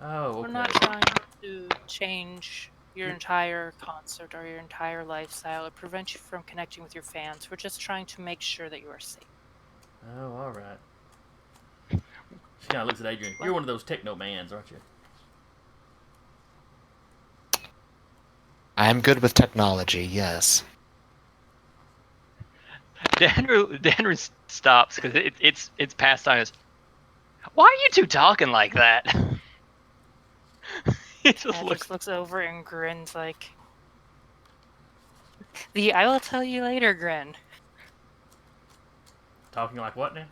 Oh, okay. We're not trying to change your entire concert or your entire lifestyle or prevent you from connecting with your fans. We're just trying to make sure that you are safe. Oh, all right. She kind of looks at Adrian. You're one of those techno mans, aren't you? I am good with technology, yes. Dan stops because it's past time. Why are you two talking like that? He just Ed looks. just looks over and grins like the "I will tell you later" grin. Talking like what now?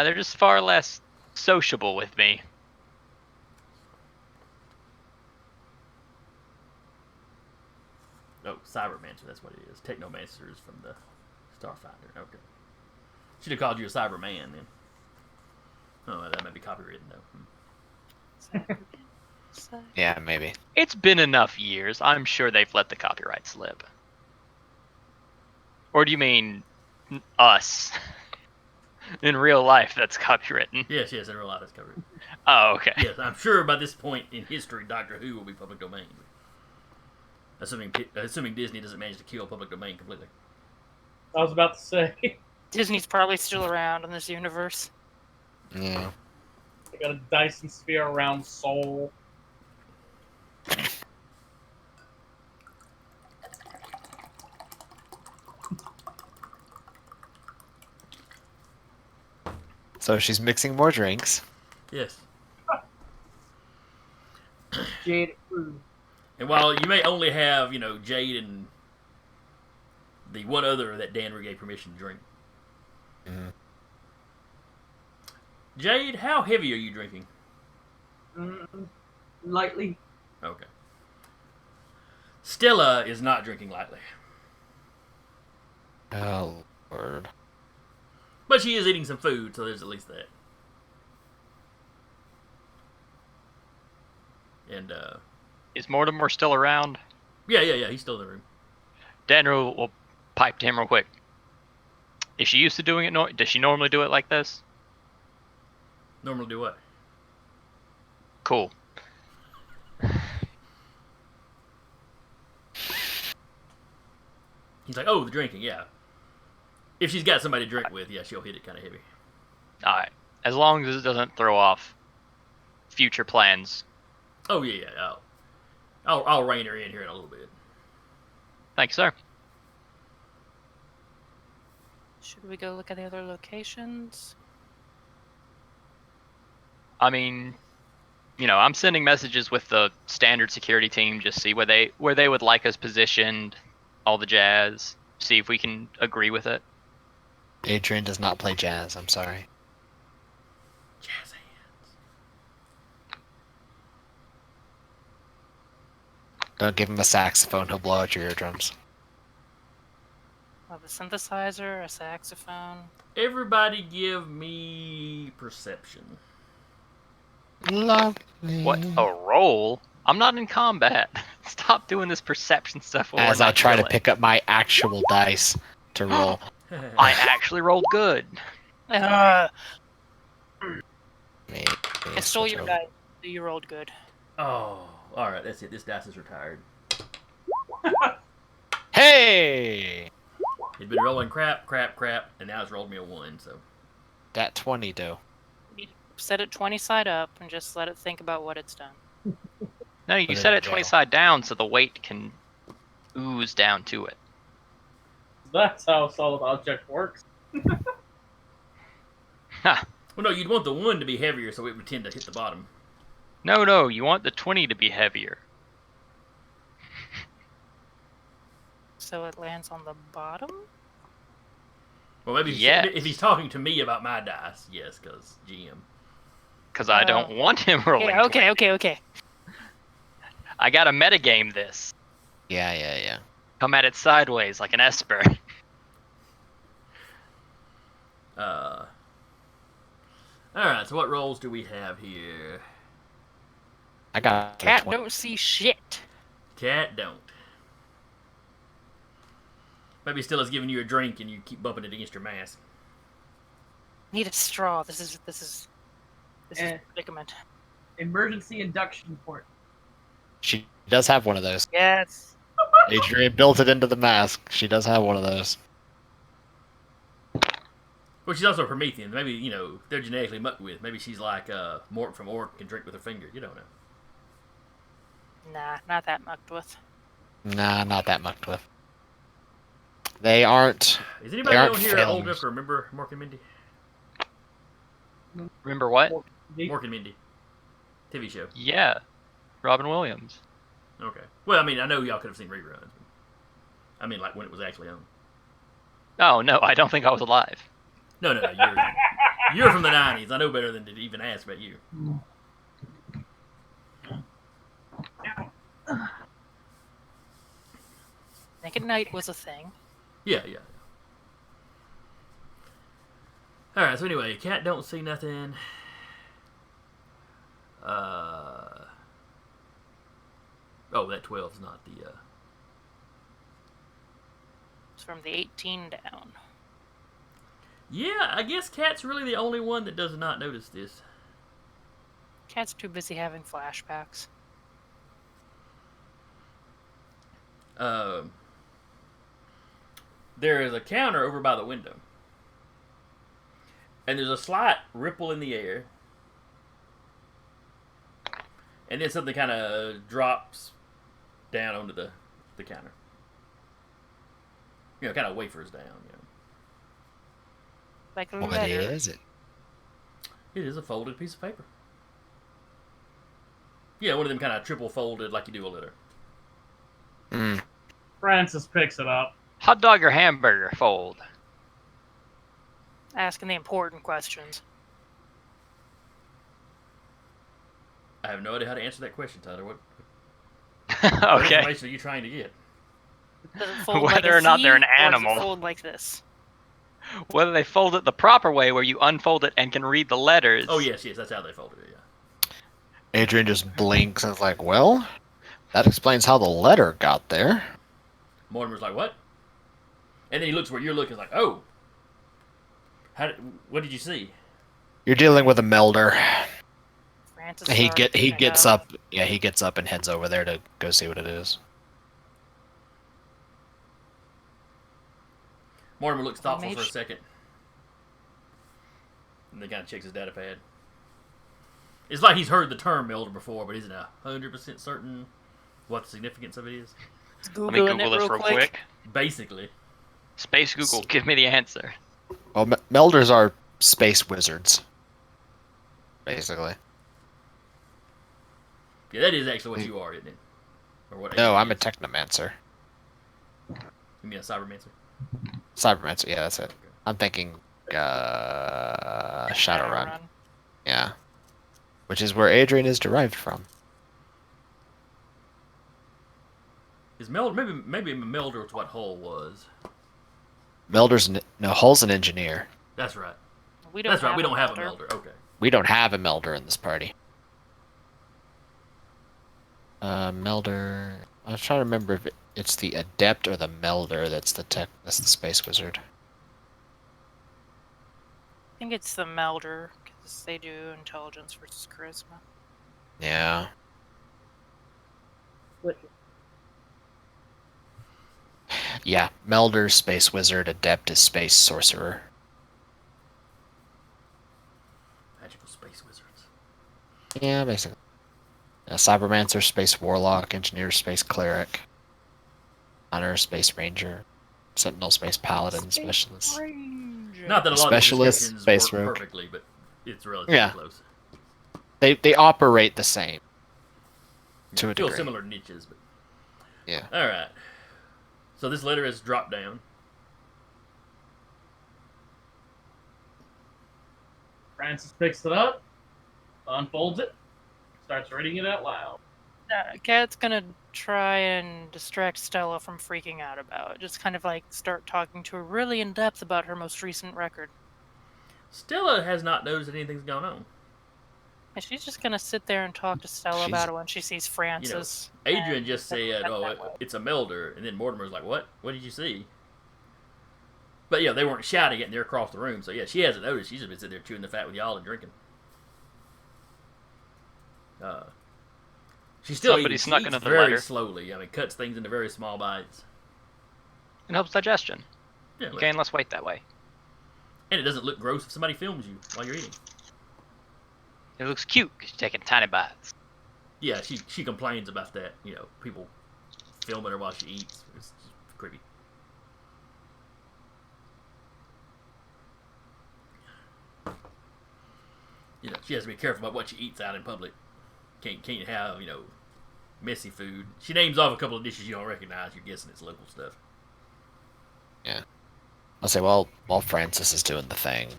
They're just far less sociable with me. Oh, Cybermancer, that's what it is. Technomancer is from the Starfinder. Okay. Should have called you a Cyberman then. Oh, that may be copywritten though. Yeah, maybe. It's been enough years. I'm sure they've let the copyright slip. Or do you mean us? In real life, that's copywritten. Yes, in real life it's covered. Oh, okay. Yes, I'm sure by this point in history, Doctor Who will be public domain. Assuming Disney doesn't manage to kill public domain completely. I was about to say. Disney's probably still around in this universe. Yeah. They got a Dyson sphere around Soul. So she's mixing more drinks. Yes. Jade approved. And while you may only have, Jade and the one other that Danner gave permission to drink. Mhm. Jade, how heavy are you drinking? Lightly. Okay. Stella is not drinking lightly. Oh, Lord. But she is eating some food, so there's at least that. And, Is Mortimer still around? yeah, he's still in the room. Daniel will pipe to him real quick. Is she used to doing it? Does she normally do it like this? Normally do what? Cool. He's like, oh, the drinking, yeah. If she's got somebody to drink with, yeah, she'll hit it kind of heavy. Alright. As long as it doesn't throw off future plans. Oh, yeah. I'll rein her in here in a little bit. Thanks, sir. Should we go look at the other locations? I mean, I'm sending messages with the standard security team, just see where they would like us positioned, all the jazz, see if we can agree with it. Adrian does not play jazz. I'm sorry. Jazz hands. Don't give him a saxophone. He'll blow out your eardrums. Well, the synthesizer, a saxophone. Everybody give me perception. Lovely. What, a roll? I'm not in combat. Stop doing this perception stuff while As we're I not try to killing. pick up my actual dice to roll. I actually rolled good. I Maybe stole switch your over. dice. So you rolled good. Oh, alright, that's it. This dice is retired. Hey! It'd been rolling crap, and now it's rolled me a 1, so. That 20 do. Set it 20 side up and just let it think about what it's done. No, you Put it set in it 20 jail. side down so the weight can ooze down to it. That's how solid object works. Ha! Well, no, you'd want the 1 to be heavier so it would tend to hit the bottom. No, you want the 20 to be heavier. So it lands on the bottom? Well, maybe Yes. if he's talking to me about my dice, yes, because GM. Because I don't want him rolling. Yeah, 20. okay. I gotta metagame this. Yeah. Come at it sideways like an Esper. Alright, so what rolls do we have here? I got Cat 20. don't see shit. Cat don't. Maybe Stella's giving you a drink and you keep bumping it against your mask. Need a straw. This is a predicament. Emergency induction port. She does have one of those. Yes. Adrian built it into the mask. She does have one of those. Well, she's also a Promethean. Maybe, they're genetically mucked with. Maybe she's like Mort from Orc, can drink with her finger. You don't know. Nah, not that mucked with. Nah, not that mucked with. They aren't. Is anybody aren't on here old films. enough to remember Mork and Mindy? Remember what? Mork and Mindy. TV show. Yeah. Robin Williams. Okay. Well, I mean, I know y'all could have seen reruns. I mean, like when it was actually on. Oh, no, I don't think I was alive. No, you're from the 90s. I know better than to even ask about you. Naked Night was a thing. Yeah. Alright, so anyway, Cat don't see nothing. Oh, that 12's not the, It's from the 18 down. Yeah, I guess Cat's really the only one that does not notice this. Cat's too busy having flashbacks. There is a counter over by the window. and there's a slight ripple in the air, and then something kind of drops down onto the counter. You know, kind of wafers down. You know. Like a What letter. is it? It is a folded piece of paper. Yeah, one of them kind of triple folded like you do a letter. Mm. Francis picks it up. Hot dog or hamburger fold? Asking the important questions. I have no idea how to answer that question, Tyler. What Okay. information are you trying to get? Does it fold like Whether a or not they're an Z, or does animal. it fold like this? Whether they fold it the proper way, where you unfold it and can read the letters. Oh yes, that's how they folded it. Yeah. Adrian just blinks and is like, well, that explains how the letter got there. Mortimer's like, what? And then he looks where you're looking, like, oh. What did you see? You're dealing with a melder. Francis He already gets know. up. Yeah, he gets up and heads over there to go see what it is. Mortimer looks thoughtful for a Mage. second. And then kind of checks his data pad. It's like he's heard the term melder before, but isn't 100% certain what the significance of it is. Let me Googling Google it this real quick. Basically. Space Google, give me the answer. Well, melders are space wizards, basically. Yeah, that is actually what you are, isn't it? Or what? No, Adrian I'm a is. technomancer. You mean a cybermancer? Cybermancer, yeah, that's it. I'm thinking Shadowrun. Shadowrun. Yeah. Which is where Adrian is derived from. Is Melder maybe Melder was what Hull was? Hull's an engineer. That's right. We don't That's right. have We don't have a melder. Melder. Okay. We don't have a melder in this party. Melder. I was trying to remember if it's the adept or the melder that's the space wizard. I think it's the melder, because they do intelligence versus charisma. Yeah. Yeah, melder, space wizard, adept is space sorcerer. Magical space wizards. Yeah, basically. Cybermancer, space warlock, engineer, space cleric, hunter, space ranger, sentinel, space paladin, specialist. Ranger. Not that a lot Specialist, of the space descriptions work rogue. perfectly, but it's relatively Yeah. close. They operate the same. To a Still degree. similar niches, but Yeah. all right. So this letter is dropped down. Francis picks it up, unfolds it, starts reading it out loud. Cat's gonna try and distract Stella from freaking out about it. Just kind of like start talking to her really in depth about her most recent record. Stella has not noticed that anything's going on. And she's just gonna sit there and talk to Stella She's- about it when she sees Francis. Adrian and just then said, step "Oh, that way. it's a Melder," and then Mortimer's like, "What? What did you see?" But yeah, they weren't shouting it, and they're across the room. So yeah, she hasn't noticed. She's just been sitting there chewing the fat with y'all and drinking. She still Somebody eats, snuck eats another very letter. slowly. I mean, cuts things into very small bites. It helps digestion. Yeah, You gain less weight that way. and it doesn't look gross if somebody films you while you're eating. It looks cute because you're taking tiny bites. Yeah, she complains about that. You know, people filming her while she eats. It's just creepy. You know, she has to be careful about what she eats out in public. Can't have, you know, messy food. She names off a couple of dishes you don't recognize. You're guessing it's local stuff. Yeah. I'll say, well, while Francis is doing the thing,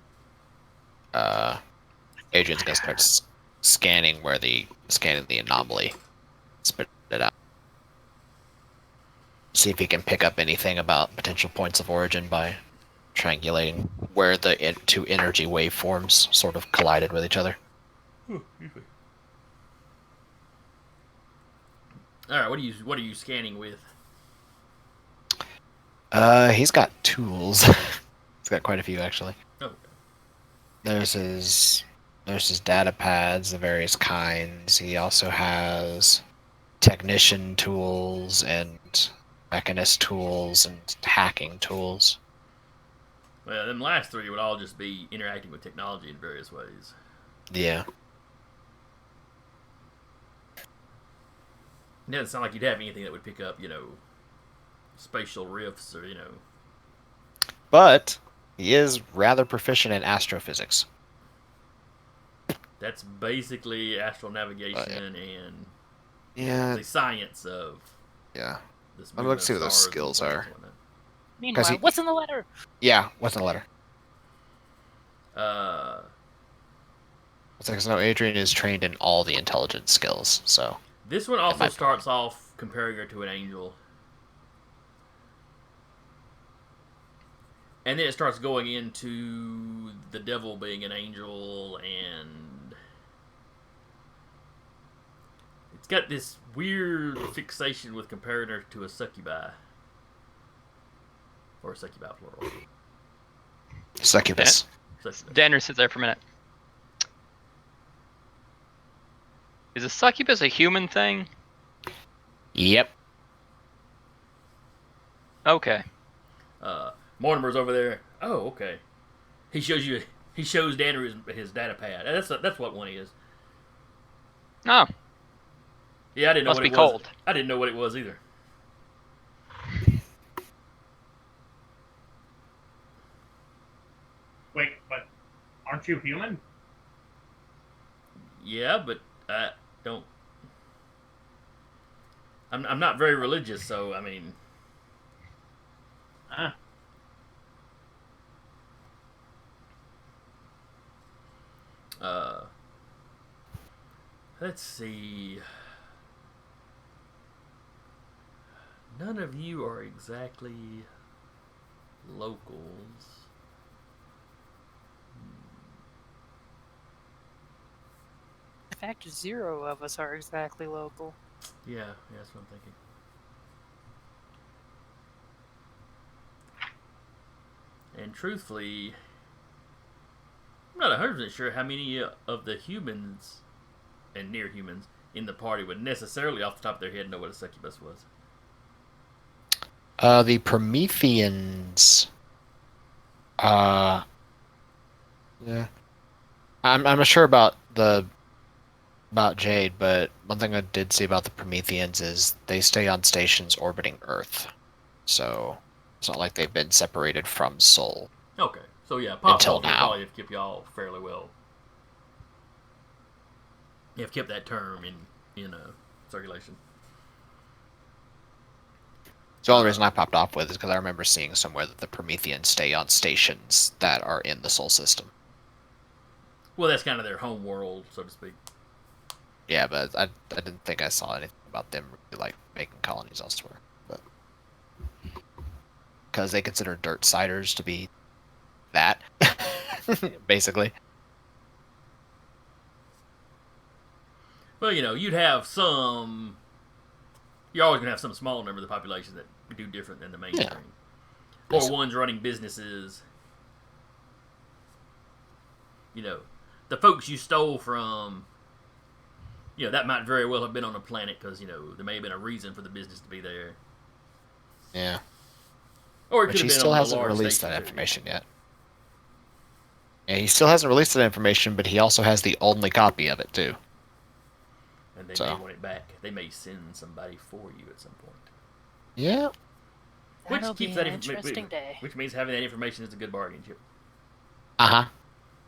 Adrian's gonna start scanning the anomaly, spit it out, see if he can pick up anything about potential points of origin by triangulating where the two energy waveforms sort of collided with each other. All right, what are you scanning with? He's got tools. He's got quite a few actually. Oh, There's his data pads of various kinds. He also has technician tools and mechanist tools and hacking tools. Well, them last three would all just be interacting with technology in various ways. Yeah. It doesn't sound like you'd have anything that would pick up, spatial rifts or, But he is rather proficient in astrophysics. That's basically astral navigation and the science of Yeah. this I'm movement looking to see of what those stars and skills planets are. and whatnot. Meanwhile, what's in the letter? Yeah, what's in the letter? Uh, It's like, no, Adrian is trained in all the intelligence skills, so. this one also starts off comparing her to an angel. And then it starts going into the devil being an angel, and it's got this weird fixation with comparing her to a succubi. Or a succubi, plural. Succubus. Danner, sit there for a minute. Is a succubus a human thing? Yep. Okay. Mortimer's over there. Oh, okay. He shows Danner his data pad. That's what one is. Oh. Yeah, I didn't know Must what be it was. cold. I didn't know what it was either. Wait, but aren't you human? Yeah, but I don't. I'm not very religious, so I mean. Ah. Let's see. None of you are exactly locals. In fact, 0 of us are exactly local. Yeah, that's what I'm thinking. And truthfully, I'm not 100% sure how many of the humans and near humans in the party would necessarily, off the top of their head, know what a succubus was. The Prometheans. Yeah. I'm not sure about Jade, but one thing I did see about the Prometheans is they stay on stations orbiting Earth, so it's not like they've been separated from Sol. Okay, so yeah, Pop Until Culture now. probably have kept y'all fairly well. You have kept that term in circulation. The only reason I popped off with is because I remember seeing somewhere that the Prometheans stay on stations that are in the Sol system. Well, that's kind of their home world, so to speak. Yeah, but I didn't think I saw anything about them really, like making colonies elsewhere. But because they consider dirt siders to be that, basically. Well, you'd have some. You're always gonna have some small number of the population that do different than the mainstream, or ones running businesses. The folks you stole from. That might very well have been on a planet because there may have been a reason for the business to be there. Yeah. Or it But could he have been still on a hasn't large released station that too. information yet. Yeah, he still hasn't released that information, but he also has the only copy of it too. And they may want it back. They may send somebody for you at some point. Yeah. That'll be an interesting day. Which means having that information is a good bargain chip. Uh-huh.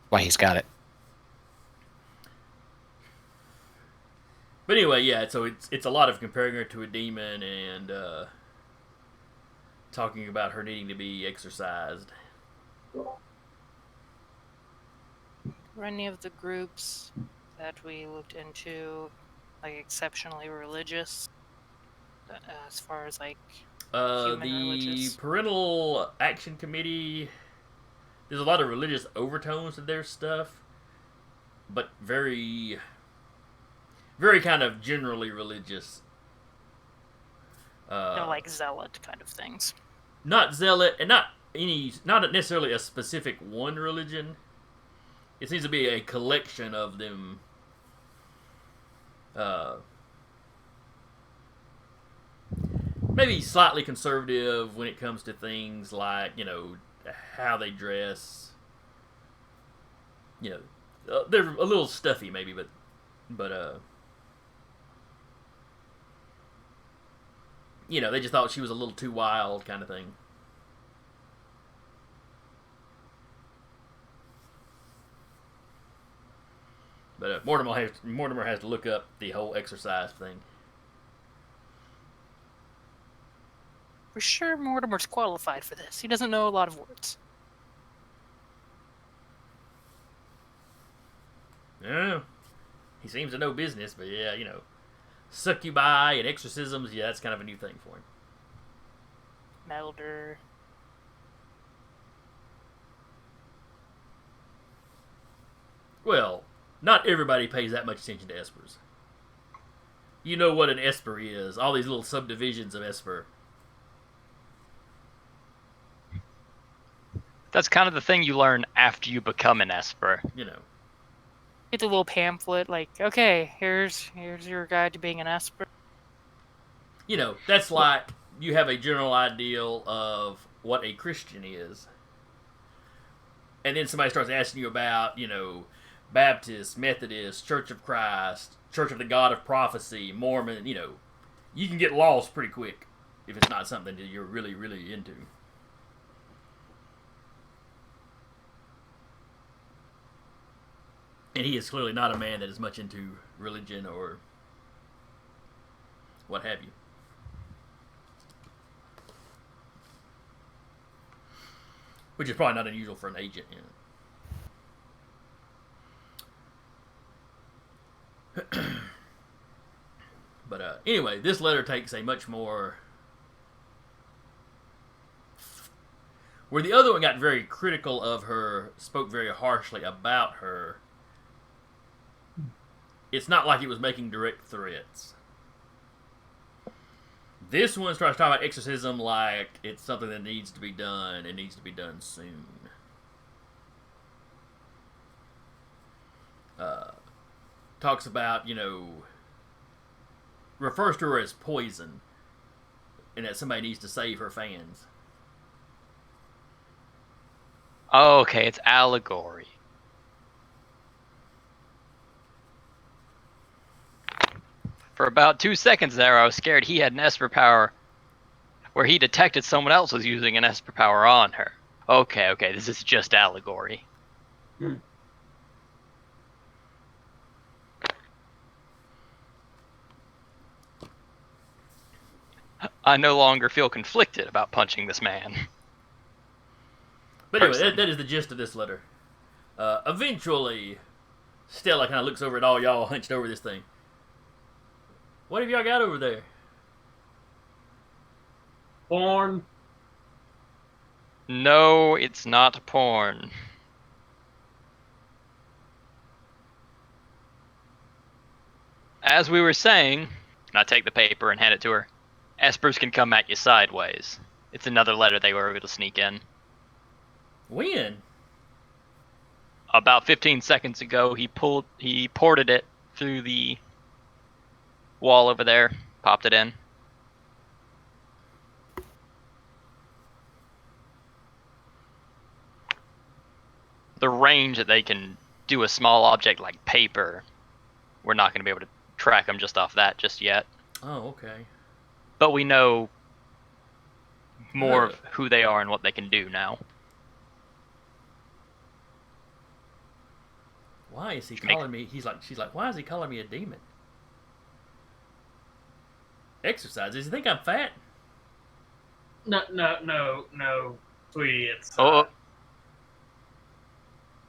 Why he's got it. But anyway, yeah, so it's a lot of comparing her to a demon and talking about her needing to be exorcised. Were any of the groups that we looked into exceptionally religious? As far as human The religious? Parental Action Committee, there's a lot of religious overtones to their stuff, but very, very kind of generally religious. Like zealot kind of things. Not zealot, and not necessarily a specific one religion. It seems to be a collection of them. Maybe slightly conservative when it comes to things like how they dress. They're a little stuffy maybe, but they just thought she was a little too wild, kind of thing. But Mortimer has to look up the whole exercise thing. For sure, Mortimer's qualified for this. He doesn't know a lot of words. Yeah, he seems to know business, but yeah, succubi and exorcisms, yeah, that's kind of a new thing for him. Melder. Well, not everybody pays that much attention to Espers. You know what an Esper is. All these little subdivisions of Esper. That's kind of the thing you learn after you become an Esper. Get the little pamphlet, like, okay, here's your guide to being an Esper. That's like you have a general ideal of what a Christian is. And then somebody starts asking you about, Baptist, Methodist, Church of Christ, Church of the God of Prophecy, Mormon, you can get lost pretty quick if it's not something that you're really, really into. And he is clearly not a man that is much into religion or what have you. Which is probably not unusual for an agent. But anyway, this letter takes a much more... Where the other one got very critical of her, spoke very harshly about her, it's not like it was making direct threats. This one starts talking about exorcism like it's something that needs to be done. It needs to be done soon. Talks about, refers to her as poison, and that somebody needs to save her fans. Oh, okay, it's allegory. For about 2 seconds there, I was scared he had an Esper power where he detected someone else was using an Esper power on her. Okay, this is just allegory. I no longer feel conflicted about punching this man. But anyway, that is the gist of this letter. Eventually, Stella kind of looks over at all y'all hunched over this thing. What have y'all got over there? Porn. No, it's not porn. As we were saying, and I take the paper and hand it to her, Espers can come at you sideways. It's another letter they were able to sneak in. When? About 15 seconds ago, he ported it through the wall over there, popped it in. The range that they can do a small object like paper, we're not going to be able to track them just off that just yet. Oh, okay. But we know more of who they are and what they can do now. Why is he calling me? She's like, why is he calling me a demon? Exercise? Does he think I'm fat? No, sweetie. It's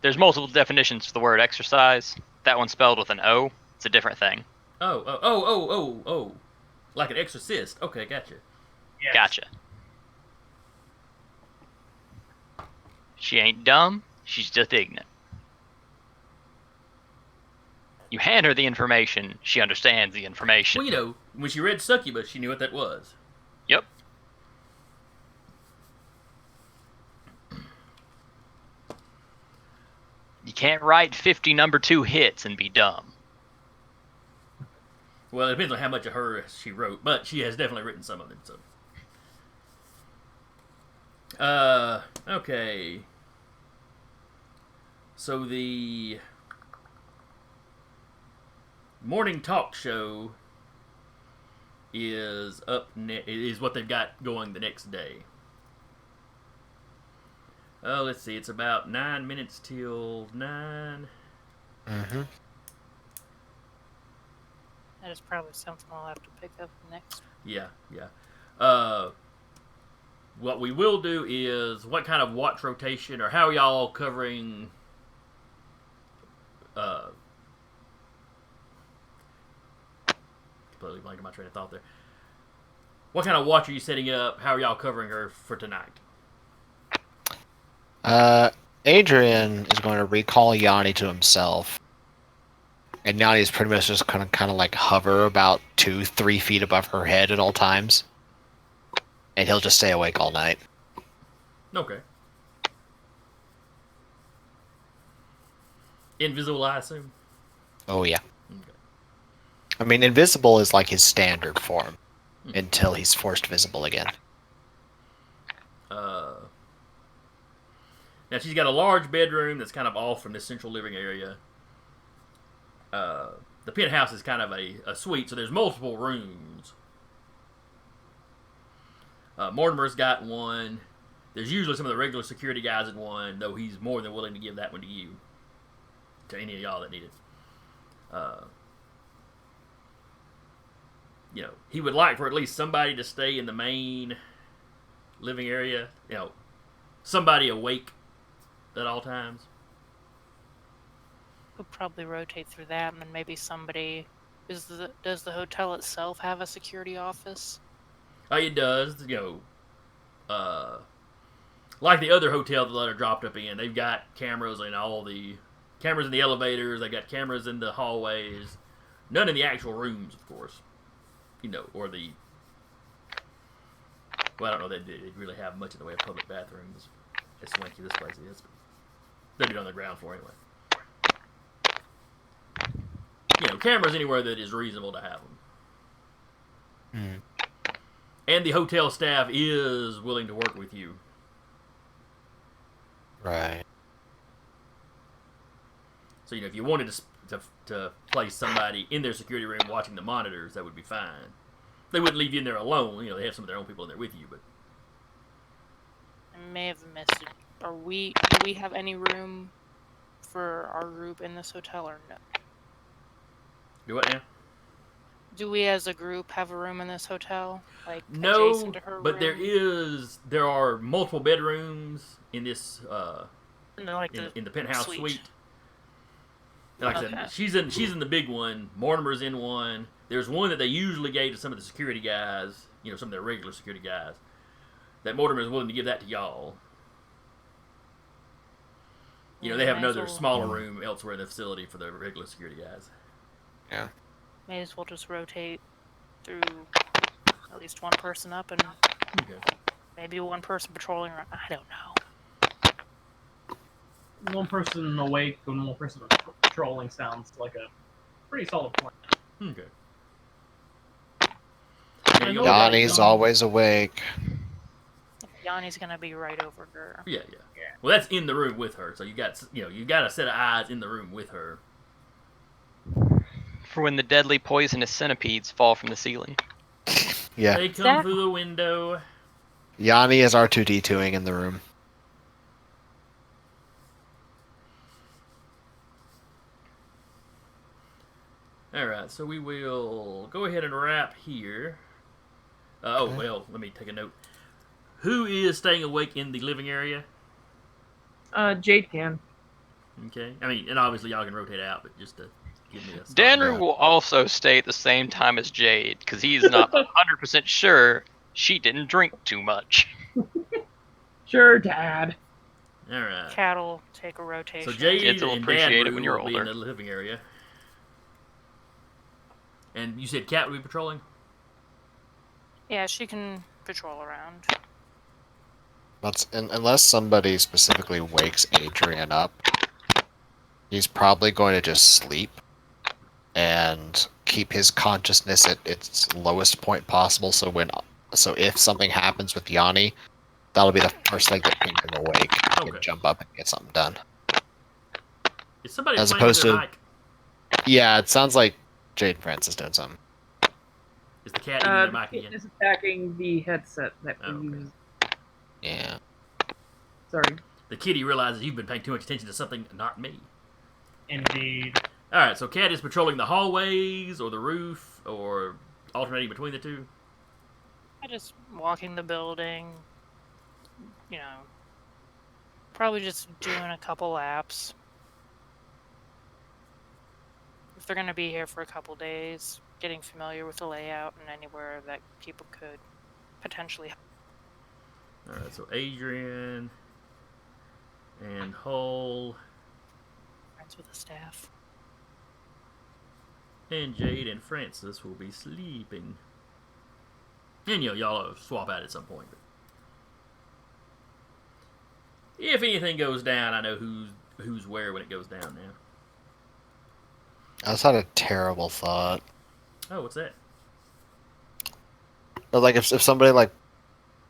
there's multiple definitions for the word exercise. That one's spelled with an O. It's a different thing. Oh. Like an exorcist. Okay, gotcha. yes. Gotcha. She ain't dumb. She's just ignorant. You hand her the information, she understands the information. Well, when she read succubus, she knew what that was. Yep. You can't write 50 number 2 hits and be dumb. Well, it depends on how much of her she wrote, but she has definitely written some of them. So, Okay. So the morning talk show is is what they've got going the next day. Let's see. It's about 9 minutes till 9. Mm-hmm. That is probably something I'll have to pick up next. Yeah. What we will do is what kind of watch rotation or how are y'all covering? Completely blanking my train of thought there. What kind of watch are you setting up? How are y'all covering her for tonight? Adrian is going to recall Yanni to himself. And Yanni is pretty much just kind of like hover about 2-3 feet above her head at all times. And he'll just stay awake all night. Okay. Invisible, I assume. Oh, yeah. Okay. I mean, invisible is like his standard form until he's forced visible again. Now she's got a large bedroom that's kind of off from the central living area. The penthouse is kind of a suite, so there's multiple rooms. Mortimer's got one. There's usually some of the regular security guys in one, though he's more than willing to give that one to you. To any of y'all that need it. He would like for at least somebody to stay in the main living area. Somebody awake at all times. We'll probably rotate through that, and then maybe somebody. Does the hotel itself have a security office? It does. Like the other hotel that are dropped up in, they've got cameras in all the cameras in the elevators. They got cameras in the hallways. None in the actual rooms, of course. Or the. Well, I don't know. They really have much in the way of public bathrooms. As swanky this place is, but they do it on the ground floor anyway. Cameras anywhere that is reasonable to have them. And the hotel staff is willing to work with you. Right. So, if you wanted to place somebody in their security room watching the monitors, that would be fine. They wouldn't leave you in there alone. They have some of their own people in there with you, but. I may have missed it. Do we have any room for our group in this hotel or no? Do what now? Do we as a group have a room in this hotel? Like no, adjacent to her but room? there are multiple bedrooms in this in the penthouse suite. And like I said, she's in the big one. Mortimer's in one. There's one that they usually gave to some of the security guys. Some of their regular security guys. That Mortimer is willing to give that to y'all. They have another smaller room elsewhere in the facility for the regular security guys. Yeah. May as well just rotate through at least one person up and maybe one person patrolling around. I don't know. One person awake and one person patrolling sounds like a pretty solid plan. Okay. Yanni's always awake. Yanni's gonna be right over her. Yeah. Well, that's in the room with her, so you got a set of eyes in the room with her. For when the deadly poisonous centipedes fall from the ceiling. Yeah. They come through the window. Yanni is R2D2ing in the room. Alright, so we will go ahead and wrap here. Well, let me take a note. Who is staying awake in the living area? Jade can. Okay. And obviously y'all can rotate out, but just to give me a... Danner will also stay at the same time as Jade, because he's not 100% sure she didn't drink too much. Sure, Dad. Alright. Cat'll take a rotation. So Jade Kids will and appreciate Dad it when you're will be older. in the living area. And you said Cat would be patrolling? Yeah, she can patrol around. Unless somebody specifically wakes Adrian up, he's probably going to just sleep and keep his consciousness at its lowest point possible. So if something happens with Yanni, that'll be the first thing that brings him awake. He Okay. can jump up and get something done. Is somebody As playing with opposed their to- mic? Yeah, it sounds like Jade Francis doing something. Is the cat eating their The mic kitten again? is attacking the headset that we Oh, okay. use. Yeah. Sorry. The kitty realizes you've been paying too much attention to something, not me. Indeed. All right, so Cat is patrolling the hallways or the roof or alternating between the two. Just walking the building. You know, probably just doing a couple laps. If they're going to be here for a couple days, getting familiar with the layout and anywhere that people could potentially. All right, so Adrian and Hull Friends with the staff. and Jade and Francis will be sleeping. And y'all will swap out at some point. If anything goes down, I know who's where when it goes down now. I just had a terrible thought. Oh, what's that? But like if somebody like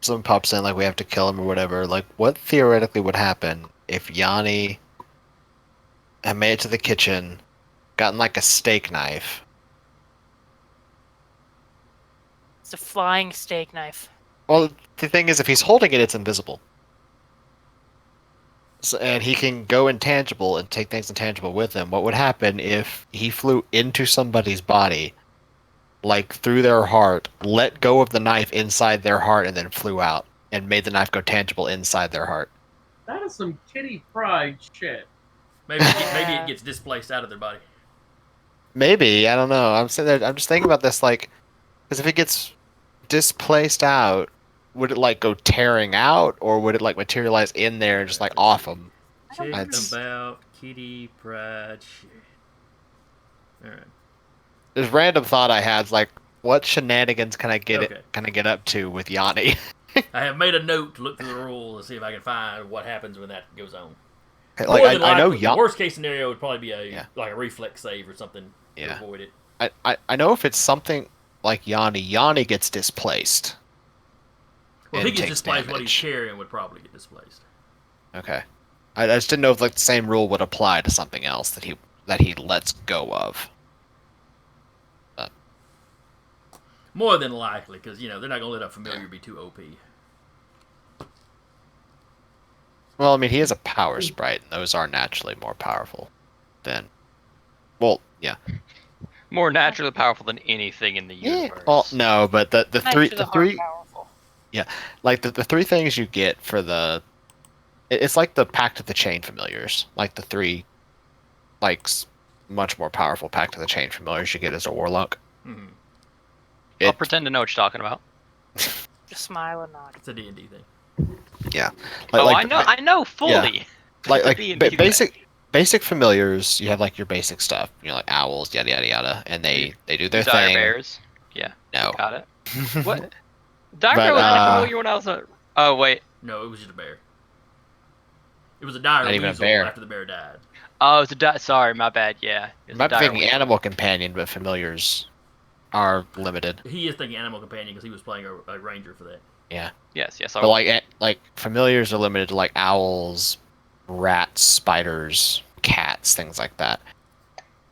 someone pops in, like we have to kill him or whatever, like what theoretically would happen if Yanni had made it to the kitchen, gotten like a steak knife? It's a flying steak knife. Well, the thing is, if he's holding it, it's invisible. So, and he can go intangible and take things intangible with him. What would happen if he flew into somebody's body, like through their heart, let go of the knife inside their heart, and then flew out and made the knife go tangible inside their heart? That is some kitty pride shit. Maybe it gets displaced out of their body. Maybe, I don't know. I'm sitting there, I'm just thinking about this, like, because if it gets displaced out, would it like go tearing out, or would it like materialize in there and just like off them? Check That's- about kitty pride shit. Alright. This random thought I had is like, what shenanigans can I get Okay. Can I get up to with Yanni? I have made a note to look through the rules and see if I can find what happens when that goes on. Like More than I know likely, the Yanni. worst case scenario would probably be Yeah. like a reflex save or something to Yeah. avoid it. I know if it's something like Yanni gets displaced. Well, if he and gets takes displaced, what he's damage. carrying would probably get displaced. Okay. I just didn't know if like the same rule would apply to something else that he lets go of. More than likely, because they're not gonna let a familiar be too OP. Well, I mean, he is a power sprite, and those are naturally more powerful than. Well, yeah. More naturally powerful than anything in the universe. Well, no, but the Actually, the the heart three powerful. like the three things you get for the it's like the Pact of the Chain familiars, like the three like much more powerful Pact of the Chain familiars you get as a warlock. Mm-hmm. I'll It- pretend to know what you're talking about. Just smile and nod. It's a D&D thing. Yeah. Oh, Like I know fully. like The D&D thing. basic familiars. You have like your basic stuff, like owls, yada yada yada, and they do their Dire thing. bears. Yeah, No. got it. What? Dire But, bear was not familiar when I was a... Oh, wait. No, it was just a bear. It was a dire Not even a weasel bear. after the bear died. Oh, it's a sorry, my bad, yeah. It's I'm a dire thinking weasel. animal companion, but familiars are limited. He is thinking animal companion because he was playing a ranger for that. Yeah. Yes, But like familiars are limited to like owls, rats, spiders, cats, things like that.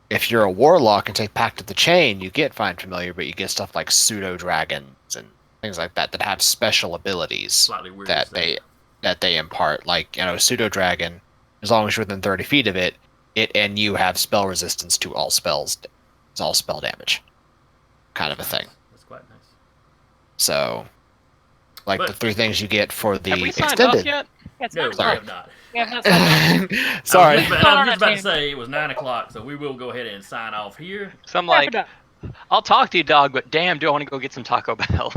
If you're a warlock and take Pact of the Chain, you get Find Familiar, but you get stuff like pseudo dragons and things like that that have special abilities Slightly weird. that they impart. Like pseudo dragon, as long as you're within 30 feet of it, it and you have spell resistance to all spells. It's all spell damage, kind of a thing. That's quite nice. So, like But- the three things you get for the Have we signed extended. off yet? Yeah, it's No, not we sorry. have not. We have not signed up. Sorry. I was just Not on about our to team. say it was 9 o'clock, so we will go ahead and sign off here. So I'm Wrap like, it up. I'll talk to you, dog, but damn, do I want to go get some Taco Bell?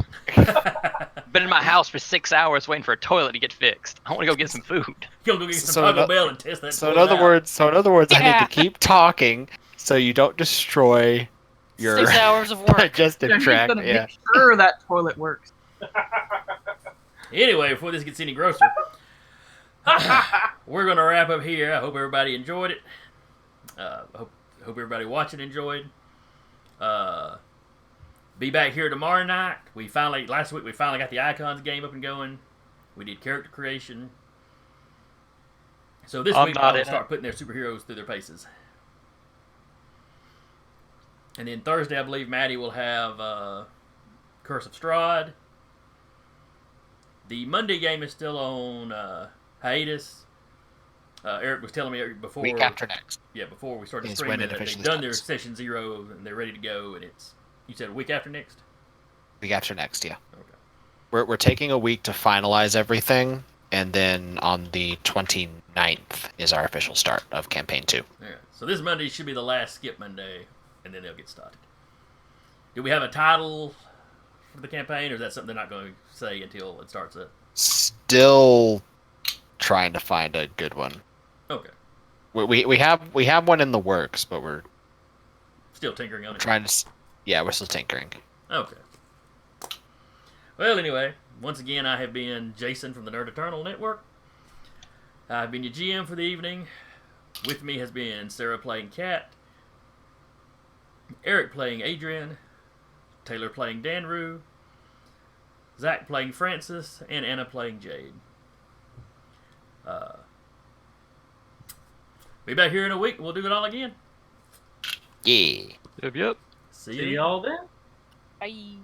Been in my house for 6 hours waiting for a toilet to get fixed. I want to go get some food. You'll go get some So Taco no- Bell and test that. So in toilet other out. words, I need Yeah. to keep talking so you don't destroy your 6 hours of work. digestive Yeah, he's tract. gonna Yeah. make sure that toilet works. Anyway, before this gets any grosser, we're going to wrap up here. I hope everybody enjoyed it. Hope everybody watching enjoyed. Be back here tomorrow night. Last week we finally got the Icons game up and going. We did character creation. So this I'm week not I in will it. start putting their superheroes through their paces. And then Thursday, I believe Maddie will have Curse of Strahd. The Monday game is still on hiatus. Eric was telling me before Week after next before we started is when streaming it that they've officially done their starts. session 0 and they're ready to go. And it's, you said a week after next. Week after next, yeah. Okay. We're taking a week to finalize everything, and then on the 29th is our official start of campaign 2. All right. So this Monday should be the last skip Monday, and then they'll get started. Do we have a title for the campaign, or is that something they're not going to say until it starts up? Still trying to find a good one. Okay. We have one in the works, but we're Still tinkering on it. trying to. Yeah, we're still tinkering. Okay. Well, anyway, once again, I have been Jason from the Nerd Eternal Network. I've been your GM for the evening. With me has been Sarah playing Kat, Eric playing Adrian, Taylor playing Danru, Zach playing Francis, and Anna playing Jade. Be back here in a week. We'll do it all again. Yeah. Yep. See See you. y'all then. Bye.